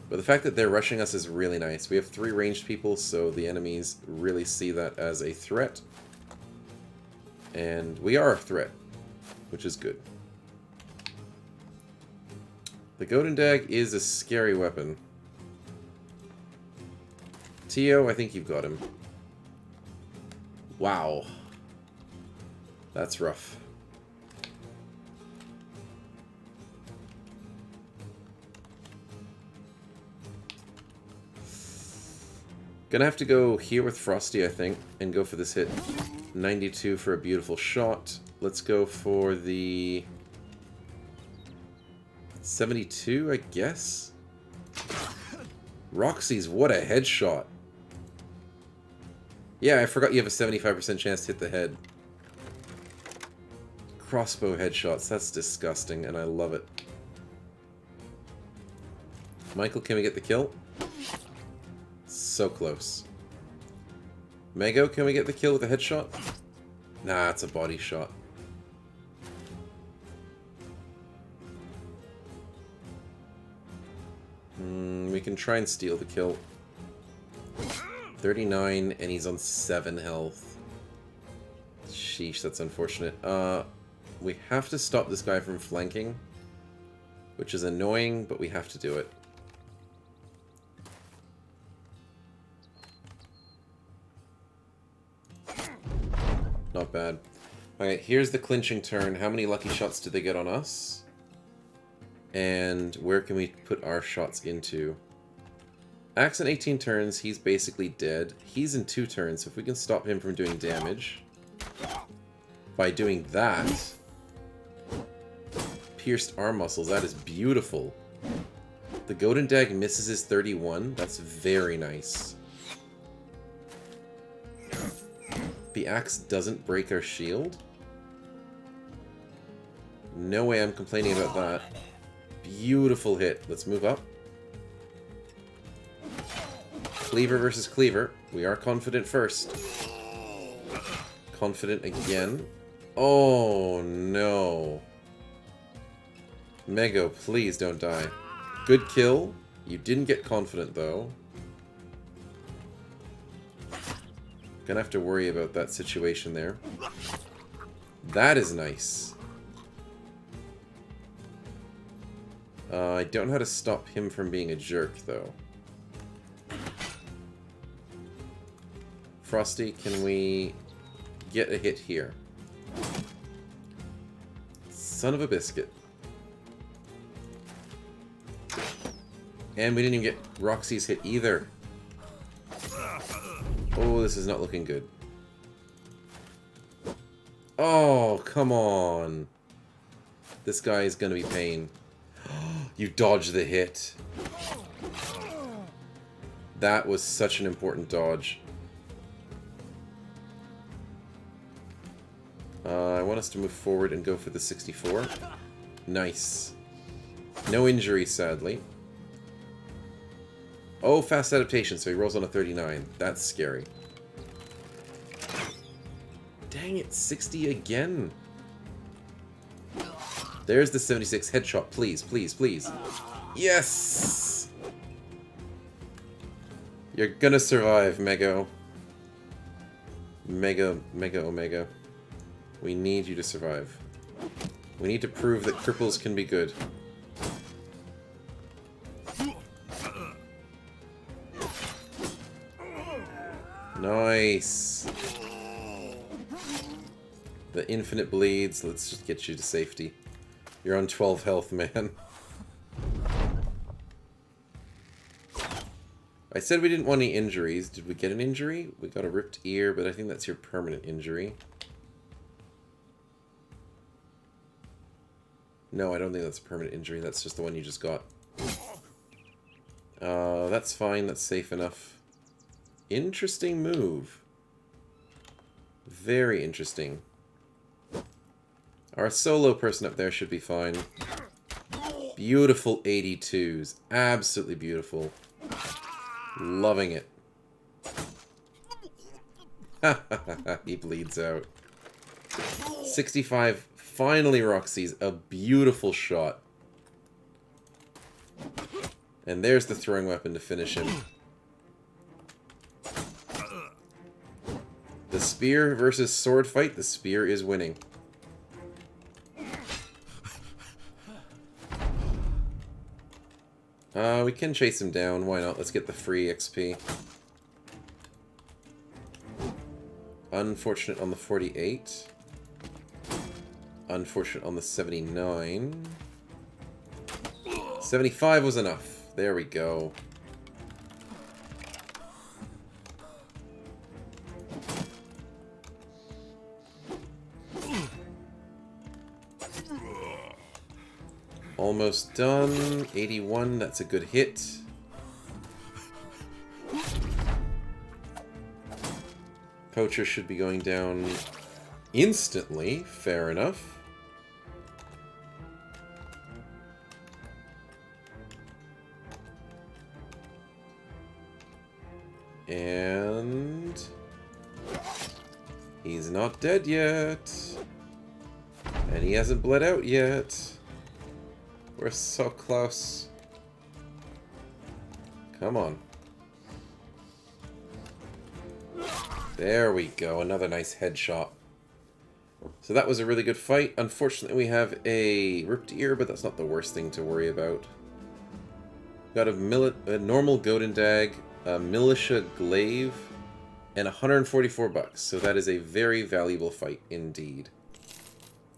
But the fact that they're rushing us is really nice. We have 3 ranged people, so the enemies really see that as a threat. And we are a threat, which is good. The Godendag is a scary weapon. Tio, I think you've got him. Wow. That's rough. Gonna have to go here with Frosty, I think, and go for this hit. 92 for a beautiful shot. Let's go for the 72, I guess? Roxy's, what a headshot. Yeah, I forgot you have a 75% chance to hit the head. Crossbow headshots, that's disgusting, and I love it. Michael, can we get the kill? So close. Mego, can we get the kill with a headshot? Nah, it's a body shot. We can try and steal the kill. 39, and he's on 7 health. Sheesh, that's unfortunate. We have to stop this guy from flanking, which is annoying, but we have to do it. Not bad. Alright, here's the clinching turn. How many lucky shots did they get on us? And where can we put our shots into? Axe in 18 turns, he's basically dead. He's in 2 turns, so if we can stop him from doing damage by doing that. Pierced arm muscles, that is beautiful. The Godendag misses his 31, that's very nice. The axe doesn't break our shield? No way I'm complaining about that. Beautiful hit. Let's move up. Cleaver versus Cleaver. We are confident first. Confident again. Oh, no. Mego, please don't die. Good kill. You didn't get confident, though. Gonna have to worry about that situation there. That is nice. I don't know how to stop him from being a jerk, though. Frosty, can we get a hit here? Son of a biscuit. And we didn't even get Roxy's hit either. Oh, this is not looking good. Oh, come on. This guy is gonna be pain. You dodged the hit. That was such an important dodge. I want us to move forward and go for the 64. Nice. No injury, sadly. Oh, fast adaptation, so he rolls on a 39. That's scary. Dang it, 60 again. There's the 76 headshot, please, please, please. Yes! You're gonna survive, Mego. Mega Omega. We need you to survive. We need to prove that cripples can be good. Nice. The infinite bleeds. Let's just get you to safety. You're on 12 health, man. I said we didn't want any injuries. Did we get an injury? We got a ripped ear, but I think that's your permanent injury. No, I don't think that's a permanent injury. That's just the one you just got. That's fine. That's safe enough. Interesting move. Very interesting. Our solo person up there should be fine. Beautiful 82s. Absolutely beautiful. Loving it. He bleeds out. 65 finally Roxy's. A beautiful shot. And there's the throwing weapon to finish him. The spear versus sword fight. The spear is winning. We can chase him down. Why not? Let's get the free XP. Unfortunate on the 48. Unfortunate on the 79. 75 was enough. There we go. Almost done. 81, that's a good hit. Poacher should be going down instantly. Fair enough. And he's not dead yet. And he hasn't bled out yet. We're so close. Come on. There we go. Another nice headshot. So that was a really good fight. Unfortunately, we have a ripped ear, but that's not the worst thing to worry about. Got a normal Godendag, a militia glaive, and 144 bucks. So that is a very valuable fight indeed.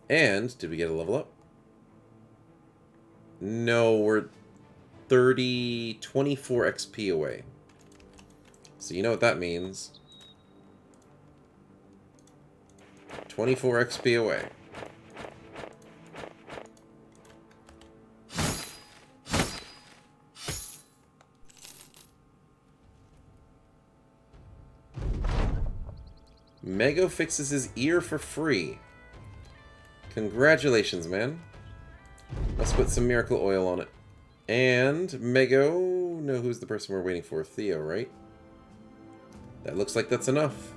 And did we get a level up? No, we're 24 XP away. So you know what that means. 24 XP away. Mego fixes his ear for free. Congratulations, man. Let's put some miracle oil on it. And Mego... No, who's the person we're waiting for? Theo, right? That looks like that's enough.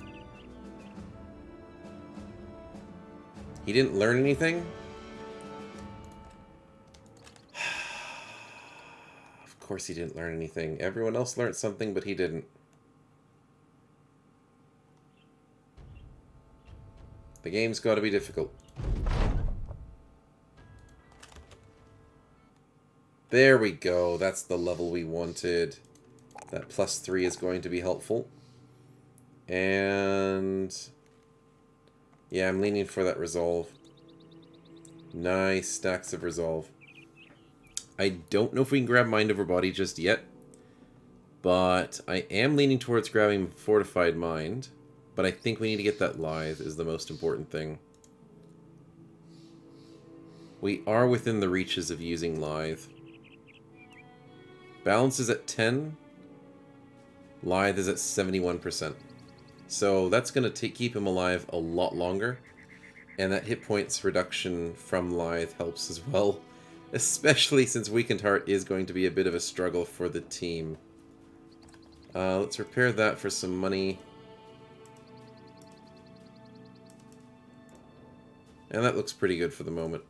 He didn't learn anything? Of course he didn't learn anything. Everyone else learned something, but he didn't. The game's got to be difficult. There we go. That's the level we wanted. That +3 is going to be helpful. And... yeah, I'm leaning for that resolve. Nice stacks of resolve. I don't know if we can grab Mind Over Body just yet. But I am leaning towards grabbing Fortified Mind. But I think we need to get that Lithe is the most important thing. We are within the reaches of using Lithe. Balance is at 10. Lithe is at 71%. So that's going to keep him alive a lot longer. And that hit points reduction from Lithe helps as well. Especially since Weakened Heart is going to be a bit of a struggle for the team. Let's repair that for some money. And that looks pretty good for the moment.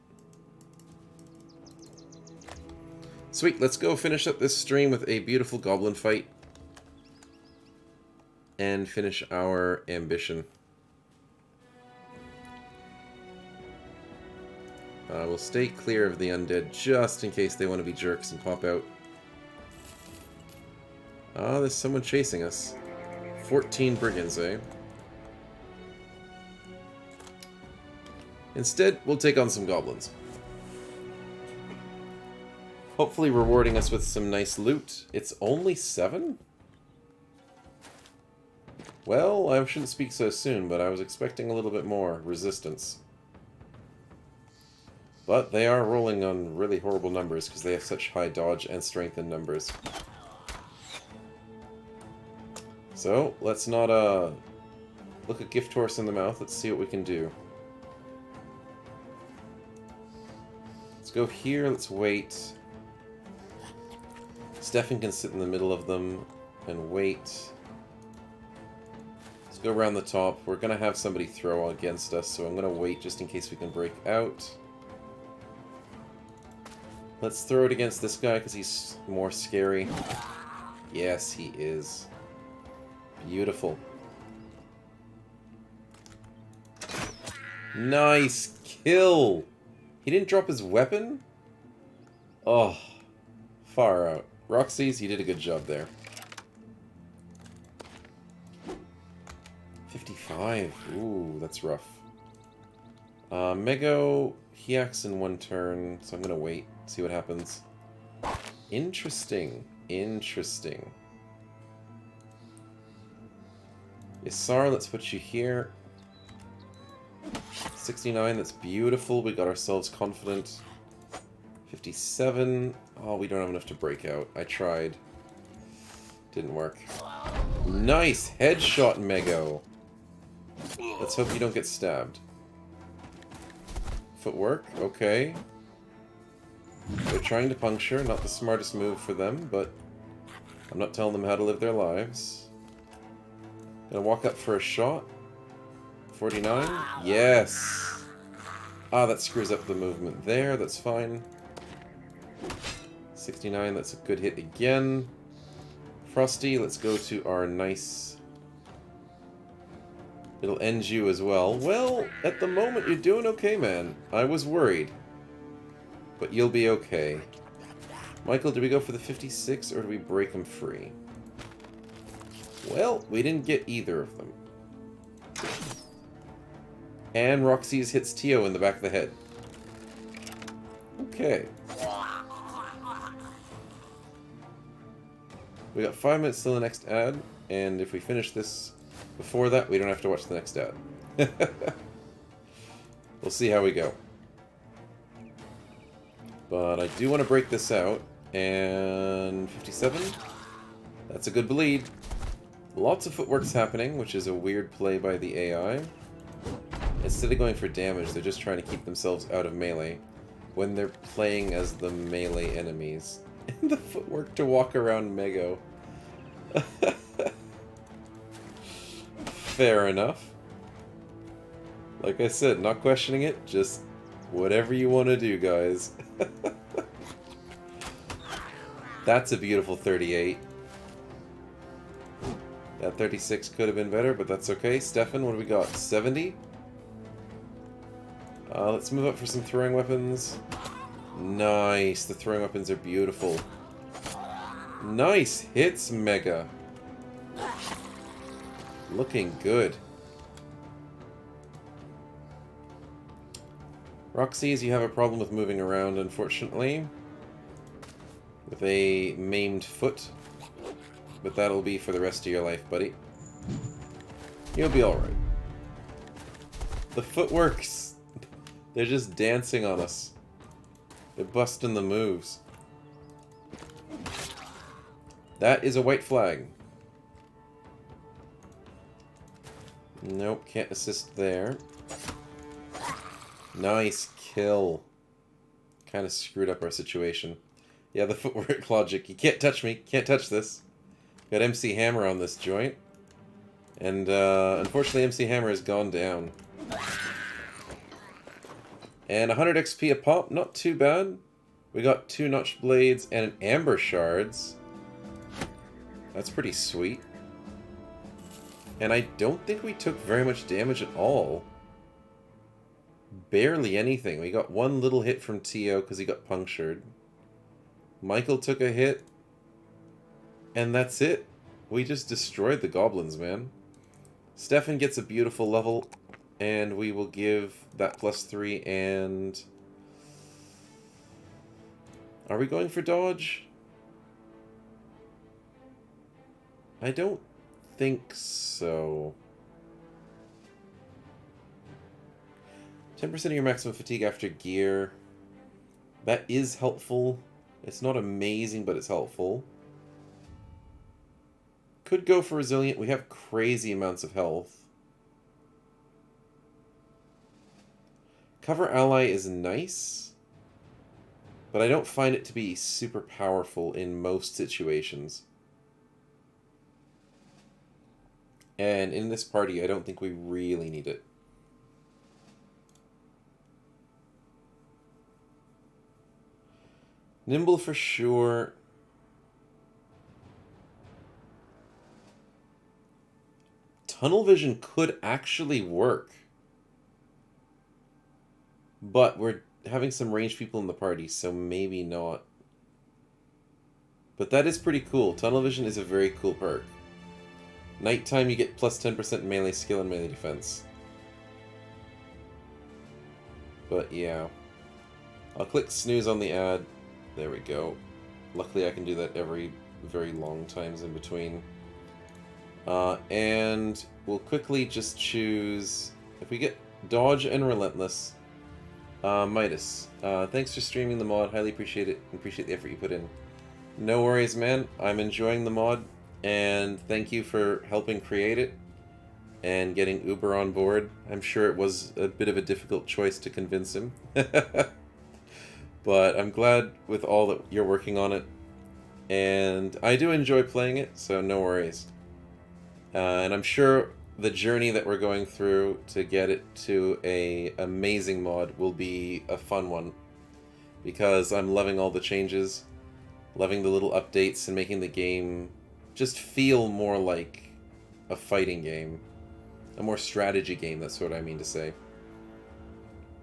Sweet, let's go finish up this stream with a beautiful goblin fight. And finish our ambition. We'll stay clear of the undead just in case they want to be jerks and pop out. Ah, there's someone chasing us. 14 brigands, eh? Instead, we'll take on some goblins. Hopefully rewarding us with some nice loot. It's only 7? Well, I shouldn't speak so soon, but I was expecting a little bit more resistance. But they are rolling on really horrible numbers because they have such high dodge and strength in numbers. So, let's not look a gift horse in the mouth. Let's see what we can do. Let's go here. Let's wait. Stefan can sit in the middle of them and wait. Let's go around the top. We're going to have somebody throw against us, so I'm going to wait just in case we can break out. Let's throw it against this guy because he's more scary. Yes, he is. Beautiful. Nice kill! He didn't drop his weapon? Oh, far out. Roxy's, you did a good job there. 55. Ooh, that's rough. Mego, he acts in one turn, so I'm gonna wait, see what happens. Interesting. Interesting. Isar, let's put you here. 69, that's beautiful. We got ourselves confident. 57. Oh, we don't have enough to break out. I tried. Didn't work. Nice headshot, Mego. Let's hope you don't get stabbed. Footwork, okay. They're trying to puncture, not the smartest move for them, but I'm not telling them how to live their lives. Gonna walk up for a shot. 49? Yes! Ah, that screws up the movement there, that's fine. 69, that's a good hit again. Frosty, let's go to our nice... It'll end you as well. Well, at the moment you're doing okay, man. I was worried. But you'll be okay. Michael, do we go for the 56 or do we break him free? Well, we didn't get either of them. And Roxy's hits Tio in the back of the head. Okay. We got 5 minutes till the next ad, and if we finish this before that, we don't have to watch the next ad. We'll see how we go. But I do want to break this out, and 57? That's a good bleed. Lots of footwork's happening, which is a weird play by the AI. Instead of going for damage, they're just trying to keep themselves out of melee when they're playing as the melee enemies. And the footwork to walk around Mego. Fair enough. Like I said, not questioning it, just whatever you want to do, guys. That's a beautiful 38. That 36 could have been better, but that's okay. Stefan, what do we got? 70? Let's move up for some throwing weapons. Nice. The throwing weapons are beautiful. Nice hits, Mega. Looking good. Roxy's, you have a problem with moving around, unfortunately. With a maimed foot. But that'll be for the rest of your life, buddy. You'll be alright. The footworks. They're just dancing on us. They're busting the moves. That is a white flag. Nope, can't assist there. Nice kill. Kind of screwed up our situation. Yeah, the footwork logic. You can't touch me. Can't touch this. Got MC Hammer on this joint. And unfortunately MC Hammer has gone down. And 100 XP a pop, not too bad. We got 2 notched blades and an amber shards. That's pretty sweet. And I don't think we took very much damage at all. Barely anything. We got 1 little hit from Tio because he got punctured. Michael took a hit. And that's it. We just destroyed the goblins, man. Stefan gets a beautiful level. And we will give that +3 and... Are we going for dodge? I don't think so. 10% of your maximum fatigue after gear. That is helpful. It's not amazing, but it's helpful. Could go for resilient. We have crazy amounts of health. Cover ally is nice, but I don't find it to be super powerful in most situations. And in this party, I don't think we really need it. Nimble for sure. Tunnel vision could actually work. But we're having some ranged people in the party, so maybe not. But that is pretty cool. Tunnel vision is a very cool perk. Nighttime, you get plus 10% melee skill and melee defense. But yeah. I'll click snooze on the ad. There we go. Luckily I can do that every very long times in between. And we'll quickly just choose... If we get Dodge and Relentless... Midas, thanks for streaming the mod. Highly appreciate it. Appreciate the effort you put in. No worries, man. I'm enjoying the mod. And thank you for helping create it. And getting Uber on board. I'm sure it was a bit of a difficult choice to convince him. But I'm glad with all that you're working on it. And I do enjoy playing it, so no worries. And I'm sure the journey that we're going through to get it to a amazing mod will be a fun one. Because I'm loving all the changes. Loving the little updates and making the game just feel more like a fighting game. A more strategy game, that's what I mean to say.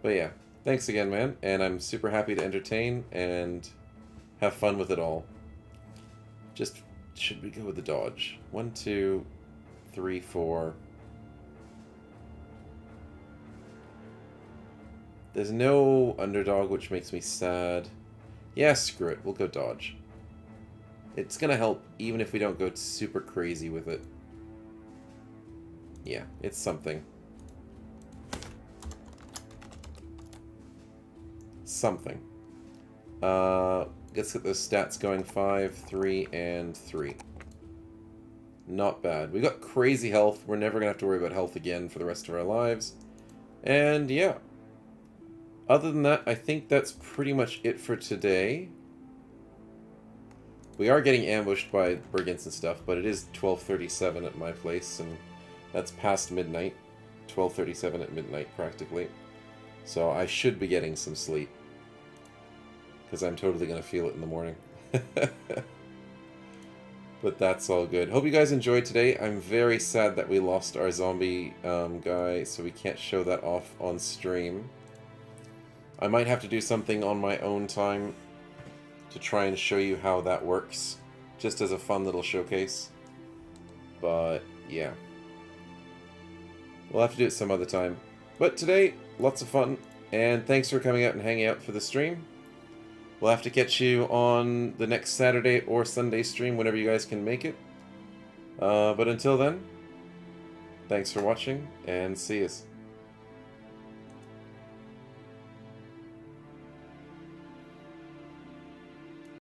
But yeah, thanks again, man. And I'm super happy to entertain and have fun with it all. Just, should we go with the dodge? 1, 2, 3, 4. There's no underdog, which makes me sad. Yeah, screw it. We'll go dodge. It's gonna help even if we don't go super crazy with it. Yeah, it's something. Something. Let's get those stats going. 5, 3, and 3. Not bad. We got crazy health. We're never gonna have to worry about health again for the rest of our lives. And yeah. Other than that, I think that's pretty much it for today. We are getting ambushed by brigands and stuff, but it is 12:37 at my place, and that's past midnight. 12:37 at midnight, practically. So I should be getting some sleep. Because I'm totally going to feel it in the morning. But that's all good. Hope you guys enjoyed today. I'm very sad that we lost our zombie guy, so we can't show that off on stream. I might have to do something on my own time to try and show you how that works, just as a fun little showcase. But yeah, we'll have to do it some other time. But today, lots of fun, and thanks for coming out and hanging out for the stream. We'll have to catch you on the next Saturday or Sunday stream, whenever you guys can make it. But until then, thanks for watching, and see yous.